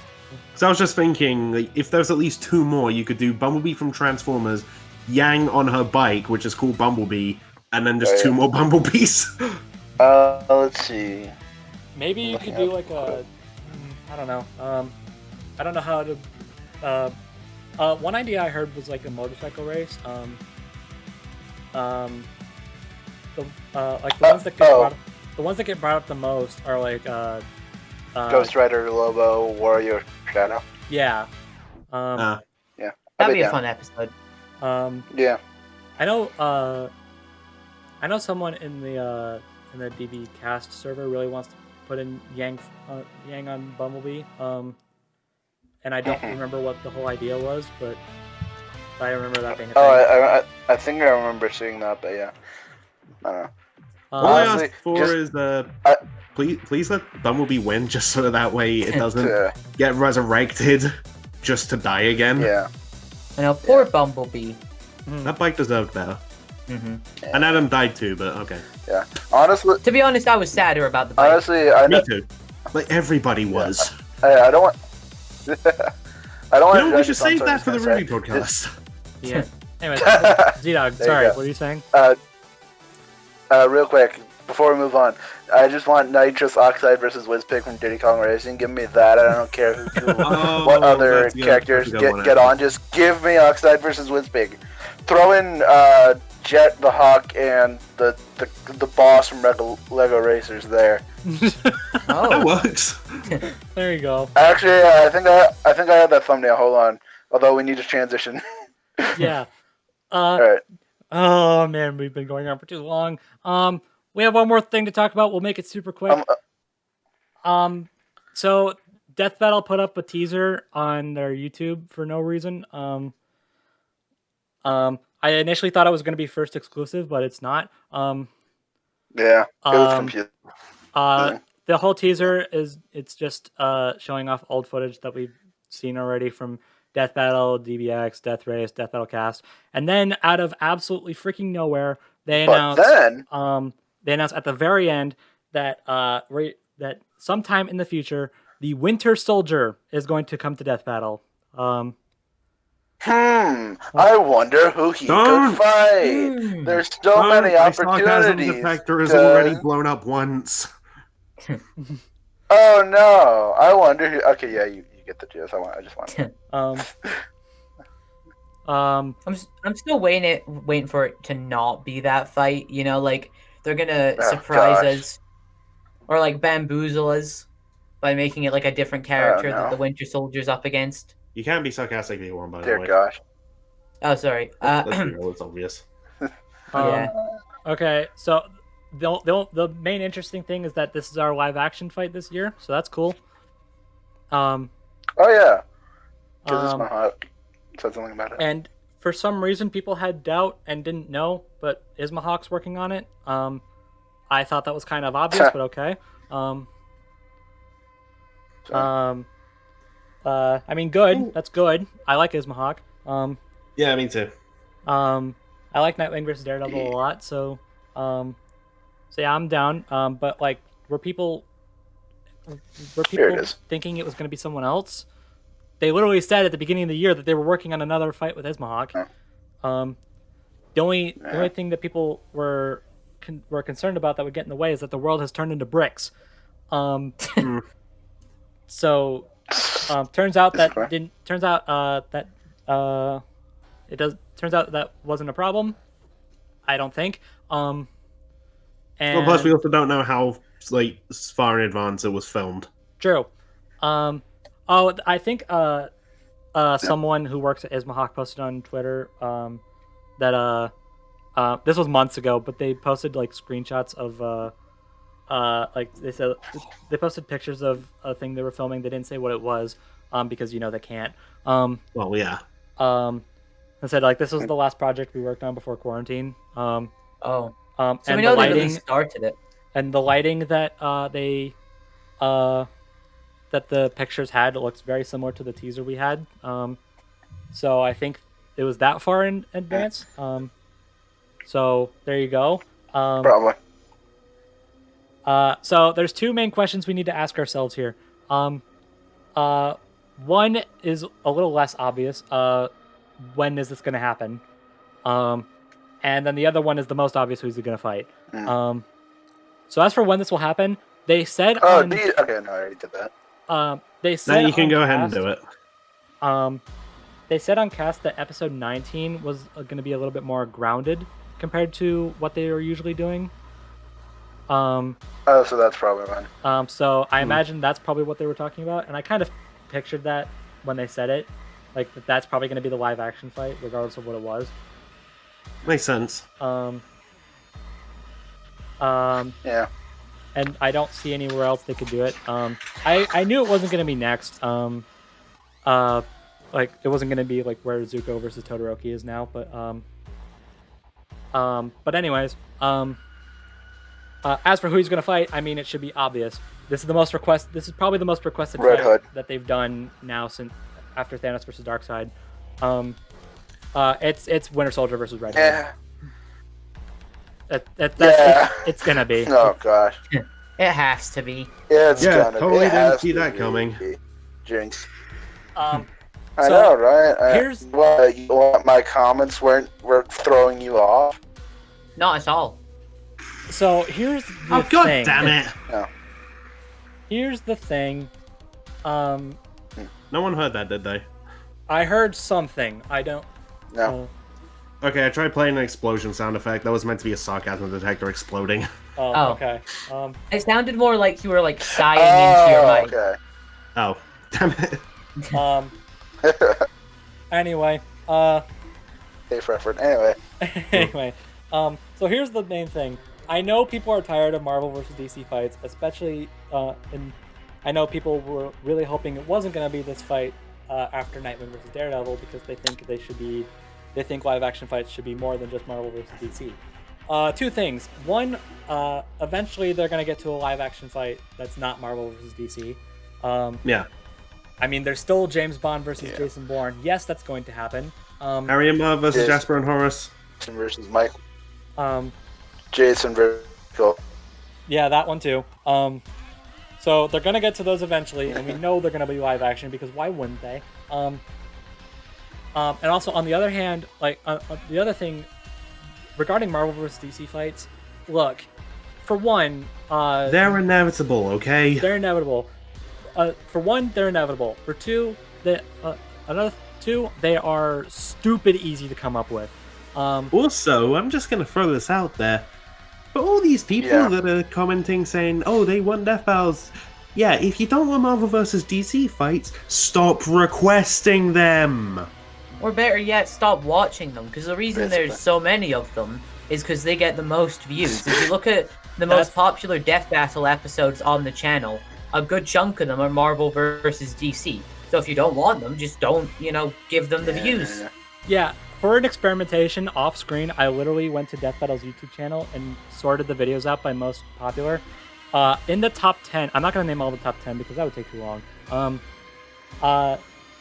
So I was just thinking, like, if there's at least 2 more, you could do Bumblebee from Transformers, Yang on her bike, which is called Bumblebee, and then just 2 more Bumblebees. Let's see. Maybe you could do like a, I don't know. I don't know how to. One idea I heard was like a motorcycle race. Like the ones that get brought up the most are like Ghost Rider, Lobo, Warrior, Shadow. Yeah. Yeah. That'd be a fun episode. Yeah. I know someone in the DBCast server really wants to put in Yang on Bumblebee. And I don't remember what the whole idea was, but I remember that being a thing. I think I remember seeing that, but yeah. I don't know. All I ask for is please let Bumblebee win, just so that way it doesn't get resurrected just to die again. Yeah. I know, poor Bumblebee. That bike deserved better. And Adam died too, but okay. Yeah. Honestly, to be honest, I was sadder about the bike. Honestly, me too. Like everybody was. I don't want. I don't want. You know, we should save that for the Ruby podcast. Yeah. Anyways, Z-Dog, sorry, what are you saying? Real quick, before we move on, I just want Nitrous Oxide versus Wizpig from Diddy Kong Racing. Give me that. I don't care what other characters get on. Just give me Oxide versus Wizpig. Throw in Jet the Hawk and the boss from Lego Racers there. That works. There you go. Actually, I think I have that thumbnail. Hold on. Although we need to transition. Yeah. All right. Oh man, we've been going on for too long. We have one more thing to talk about. We'll make it super quick. So Death Battle put up a teaser on their YouTube for no reason. I initially thought it was going to be first exclusive, but it's not. Yeah, it was confusing. The whole teaser it's just showing off old footage that we've seen already from Death Battle, DBX, Death Race, Death Battle Cast, and then out of absolutely freaking nowhere, they announced at the very end that that sometime in the future the Winter Soldier is going to come to Death Battle. I wonder who he could fight. There's so many opportunities. The factor is already blown up once. Oh no! I wonder who. Okay, yeah, you get the gist. I just want. I'm still waiting for it to not be that fight. You know, like they're gonna surprise us, or like bamboozle us by making it like a different character that the Winter Soldier's up against. You can't be sarcastic, V1, by the way. Dear gosh. Oh, sorry. Let's be real, it's obvious. Yeah. Okay, so the main interesting thing is that this is our live action fight this year, so that's cool. Oh yeah. Ismahawk said something about it. And for some reason, people had doubt and didn't know, but Ismahawk's working on it. I thought that was kind of obvious, but okay. I mean, good. That's good. I like Ismahawk. Yeah, me too. I like Nightwing versus Daredevil a lot, so yeah, I'm down. But like, were people thinking it was going to be someone else? They literally said at the beginning of the year that they were working on another fight with Ismahawk. The only thing that people were concerned about that would get in the way is that the world has turned into bricks. So turns out that wasn't a problem. I don't think. And well, plus we also don't know how far in advance it was filmed. True. I think someone who works at Ismahawk posted on Twitter that this was months ago, but they posted like screenshots of like they said they posted pictures of a thing they were filming. They didn't say what it was because they can't. Well, yeah. They said like this was the last project we worked on before quarantine. So and we know the lighting, they really started it. And the lighting that that the pictures had looks very similar to the teaser we had. So I think it was that far in advance. So there you go. Probably. So there's two main questions we need to ask ourselves here. One is a little less obvious. When is this going to happen? And then the other one is the most obvious. Who's he going to fight? So as for when this will happen, they said. Okay, no, I already did that. They said. Now you can go ahead and do it. They said on cast that episode 19 was going to be a little bit more grounded compared to what they were usually doing. So that's probably fine. So I imagine that's probably what they were talking about, and I kind of pictured that when they said it, like that's probably going to be the live action fight, regardless of what it was. Makes sense. Yeah. And I don't see anywhere else they could do it. I knew it wasn't going to be next. Like it wasn't going to be like where Zuko versus Todoroki is now, but anyways, as for who he's going to fight, I mean, it should be obvious. This is probably the most requested fight that they've done now since after Thanos versus Darkseid. It's Winter Soldier versus Red Hood. It's gonna be. Oh gosh. It has to be. Yeah, it's gonna be. Totally didn't see that coming. Jinx. I know, right? Here's what my comments were throwing you off. Not at all. So here's the thing. God damn it! No. Here's the thing. No one heard that, did they? I heard something. I don't. No. Okay, I tried playing an explosion sound effect. That was meant to be a sarcasm detector exploding. Oh, okay. It sounded more like you were like sighing into your mic. Okay. Oh, damn it. Anyway, Hey, Fredford. Anyway. anyway, so here's the main thing. I know people are tired of Marvel versus DC fights, especially I know people were really hoping it wasn't going to be this fight after Nightwing versus Daredevil because they think live action fights should be more than just Marvel versus DC. Two things. One, eventually they're going to get to a live action fight that's not Marvel versus DC. Yeah. I mean, there's still James Bond versus Jason Bourne. Yes, that's going to happen. Harry and Marv versus Jasper and Horace. Jason versus Mike. Um, Jason versus Phil. Yeah, that one too. So they're gonna get to those eventually, and we know they're gonna be live action because why wouldn't they? And also on the other hand, like the other thing regarding Marvel vs. DC fights, look, for one, they're inevitable, okay? They're inevitable. For one, they're inevitable. For two, they are stupid easy to come up with. Also, I'm just gonna throw this out there. But all these people that are commenting saying, oh, they want death battles. Yeah, if you don't want Marvel vs. DC fights, stop requesting them. Or better yet, stop watching them. Because the reason there's so many of them is because they get the most views. If you look at the most popular death battle episodes on the channel, a good chunk of them are Marvel versus DC. So if you don't want them, just don't, give them the views. Yeah. For an experimentation off screen, I literally went to Death Battle's YouTube channel and sorted the videos out by most popular. In the top 10, I'm not going to name all the top 10 because that would take too long.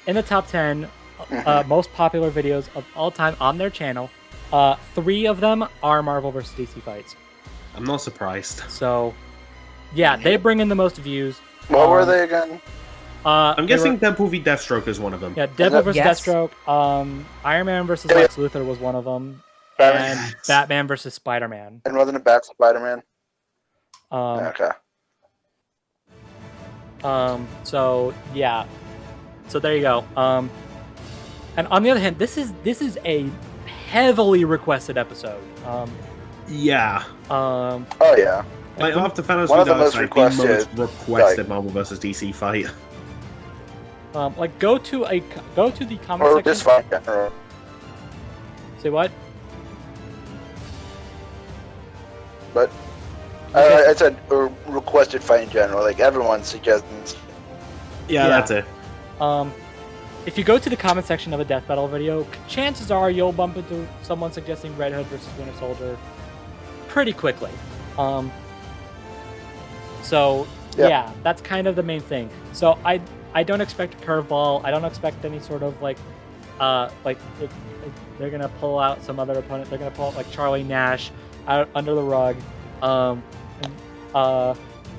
In the top 10 most popular videos of all time on their channel, 3 of them are Marvel vs. DC fights. I'm not surprised. So, yeah, they bring in the most views. What were they again? I'm guessing Deadpool v Deathstroke is one of them. Yeah, Deadpool vs. Deathstroke. Iron Man versus Lex Luthor was one of them. And Batman versus Spider-Man. And wasn't it Spider-Man? Okay. So yeah. So there you go. And on the other hand, this is a heavily requested episode. Yeah. Oh yeah. Like after Thanos one of the Darkseid, most requested, the most requested Marvel vs. DC fight. Like go to the comment or section. this fight in general. Say what? But I said a requested fight in general. Like everyone's suggesting. Yeah, that's it. If you go to the comment section of a death battle video, chances are you'll bump into someone suggesting Red Hood versus Winter Soldier pretty quickly. So yeah, that's kind of the main thing. So I don't expect a curveball. I don't expect any sort of like they're gonna pull out some other opponent. They're gonna pull out like Charlie Nash out under the rug. I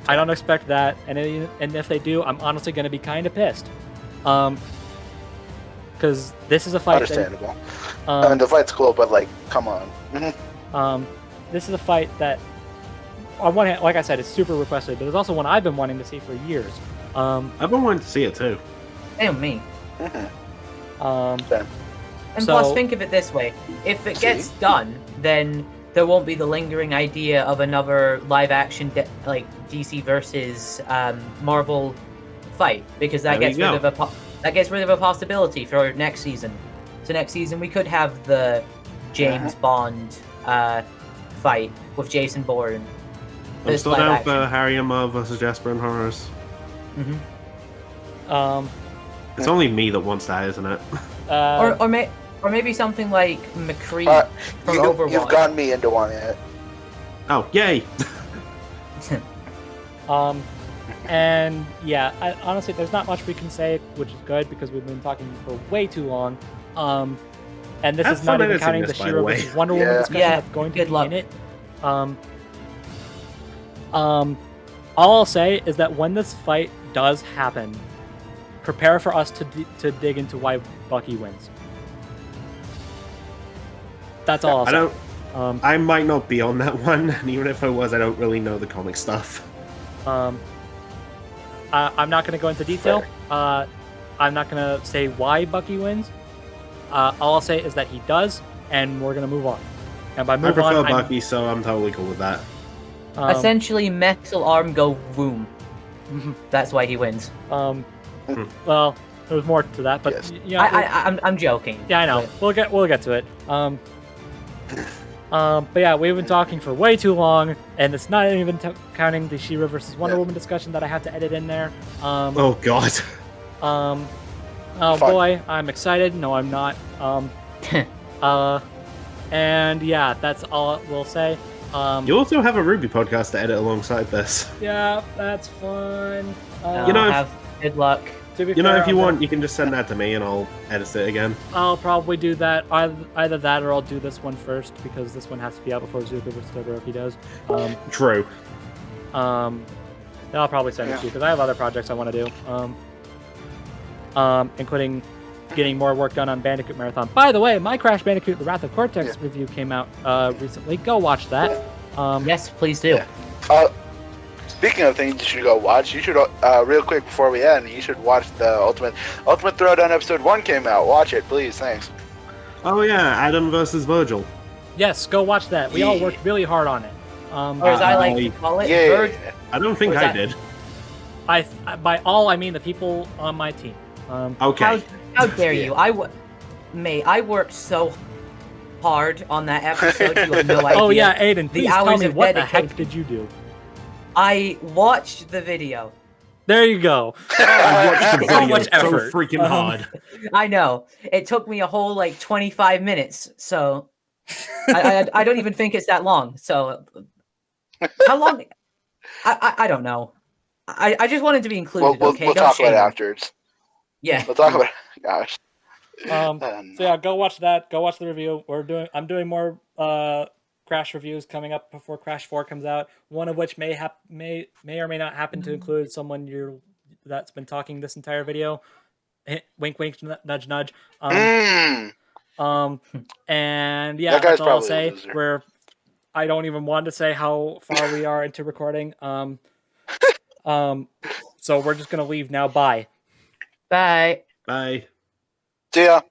don't expect that. And if they do, I'm honestly gonna be kind of pissed. Because this is a fight. Understandable. I mean, the fight's cool, but like, come on. This is a fight that, on one hand, like I said, it's super requested, but it's also one I've been wanting to see for years. I've been wanting to see it too. Damn me. Okay. And plus, think of it this way: if it gets done, then there won't be the lingering idea of another live-action like DC versus Marvel fight, because that gets rid of a possibility for next season. So next season we could have the James Bond fight with Jason Bourne. I'm still down for Harry and Marv versus Jasper and Horace. It's only me that wants that, isn't it? Or maybe something like McCree from Overwatch. You've gotten me into wanting it. Oh, yay! And yeah, honestly, there's not much we can say, which is good because we've been talking for way too long. And this is not even counting the She-Ra versus Wonder Woman discussion that's going to be in it. All I'll say is that when this fight does happen, prepare for us to dig into why Bucky wins. That's all I'll say. I might not be on that one, and even if I was, I don't really know the comic stuff. I'm not going to go into detail. I'm not going to say why Bucky wins. All I'll say is that he does, and we're gonna move on. And by I move prefer on, Bucky, so I'm totally cool with that. Essentially, metal arm go boom. That's why he wins. Well, there was more to that, but Yes. I'm joking. Yeah, I know. But... We'll get to it. But yeah, we've been talking for way too long, and it's not even counting the She-Ra versus Wonder Woman discussion that I have to edit in there. Oh God. Oh Fun. boy, I'm excited. No, I'm not. And yeah, that's all we'll say. You also have a Ruby podcast to edit alongside this. Yeah, that's fun. You know, have good luck. To be You know, fair, if you want, you can just send that to me and I'll edit it again. I'll probably do that. Either that or I'll do this one first because this one has to be out before Zuko versus Todoroki does. True. I'll probably send it to you because I have other projects I want to do. Including getting more work done on Bandicoot Marathon. By the way, my Crash Bandicoot: The Wrath of Cortex review came out recently. Go watch that. Yes, please do. Speaking of things you should go watch, you should real quick before we end, you should watch the Ultimate Throwdown episode 1 came out. Watch it, please. Thanks. Oh yeah, Adam versus Virgil. Yes, go watch that. We all worked really hard on it. Or as I like to call it, I don't think I did. By all, I mean the people on my team. Okay. How dare you? I worked so hard on that episode. You have no idea. Oh yeah, Aiden, please tell me what the heck dedication. did you do? I watched the video. There you go. I watched the So video much effort. so freaking hard. I know. It took me a whole 25 minutes. So I don't even think it's that long. So how long? I don't know. I just wanted to be included. We'll Don't talk about it shame me. afterwards. Yeah. We'll talk about it. Gosh. So yeah, go watch that. Go watch the review. I'm doing more Crash reviews coming up before Crash 4 comes out. One of which may or may not happen to include someone that's been talking this entire video. Wink, wink, nudge, nudge. And yeah, that's all I'll say. I don't even want to say how far we are into recording. So we're just gonna leave now. Bye. Bye. Bye. See ya.